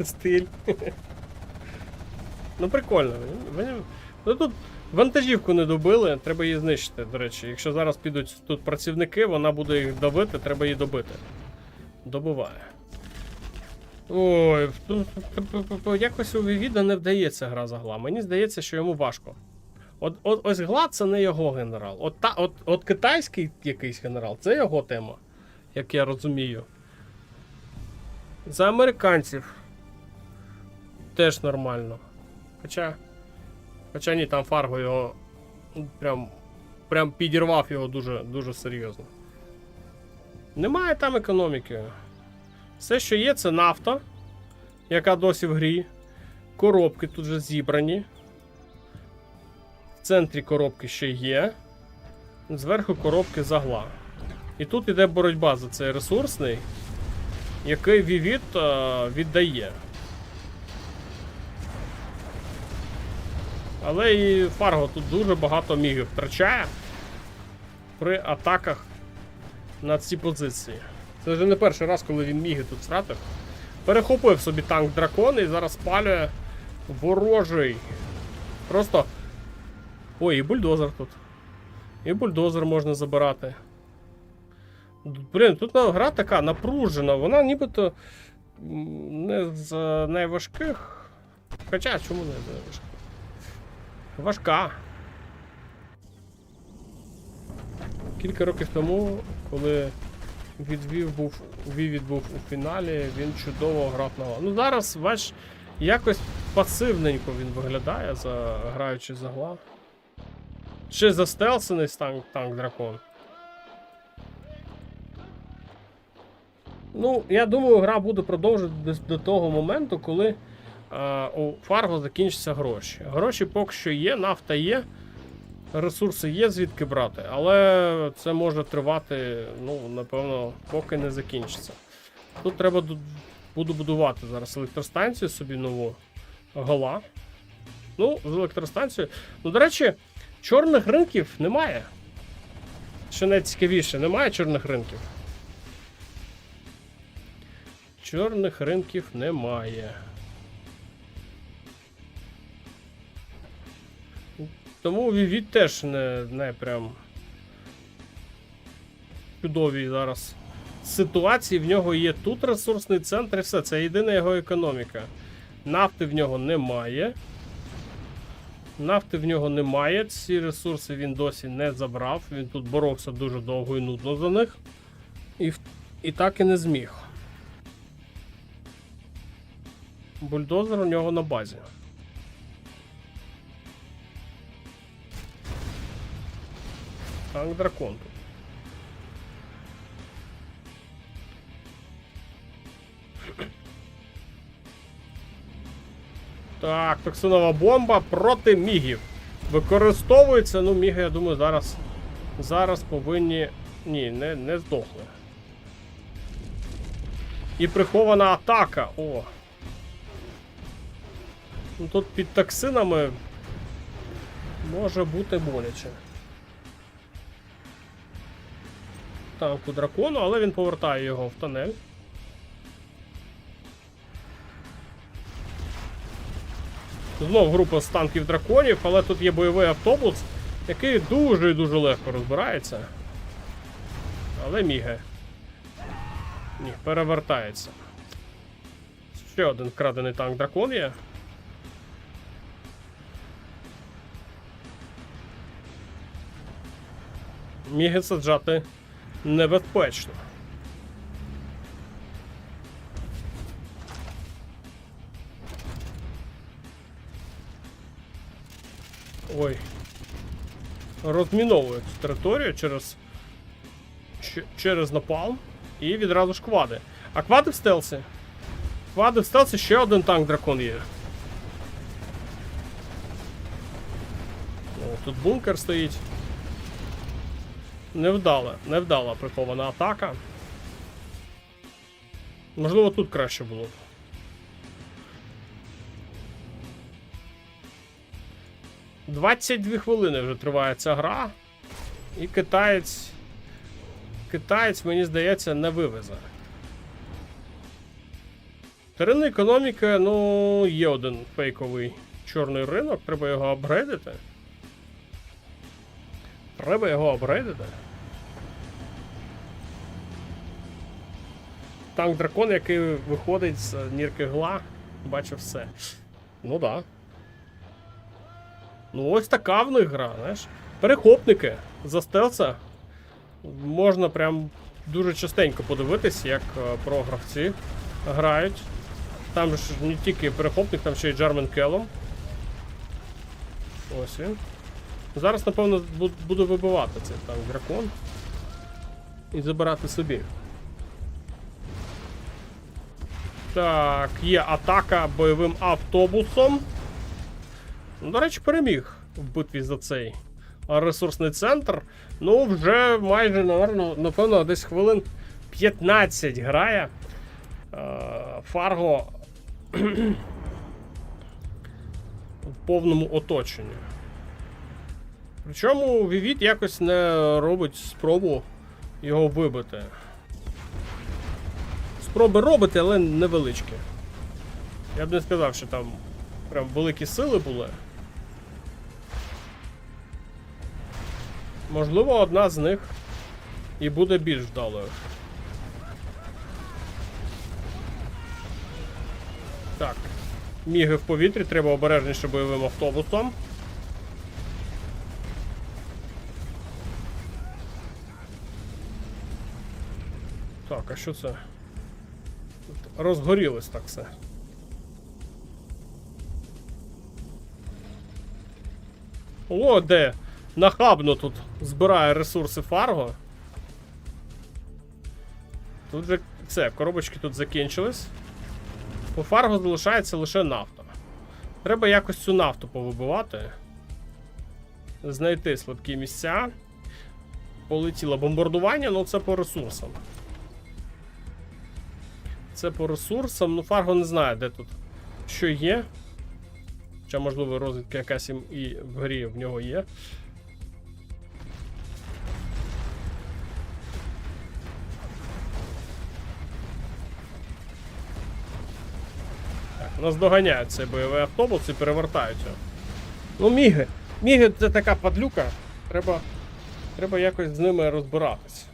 Стиль. Ну прикольно. Ну тут вантажівку не добили, треба її знищити, до речі. Якщо зараз підуть тут працівники, вона буде їх давити, треба її добити. Добиває. Ой, якось у Vivid не вдається гра за Гла. Мені здається, що йому важко. Ось Гла це не його генерал. От китайський якийсь генерал, це його тема, як я розумію. За американців теж нормально. Хоча ні, там Фарго його прям підірвав його дуже серйозно. Немає там економіки. Все, що є, це нафта, яка досі в грі. Коробки тут вже зібрані. В центрі коробки ще є. Зверху коробки за Гла. І тут іде боротьба за цей ресурсний, який Vivid віддає. Але і Фарго тут дуже багато мігів втрачає при атаках на ці позиції. Це вже не перший раз, коли він міги тут втратив. Перехопив собі танк Дракон і зараз спалює ворожий. Просто... Ой, і бульдозер тут. І бульдозер можна забирати. Блін, тут гра така напружена, вона нібито не з найважких. Хоча, чому не з найважких? Важка. Кілька років тому, коли Vivid був у фіналі, він чудово грав на Гла. Ну зараз, бач, якось пасивненько він виглядає, граючи за Гла. Ще застелсений танк Дракон. Ну, я думаю, гра буде продовжувати до того моменту, коли у Фарго закінчаться гроші. Гроші поки що є, нафта є, ресурси є звідки брати, але це може тривати, ну, напевно, поки не закінчиться. Тут треба буду будувати зараз електростанцію собі нову. Гла. Ну, з електростанцією. Ну, до речі, чорних ринків немає. Що найцікавіше, немає чорних ринків. Чорних ринків немає. Тому Vivid теж не прям чудові зараз ситуації. В нього є тут ресурсний центр і все. Це єдина його економіка. Нафти в нього немає. Нафти в нього немає. Ці ресурси він досі не забрав. Він тут боровся дуже довго і нудно за них. І так і не зміг. Бульдозер у нього на базі. Танк Дракон тут. Так, токсинова бомба проти мігів. Використовується, ну, міги, я думаю, зараз повинні... Ні, не здохли. І прихована атака. О. Ну, тут під токсинами може бути боляче. Танку дракону, але він повертає його в тунель. Знов група з танків драконів, але тут є бойовий автобус, який дуже і дуже легко розбирається. Але міги. Ні, перевертається. Ще один вкрадений танк дракон є. Міги саджати небезпечно. Ой. Розміновують територію через напалм. І відразу ж квади. А квади в стелсі? Квади в стелсі, ще один танк дракон є. О, тут бункер стоїть. Невдала прихована атака. Можливо, тут краще було б. «22 хвилини вже триває ця гра. І китаєць, мені здається, не вивезе. Теренна економіка, ну, є один фейковий чорний ринок, треба його апгрейдити. Танк дракон, який виходить з нірки гла, бачив все. Ну да. Ну ось така в них гра, знаєш. Перехопники за стелса. Можна прям дуже частенько подивитись, як програвці грають. Там ж не тільки перехопник, там ще й Джармен Келлом. Ось він. Зараз, напевно, буду вибивати цей танк дракон. І забирати собі. Так, є атака бойовим автобусом. Ну, до речі, переміг в битві за цей ресурсний центр. Ну, вже майже, напевно, десь хвилин 15 грає. Фарго в повному оточенні. Причому Вівіт якось не робить спробу його вибити. Спроби робити, але невеличкі. Я б не сказав, що там прям великі сили були. Можливо, одна з них і буде більш вдалою. Так. Міги в повітрі, треба обережніше бойовим автобусом. Так, а що це? Розгорілось так все. О, де нахабно тут збирає ресурси Фарго. Тут же все, коробочки тут закінчились. По Фарго залишається лише нафта. Треба якось цю нафту повибивати. Знайти слабкі місця. Полетіло бомбардування, ну це по ресурсам. Це по ресурсам, ну Фарго не знає, де тут що є. Хоча, можливо, розвідка якась і в грі в нього є. Так, нас доганяють цей бойовий автобус і перевертають його. Ну, міги. Міги це така падлюка. Треба якось з ними розбиратись.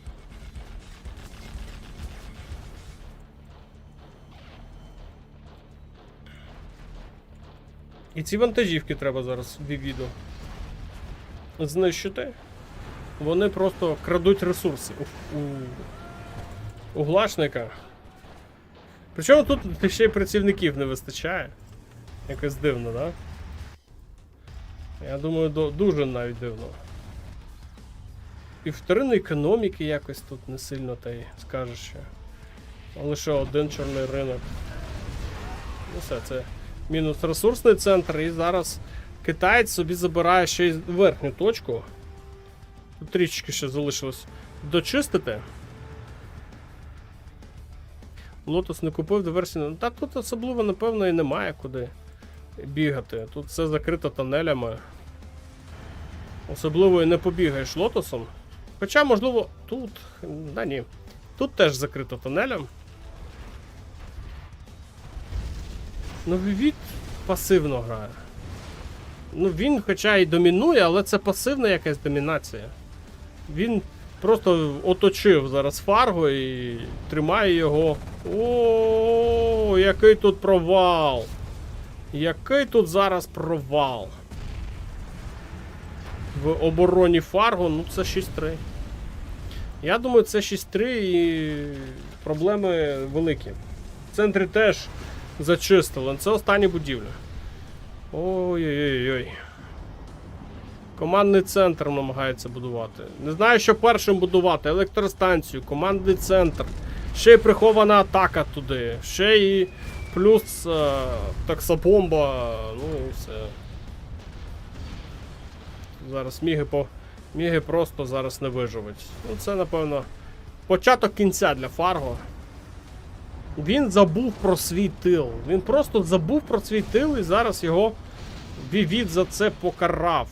І ці вантажівки треба зараз в відео знищити. Вони просто крадуть ресурси у глашника. Причому тут ще й працівників не вистачає. Якось дивно, да? Я думаю, дуже навіть дивно. І вторинної економіки якось тут не сильно та й скажеш, що лише один чорний ринок. Ну все, це Мінус ресурсний центр, і зараз китаєць собі забирає ще й верхню точку. Тут трішечки ще залишилось дочистити. Лотос не купив диверсію. Та тут особливо, напевно, і немає куди бігати. Тут все закрито тонелями. Особливо і не побігаєш лотосом. Хоча, можливо, тут. Да ні. Тут теж закрито тонелем. Ну, Вівіт пасивно грає. Ну, він хоча і домінує, але це пасивна якась домінація. Він просто оточив зараз Фарго і тримає його. О, який тут провал! Який тут зараз провал! В обороні Фарго, ну це 6-3. Я думаю, це 6-3 і проблеми великі. В центрі теж зачистили. Це останні будівлі. Ой-ой-ой. Командний центр намагається будувати. Не знаю, що першим будувати. Електростанцію, командний центр. Ще й прихована атака туди. Ще й плюс таксобомба. Ну і все. Зараз міги просто зараз не виживуть. Ну це, напевно, початок кінця для Фарго. Він забув про свій тил. Він просто забув про свій тил і зараз його Вівіт за це покарав.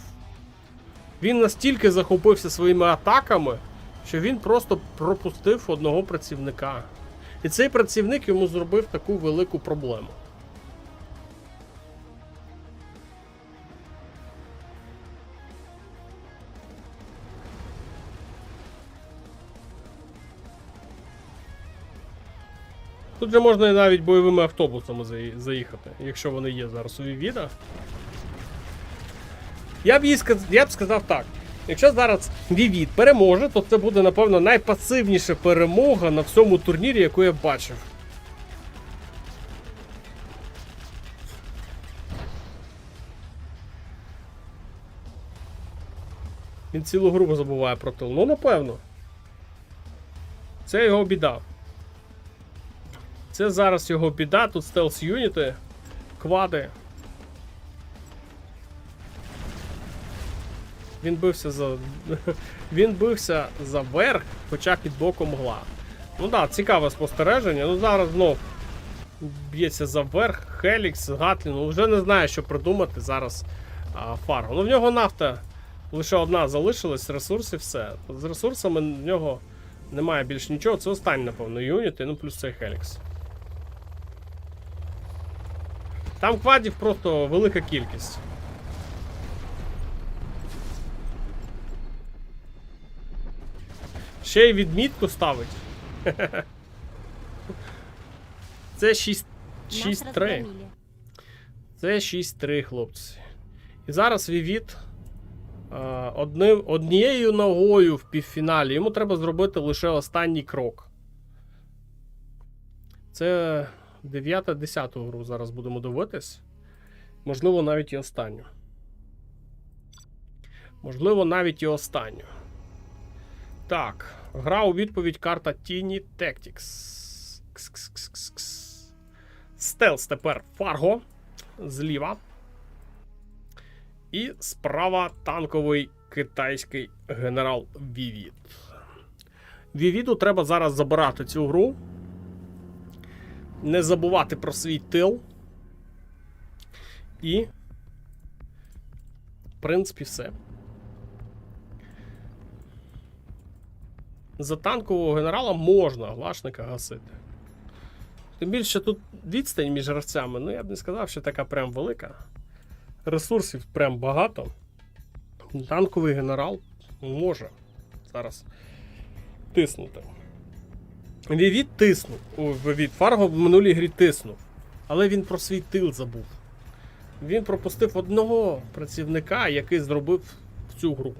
Він настільки захопився своїми атаками, що він просто пропустив одного працівника. І цей працівник йому зробив таку велику проблему. Тут же можна і навіть бойовими автобусами заїхати, якщо вони є зараз у Вівіда. Я б сказав так. Якщо зараз Вівід переможе, то це буде, напевно, найпасивніша перемога на всьому турнірі, яку я бачив. Він цілу гру забуває про тил. Ну, напевно. Це його біда. Це зараз його біда. Тут стелс юніти, квади. Він бився за верх, хоча під боком мгла. Ну так, да, цікаве спостереження. Ну зараз знов б'ється за верх, Хелікс, Гатлін. Ну вже не знаю, що придумати зараз Фарго. Ну в нього нафта лише одна залишилась, ресурси все. З ресурсами в нього немає більш нічого. Це останній, напевно, юніти, ну плюс цей Хелікс. Там квадів просто велика кількість. Ще й відмітку ставить. Це 6-3. Це 6-3, хлопці. І зараз Вівіт однією ногою в півфіналі. Йому треба зробити лише останній крок. Це 9-10 гру зараз будемо дивитись. Можливо, навіть і останню. Можливо, навіть і останню. Так, гра у відповідь, карта Tiny Tactics. Стелс тепер Фарго зліва. І справа танковий китайський генерал Вівід. Вівіду треба зараз забирати цю гру. Не забувати про свій тил. І, в принципі, все. За танкового генерала можна глашника гасити. Тим більше тут відстань між гравцями, ну я б не сказав, що така прям велика. Ресурсів прям багато. Танковий генерал може зараз тиснути. Вівід тиснув. Вівід Фарго в минулій грі тиснув. Але він про свій тил забув. Він пропустив одного працівника, який зробив цю гру.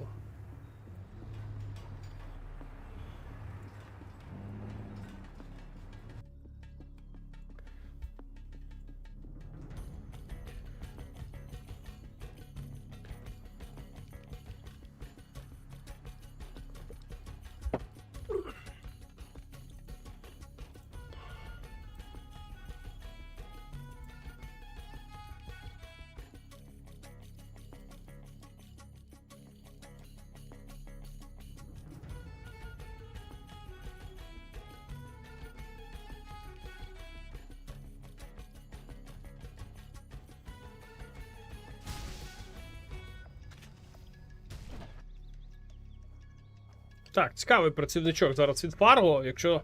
Так, цікавий працівничок зараз від Фарго. Якщо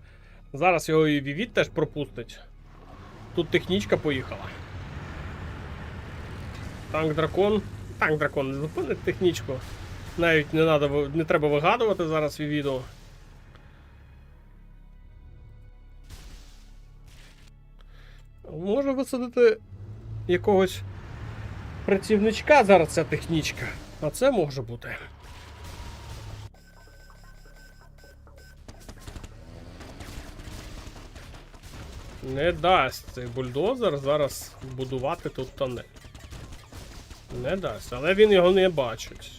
зараз його і Вівіт теж пропустить. Тут технічка поїхала. Танк-дракон. Танк-дракон не зупинить технічку. Навіть не треба вигадувати зараз Вівіду. Може висадити якогось працівничка зараз ця технічка. А це може бути. Не дасть цей бульдозер зараз будувати тут тонель. Не дасть, але він його не бачить.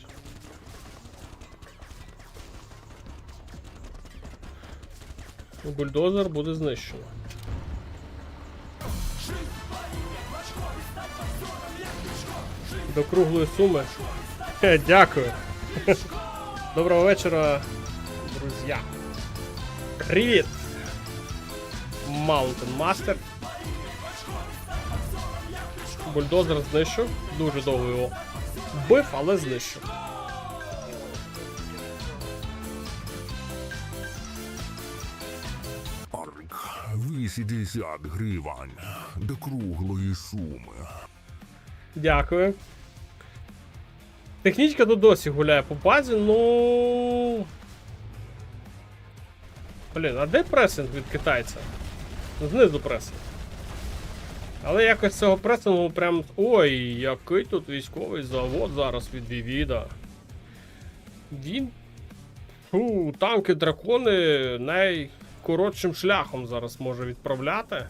Бульдозер буде знищено. До круглої суми. Дякую. Доброго вечора, друзі. Привіт! Mountain Master. Бульдозер знищив. Дуже довго його бив, але знищив.
Арк 80 гривень до круглої суми.
Дякую. Технічка тут досі гуляє по базі, ну. Блін, а де пресинг від китайця? Знизу пресинг. Але якось цього пресингу прям... Ой, який тут військовий завод зараз від Вівіда. Він... Фу, танки, дракони найкоротшим шляхом зараз може відправляти.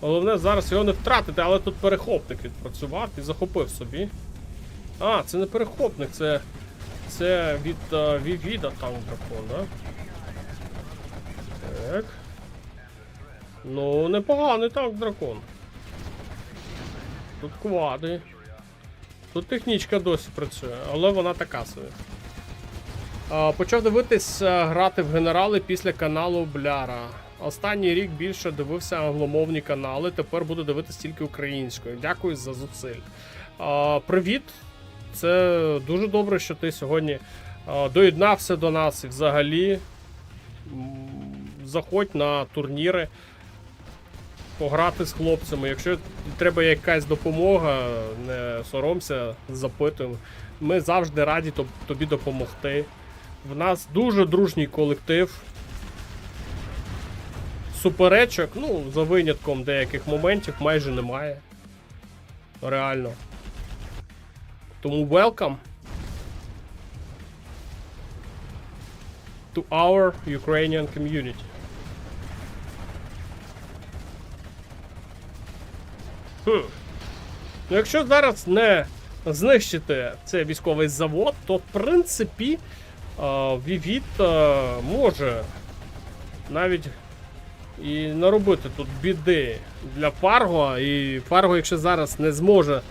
Головне зараз його не втратити, але тут перехопник відпрацював і захопив собі. А, це не перехопник, це від Вівіда танк дракон, да? Так. Ну, непоганий танк дракон. Тут квади. Тут технічка досі працює, але вона така собі. Почав дивитись грати в генерали після каналу Бляра. Останній рік більше дивився англомовні канали, тепер буду дивитись тільки українською. Дякую за зусиль. Привіт! Це дуже добре, що ти сьогодні доєднався до нас і взагалі заходь на турніри, пограти з хлопцями. Якщо треба якась допомога, не соромся, запитуємо. Ми завжди раді тобі допомогти. В нас дуже дружній колектив. Суперечок, ну, за винятком деяких моментів, майже немає. Реально. Тому welcome to our Ukrainian community. Ну, якщо зараз не знищити цей військовий завод, то в принципі Вівіт може навіть і наробити тут біди для Фарго. І Фарго, якщо зараз не зможе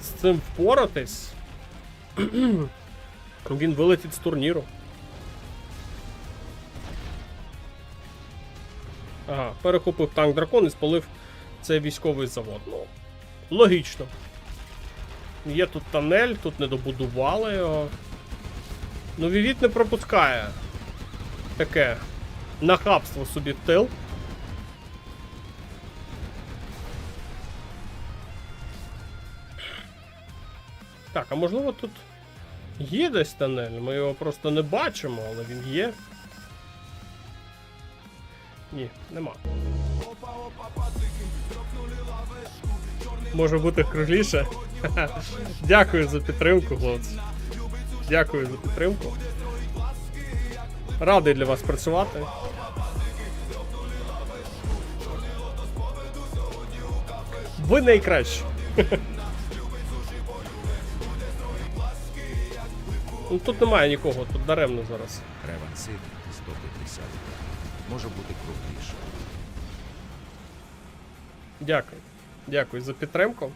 з цим впоратись, він вилетить з турніру. Ага, перехопив танк дракон і спалив цей військовий завод. Ну, логічно. Є тут тоннель, тут не добудували його. Ну, Вівіт не пропускає таке нахабство собі в тил. Так, а можливо тут є десь тоннель? Ми його просто не бачимо, але він є. Ні, нема. Може бути кругліше? Дякую за підтримку, хлопці. Дякую за підтримку. Радий для вас працювати. Ви найкращі. Ну, тут немає нікого, тут даремно зараз.
Ревансит 150. Може бути кругліше.
Дякую. Дякую за підтримку.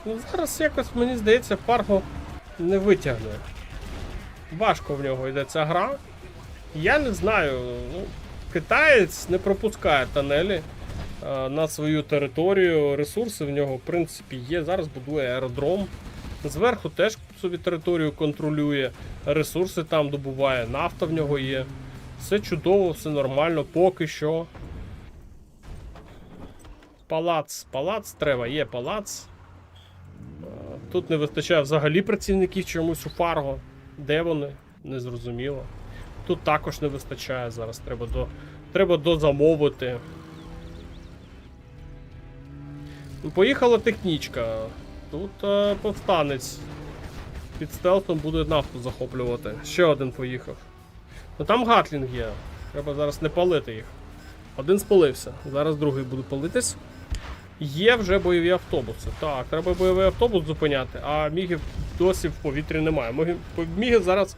Ну, зараз якось, мені здається, Фарго не витягне. Важко в нього йде ця гра. Я не знаю, ну, китаєць не пропускає тонелі на свою територію. Ресурси в нього, в принципі, є. Зараз будує аеродром. Зверху теж собі територію контролює, ресурси там добуває, нафта в нього є. Все чудово, все нормально, поки що. Палац. Палац треба, є палац. Тут не вистачає взагалі працівників чомусь у Фарго. Де вони? Незрозуміло. Тут також не вистачає зараз, треба дозамовити. Поїхала технічка. Тут повстанець. Під стелсом буде нафту захоплювати. Ще один поїхав. Ну там гатлінг є. Треба зараз не палити їх. Один спалився. Зараз другий буде палитись. Є вже бойові автобуси. Так, треба бойовий автобус зупиняти, а мігів досі в повітрі немає. Міги зараз,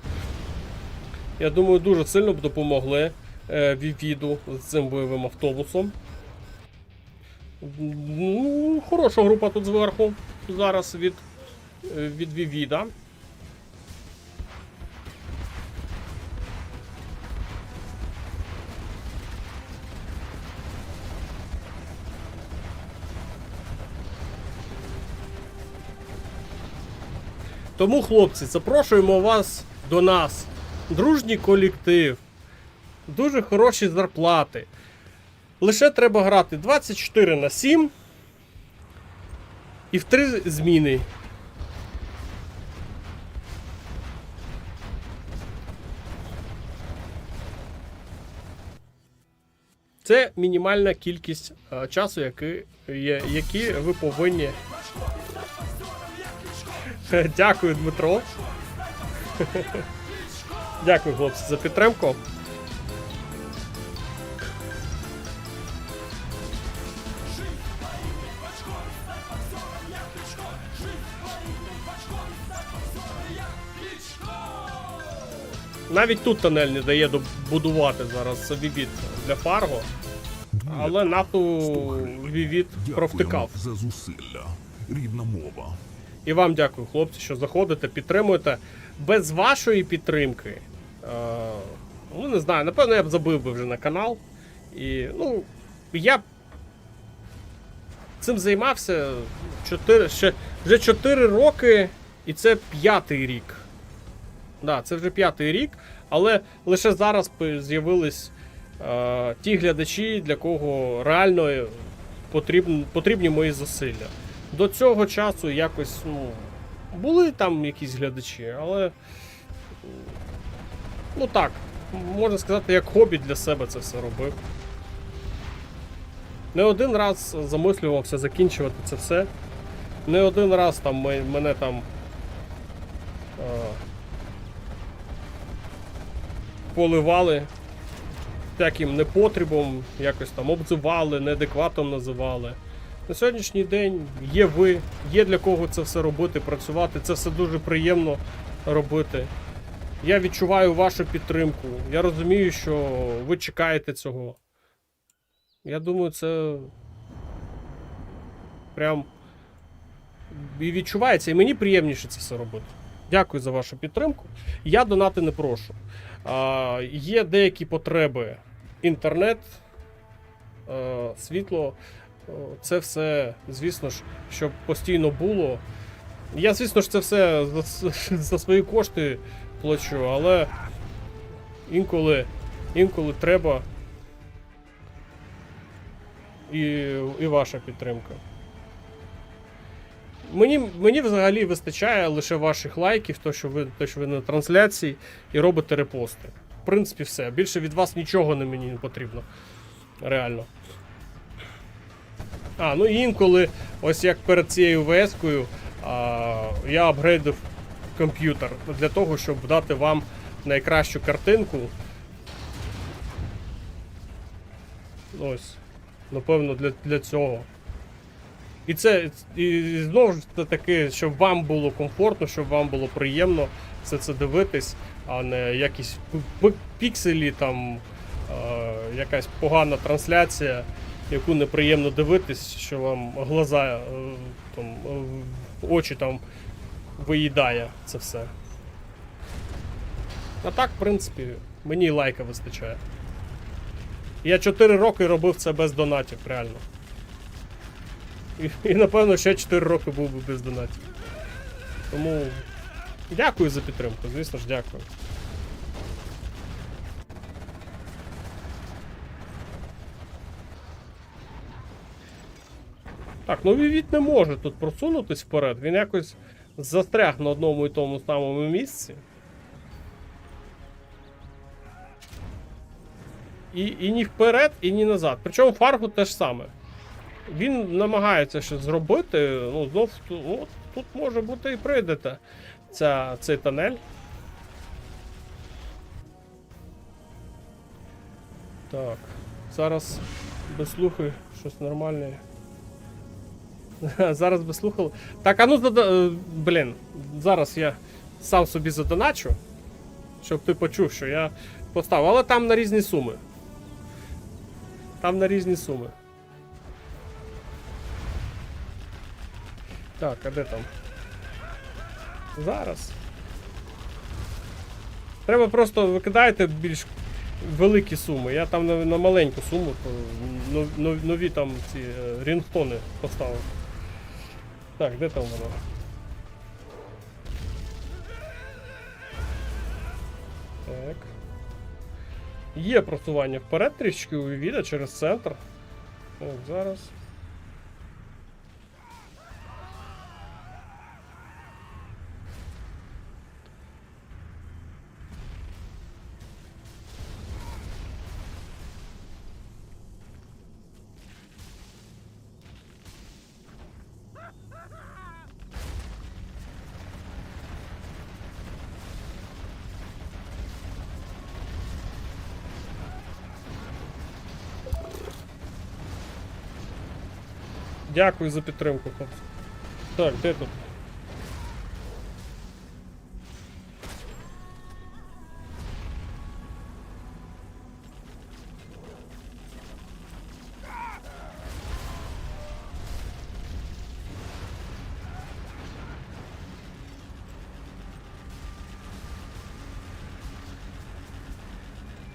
я думаю, дуже сильно б допомогли Вівіду з цим бойовим автобусом. Ну, хороша група тут зверху. Зараз від Вівіда. Тому, хлопці, запрошуємо вас до нас. Дружній колектив. Дуже хороші зарплати. Лише треба грати 24/7 і в 3 зміни. Це мінімальна кількість часу, які ви повинні. Дякую, Дмитро. Дякую, хлопці, за підтримку. Навіть тут тунель не дає добудувати зараз Вівід для Фарго. Але нафту Вівід провтикав.
За зусилля. Рідна мова.
І вам дякую, хлопці, що заходите, підтримуєте. Без вашої підтримки, ну не знаю, напевно, я б забив би вже на канал. І, ну, я б цим займався вже 4 роки, і це 5-й рік. Да, це вже 5-й рік, але лише зараз з'явились ті глядачі, для кого реально потрібні мої зусилля. До цього часу якось, ну, були там якісь глядачі, але, ну так, можна сказати, як хобі для себе це все робив. Не один раз замислювався закінчувати це все. Не один раз там мене там поливали всяким непотребом, якось там обзивали, неадекватом називали. На сьогоднішній день є ви, є для кого це все робити, працювати, це все дуже приємно робити. Я відчуваю вашу підтримку, я розумію, що ви чекаєте цього. Я думаю, це прям і відчувається, і мені приємніше це все робити. Дякую за вашу підтримку. Я донати не прошу. Є деякі потреби. Інтернет, світло. Це все, звісно ж, щоб постійно було. Я, звісно ж, це все за свої кошти плачу, але інколи треба і ваша підтримка. Мені взагалі вистачає лише ваших лайків, то, що ви на трансляції і робите репости. В принципі, все. Більше від вас нічого мені не потрібно. Реально. Ну і інколи, ось як перед цією ВС-кою, я апгрейдив комп'ютер для того, щоб дати вам найкращу картинку. Ось, напевно, для цього. І це, і знову ж таки, щоб вам було комфортно, щоб вам було приємно все це дивитись, а не якісь пікселі, там, якась погана трансляція, яку неприємно дивитись, що вам глаза, там, очі там виїдає це все. А так, в принципі, мені і лайка вистачає. Я 4 роки робив це без донатів, реально. І напевно, ще 4 роки був би без донатів. Тому дякую за підтримку, звісно ж, дякую. Так, ну Вівіт не може тут просунутись вперед, він якось застряг на одному і тому самому місці. І ні вперед, і ні назад. Причому Фаргу теж саме. Він намагається щось зробити, ну, знов ну, тут може бути і прийдете цей тунель. Так, зараз без слухи щось нормальне. Зараз би слухали. Так, а ну блін, зараз я сам собі задоначу, щоб ти почув, що я поставив. Але там на різні суми. Там на різні суми. Так, а де там? Зараз. Треба просто викидайте більш великі суми. Я там на маленьку суму, нові там ці рінгтони поставив. Так, де там воно? Так. Є просування вперед трішки у Вівіда через центр. Так, зараз. Дякую за підтримку, хлопці. Так, де тут?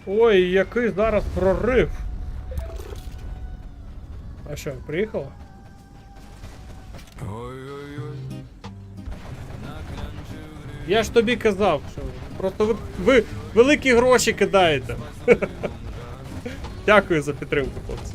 Ой, який зараз прорив. А що, приїхала? Я ж тобі казав, що просто ви великі гроші кидаєте. Дякую за підтримку, хлопці.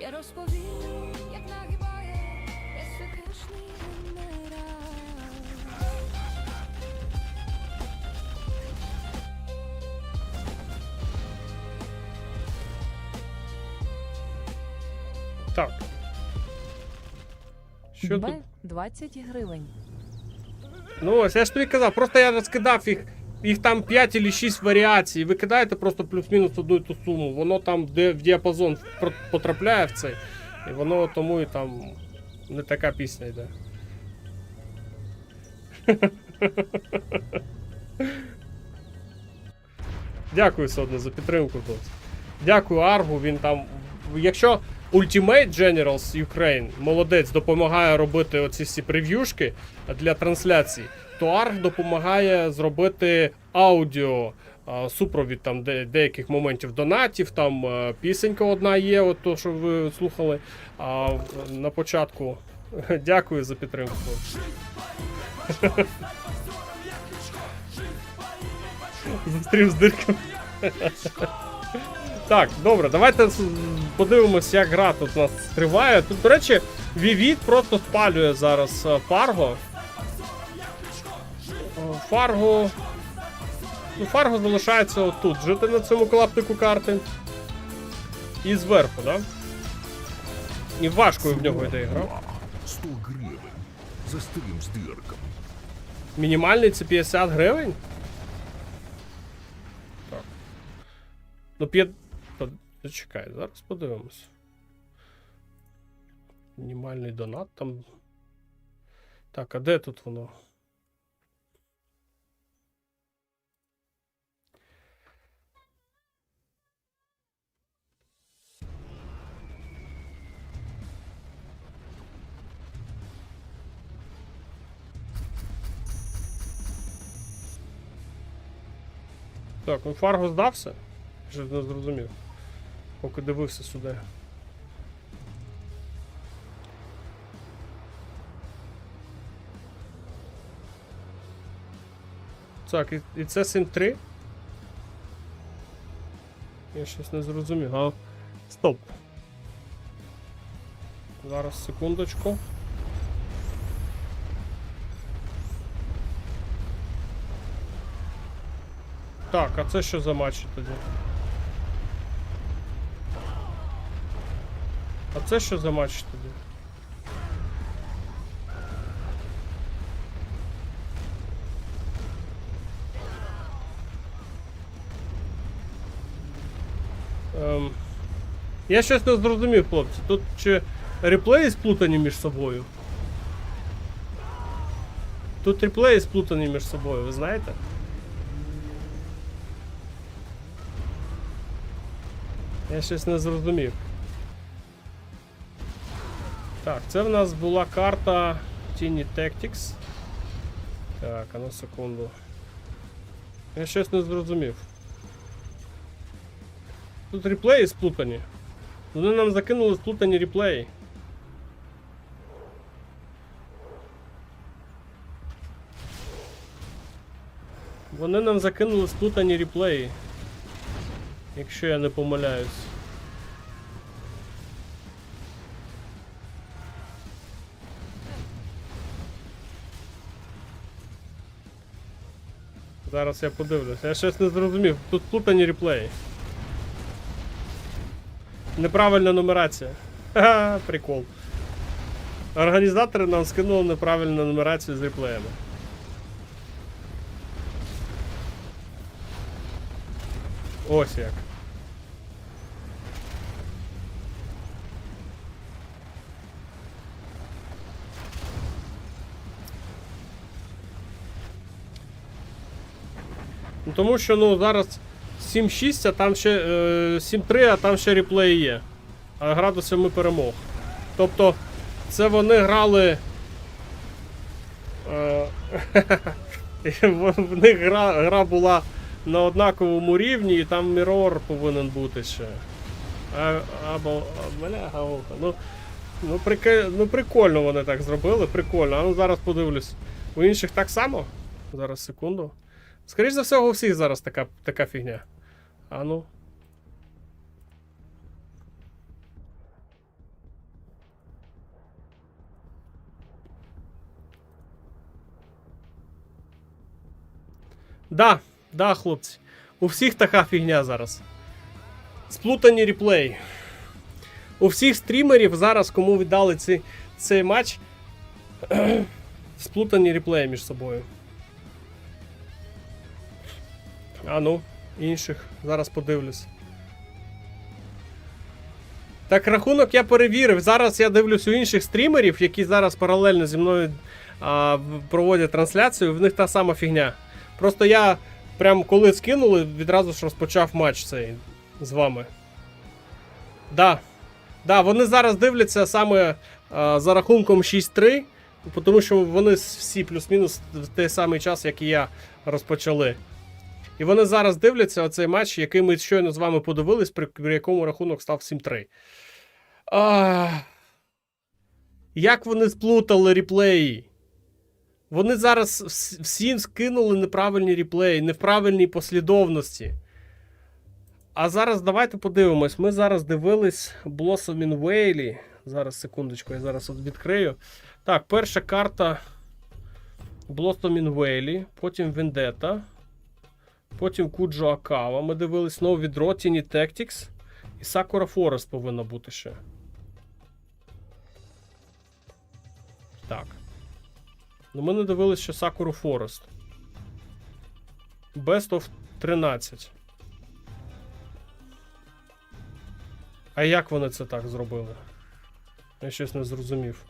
Я розповім, як нагибає безсекречний генерал.
Так. Що тут?
Б 20 гривень.
Ну ось, я ж тобі казав, просто я розкидав їх там 5 або 6 варіацій. Ви кидаєте просто плюс-мінус одну і ту суму. Воно там в діапазон потрапляє в цей. І воно тому і там не така пісня йде. Дякую все одно за підтримку, хлопці. Дякую Аргу, він там. Якщо Ultimate Generals Ukraine, молодець, допомагає робити оці всі прев'юшки для трансляції, то Арг допомагає зробити аудіо супровід там деяких моментів донатів, там пісенька одна є, от то, що ви слухали на початку. Дякую за підтримку. Зустрів з дирками. Так, добре, давайте подивимось, як гра тут у нас триває. Тут, до речі, Вівіт просто спалює зараз Фарго. Фарго залишається отут, жити на цьому клаптику карти. І зверху, да? І важкою в нього йде гра.
100 гривень. За стрім з дирками.
Мінімальний це 50 гривень? Так. Ну, зачекай, зараз подивимось. Мінімальний донат там. Так, а де тут воно? Так, ну Фарго здався? Щось не зрозумів. Поки дивився сюди. Так, і це 7-3? Я щось не зрозумів. А, стоп. Зараз, секундочку. Так, а це що за матчі тоді? А це що за матч тоді? Я щось не зрозумів, хлопці. Тут чи реплеї сплутані між собою? Тут реплеї сплутані між собою, ви знаєте? Я щось не зрозумів. Так, це в нас була карта Tiny Tactics. Так, а ну секунду. Я щось не зрозумів. Тут реплеї сплутані. Вони нам закинули сплутані реплеї. Вони нам закинули сплутані реплеї. Якщо я не помиляюсь. Зараз я подивлюся. Я щось не зрозумів. Тут сплутані реплеї. Неправильна нумерація. Ха-ха, прикол. Організатори нам скинули неправильну нумерацію з реплеями. Ось як. Ну, тому що, ну, зараз 7-6, а там ще 7-3, а там ще реплеї є. А гра до 7 перемог. Тобто, це вони грали. В них гра була на однаковому рівні, і там мірор повинен бути ще. Або мене гаулка. Ну прикольно вони так зробили, прикольно. А ну зараз подивлюсь. У інших так само? Зараз, секунду. Скоріше за все, у всіх зараз така фігня. А ну. Да, хлопці. У всіх така фігня зараз. Сплутані реплеї. У всіх стрімерів зараз, кому віддали цей матч, сплутані реплеї між собою. А ну, інших. Зараз подивлюсь. Так, рахунок я перевірив. Зараз я дивлюсь у інших стрімерів, які зараз паралельно зі мною проводять трансляцію. В них та сама фігня. Просто я прям коли скинули, відразу ж розпочав матч цей з вами. Да, вони зараз дивляться саме за рахунком 6-3, тому що вони всі плюс-мінус в той самий час, як і я, розпочали. І вони зараз дивляться оцей матч, який ми щойно з вами подивились, при якому рахунок став 7-3. Як вони сплутали реплеї? Вони зараз всім скинули неправильні реплеї, не в правильній послідовності. А зараз давайте подивимось. Ми зараз дивились Blossom in Whaley. Зараз, секундочку, я зараз от відкрию. Так, перша карта Blossom in Whaley, потім Vendetta, потім Kujo Akawa. Ми дивились знову від Tiny Tactics і Sakura Forest повинна бути ще. Так. Ну, ми не дивились ще Sakura Forest. Best of 13. А як вони це так зробили? Я щось не зрозумів.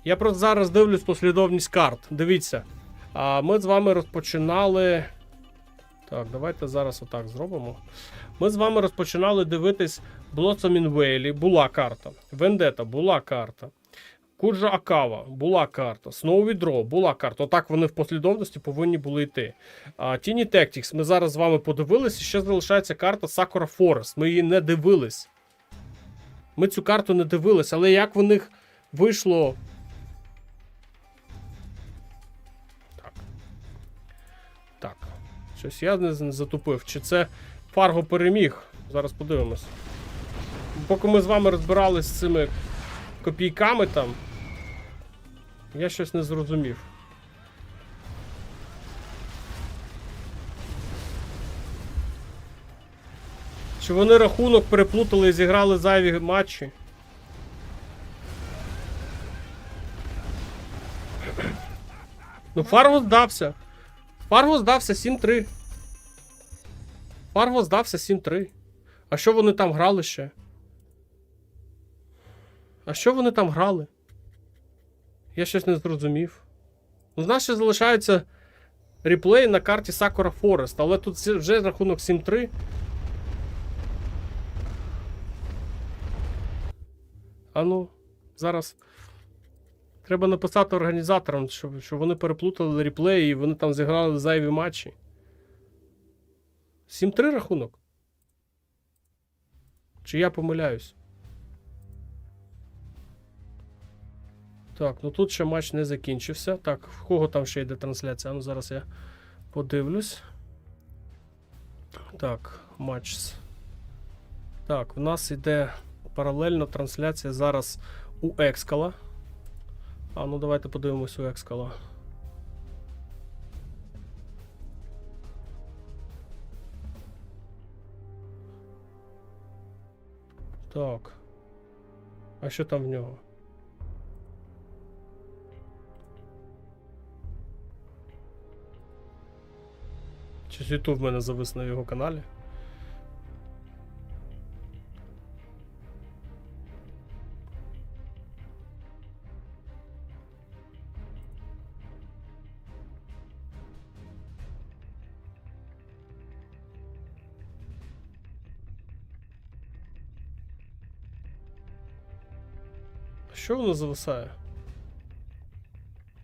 Я просто зараз дивлюсь послідовність карт. Дивіться. Ми з вами розпочинали... Так, давайте зараз отак зробимо. Ми з вами розпочинали дивитись Blossom in Whaley. Була карта. Vendetta була карта. Куджа Акава, була карта. Сноувідро, була карта. Отак вони в послідовності повинні були йти. Тіні Tactics, ми зараз з вами подивилися. Ще залишається карта Sakura Forest. Ми її не дивились. Ми цю карту не дивились, але як в них вийшло. Так. Щось я не затупив. Чи це Фарго переміг? Зараз подивимось. Поки ми з вами розбирались з цими копійками там, я щось не зрозумів. Чи вони рахунок переплутали і зіграли зайві матчі? Ну, Фарго здався. Фарго здався 7-3. Фарго здався 7-3. А що вони там грали ще? А що вони там грали? Я щось не зрозумів. У нас ще залишається реплей на карті Sakura Forest, але тут вже рахунок 7-3. А ну, зараз треба написати організаторам, що вони переплутали реплеї і вони там зіграли зайві матчі. 7-3 рахунок? Чи я помиляюсь? Так, ну тут ще матч не закінчився. Так, в кого там ще йде трансляція? Ну зараз я подивлюсь. Так, матч. Так, у нас йде паралельно трансляція зараз у Екскала. А ну давайте подивимось у Екскала. Так. А що там в нього? Чи YouTube в мене завис на його каналі? Що воно зависає?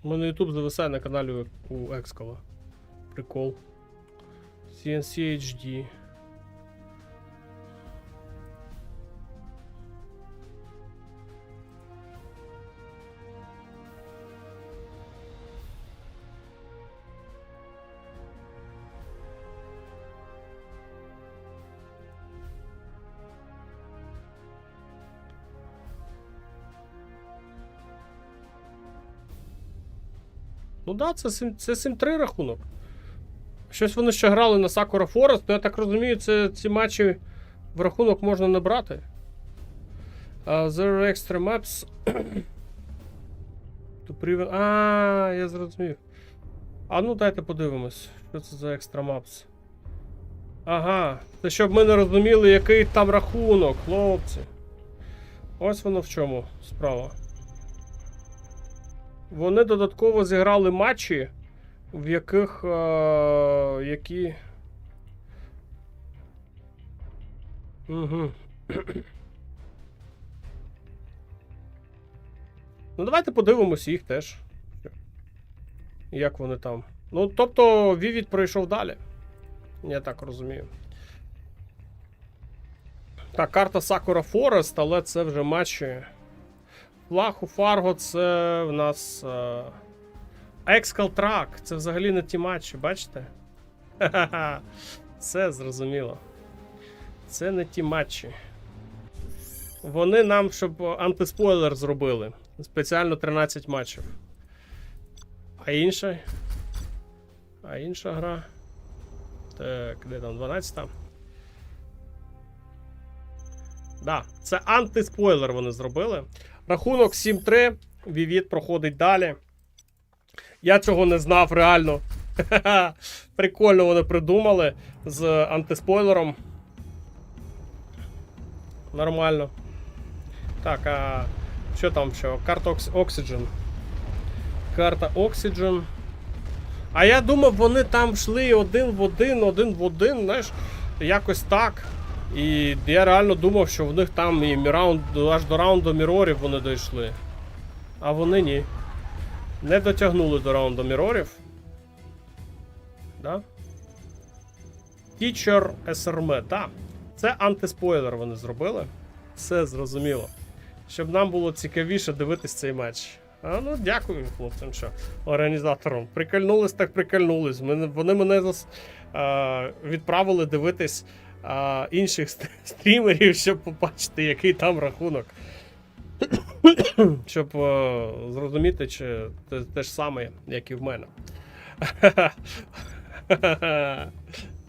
У мене YouTube зависає на каналі у Екскала. Прикол. CNC HD. Ну да, це 7-3 рахунок. Щось вони ще грали на Sakura Forest, то я так розумію, ці матчі в рахунок можна не брати. There are extra maps. Я зрозумів. А ну дайте подивимось, що це за extra maps. Ага, це щоб ми не розуміли, який там рахунок, хлопці. Ось воно в чому справа. Вони додатково зіграли матчі, в яких які. Угу. Ну, давайте подивимось їх теж. Як вони там. Ну, тобто, Vivid пройшов далі. Я так розумію. Так, карта Sakura Forest, але це вже матчі. Флаг у Фарго це в нас. Екскал Трак, це взагалі не ті матчі, бачите? Ха-ха-ха. Все зрозуміло. Це не ті матчі. Вони нам, щоб антиспойлер зробили. Спеціально 13 матчів. А інша? А інша гра? Так, де там 12-та? Да, це антиспойлер вони зробили. Рахунок 7-3. Vivid проходить далі. Я цього не знав, реально. Прикольно вони придумали з антиспойлером. Нормально. Так, а що там ще? Карта Oxygen. Карта Oxygen. А я думав, вони там йшли один в один, знаєш, якось так. І я реально думав, що в них там і аж до раунду мірорів вони дійшли. а вони ні. Не дотягнули до раунду мірорів. Да? Teacher SRM, так. Це антиспойлер вони зробили. Все зрозуміло. Щоб нам було цікавіше дивитись цей матч. А, ну, дякую хлопцям, що організаторам. Прикольнулись, так прикольнулись. Вони мене відправили дивитись інших стрімерів, щоб побачити, який там рахунок. Щоб зрозуміти, чи те ж саме, як і в мене.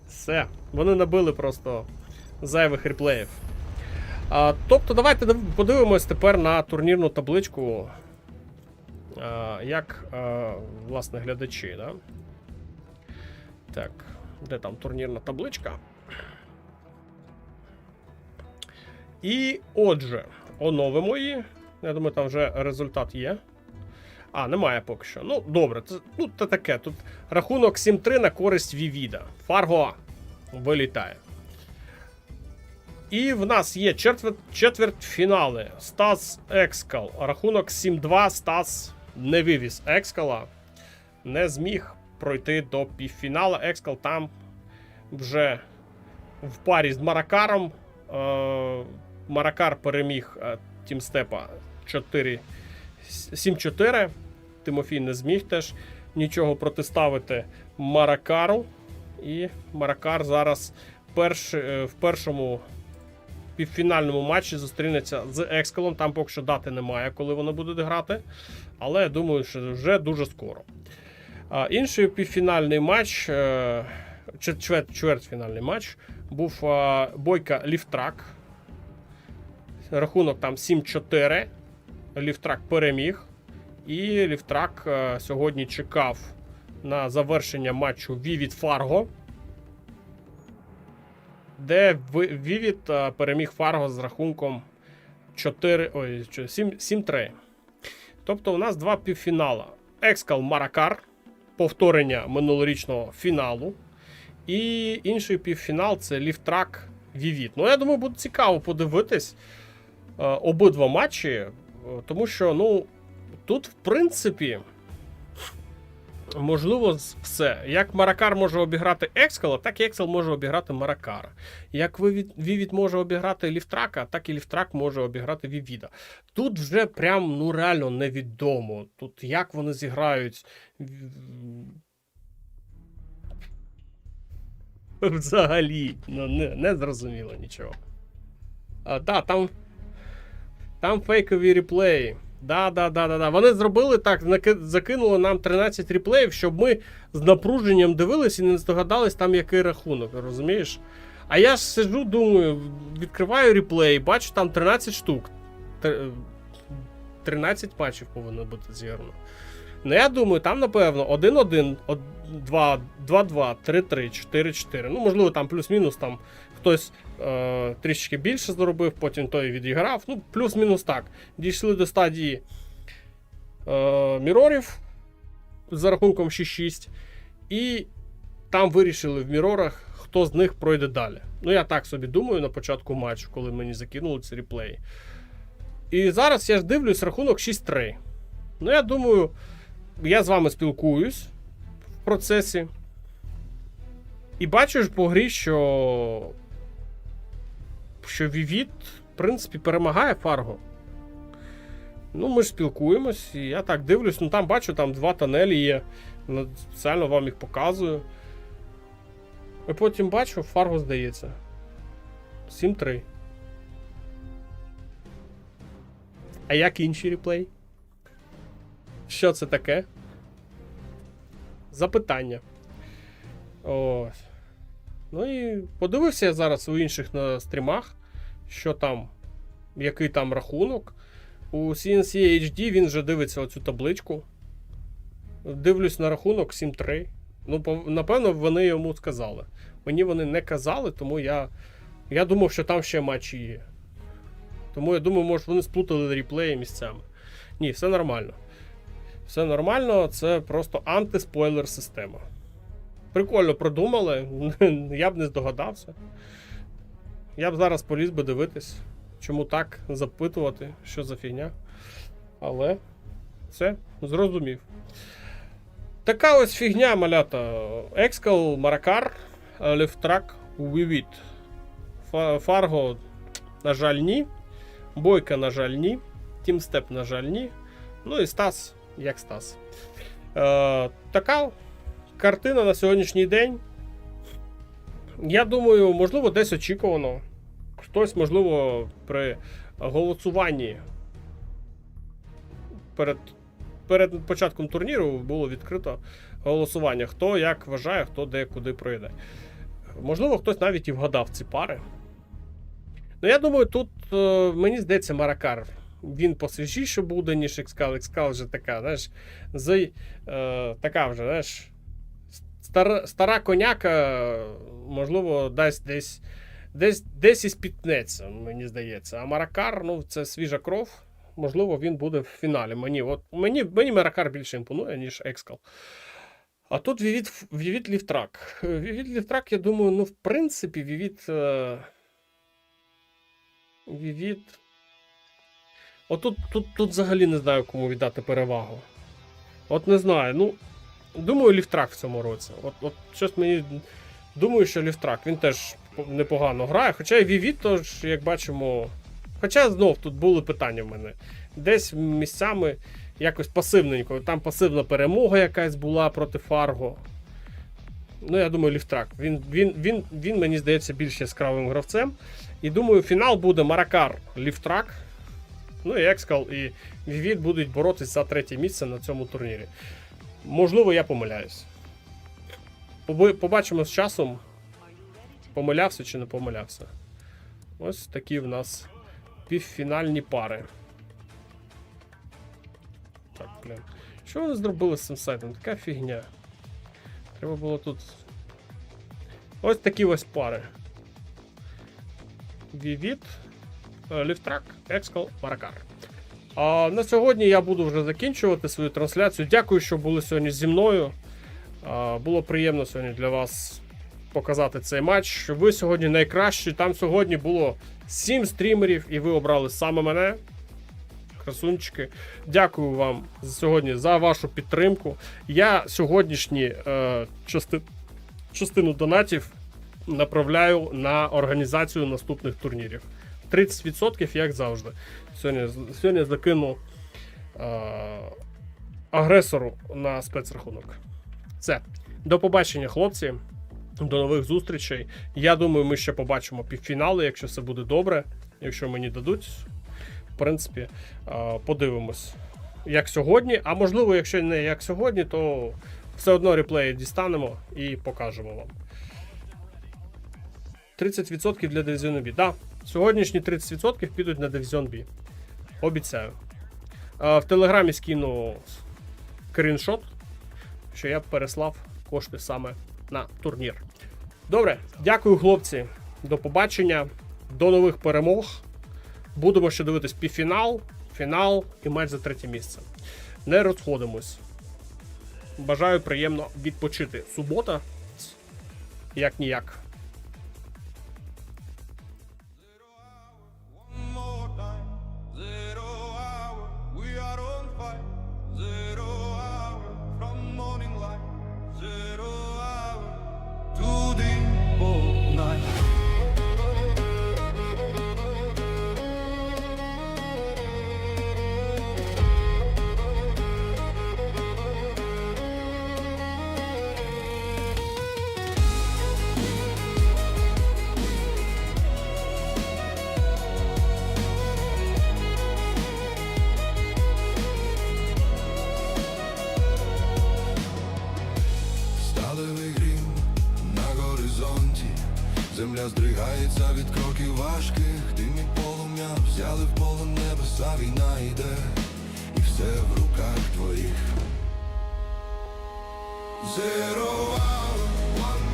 Все. Вони набили просто зайвих реплеїв. Тобто, давайте подивимось тепер на турнірну табличку, як, власне, глядачі. Да? Так, де там турнірна табличка? І отже, оновимо її. Я думаю, там вже результат є. Немає поки що. Ну, добре, це таке. Тут рахунок 7-3 на користь Вівіда. Фарго вилітає. І в нас є четвертьфінали. Стас Екскал. Рахунок 7-2. Стас не вивіз Екскала. Не зміг пройти до півфіналу. Екскал там вже в парі з Маракаром. Маракар переміг Тімстепа 7-4. Тимофій не зміг теж нічого протиставити Маракару. І Маракар зараз в першому півфінальному матчі зустрінеться з Екскалом. Там поки що дати немає, коли вони будуть грати. Але я думаю, що вже дуже скоро. Інший півфінальний матч, чвертьфінальний матч, був бойка Ліфтрак. Рахунок там 7-4. Ліфтрак переміг. І Ліфтрак сьогодні чекав на завершення матчу Vivid Fargo, де Vivid переміг Fargo з рахунком 7-3. Тобто у нас два півфінала. Екскал Маракар, повторення минулорічного фіналу. І інший півфінал це Ліфтрак Vivid. Ну, я думаю, буде цікаво подивитись обидва матчі, тому що, ну, тут, в принципі, можливо все. Як Маракар може обіграти Екскала, так і Екскал може обіграти Маракара. Як Vivid може обіграти Ліфтрака, так і Ліфтрак може обіграти Вівіда. Тут вже прям, ну, реально невідомо. Тут як вони зіграють. Взагалі, ну, не зрозуміло нічого. Там фейкові реплеї. Да. Вони зробили так, закинули нам 13 реплеїв, щоб ми з напруженням дивились і не здогадались там, який рахунок, розумієш? А я ж сиджу, думаю, відкриваю реплей, бачу там 13 штук. 13 матчів повинно бути зіграно. Ну, я думаю, там, напевно, 1-1, 2-2, 3-3, 4-4. Ну, можливо, там плюс-мінус, там хтось трішки більше заробив, потім той відіграв. Ну, плюс-мінус так. Дійшли до стадії мірорів за рахунком 6-6. І там вирішили в мірорах, хто з них пройде далі. Ну, я так собі думаю на початку матчу, коли мені закинули ці реплеї. І зараз я ж дивлюсь рахунок 6-3. Ну, я думаю, я з вами спілкуюсь в процесі. І бачу ж по грі, що Vivid, в принципі, перемагає Fargo. Ну, ми ж спілкуємось, і я так дивлюсь, ну там бачу, там 2 тонелі є. Спеціально вам їх показую. І потім бачу, Fargo здається. 7-3. А як інші реплей? Що це таке? Запитання. Ось. Ну і подивився я зараз у інших на стрімах, що там, який там рахунок. У CNC HD він вже дивиться оцю табличку. Дивлюсь на рахунок 7-3. Ну, напевно, вони йому сказали. Мені вони не казали, тому я думав, що там ще матчі є. Тому я думаю, може вони сплутали реплеї місцями. Ні, все нормально. Все нормально, це просто антиспойлер система. Прикольно продумали, я б не здогадався. Я б зараз поліз би дивитись, чому так, запитувати, що за фігня. Але Все, зрозумів. Така ось фігня, малята. Екскал, Маракар, Левтрак, Вівіт. Фарго, на жаль, ні. Бойка, на жаль, ні. Тімстеп, на жаль, ні. Ну і Стас, як Стас. Така картина на сьогоднішній день. Я думаю, можливо, десь очікувано. Хтось, можливо, при голосуванні перед початком турніру було відкрито голосування. Хто як вважає, хто де куди пройде. Можливо, хтось навіть і вгадав ці пари. Ну, я думаю, тут, мені здається, Маракар. Він посвіжіше буде, ніж Екскал. Екскал вже така, знаєш, така вже, знаєш, стара коняка, можливо, десь і спітнеться, мені здається. А Маракар, ну, це свіжа кров. Можливо, він буде в фіналі. Мені Маракар більше імпонує, ніж Екскал. А тут Вівіт Лівтрак. Вівіт Лівтрак, я думаю, ну, в принципі, Вівіт... Тут взагалі не знаю, кому віддати перевагу. От не знаю, ну, думаю, Лівтрак в цьому році. От щось мені... Думаю, що Лівтрак, він теж непогано грає. Хоча і Вівіт, тож, як бачимо... Хоча знов тут були питання в мене. Десь місцями якось пасивненько. Там пасивна перемога якась була проти Фарго. Ну, я думаю, Лівтрак. Він мені здається, більш яскравим гравцем. І думаю, фінал буде Маракар, Лівтрак. Ну і Екскал, і Вівіт будуть боротися за третє місце на цьому турнірі. Можливо, я помиляюсь. Побачимо з часом, помилявся чи не помилявся. Ось такі в нас півфінальні пари. Так, блін. Що вони зробили з цим сайтом? Така фігня. Треба було тут... Ось такі ось пари. Вівіт, Лівтрак, Екскал, Маракар. А на сьогодні я буду вже закінчувати свою трансляцію. Дякую, що були сьогодні зі мною. Було приємно сьогодні для вас показати цей матч. Ви сьогодні найкращі. Там сьогодні було 7 стрімерів, і ви обрали саме мене. Красунчики. Дякую вам сьогодні за вашу підтримку. Я сьогоднішні частину донатів направляю на організацію наступних турнірів. 30%, як завжди. Сьогодні закину агресору на спецрахунок. Все. До побачення, хлопці. До нових зустрічей. Я думаю, ми ще побачимо півфінали, якщо все буде добре. Якщо мені дадуть, в принципі, подивимось, як сьогодні. А можливо, якщо не як сьогодні, то все одно реплеї дістанемо і покажемо вам. 30% для Дивізіону B. Так, сьогоднішні 30% підуть на Дивізіон B. Обіцяю. В Телеграмі скину скріншот, що я переслав кошти саме на турнір. Добре, дякую, хлопці. До побачення. До нових перемог. Будемо ще дивитись півфінал, фінал і матч за третє місце. Не розходимось. Бажаю приємно відпочити. Субота, як-ніяк.
Земля здригається від кроків важких, дим і полум'я взяли в полон небеса, війна йде, і все в руках твоїх. Zero hour, one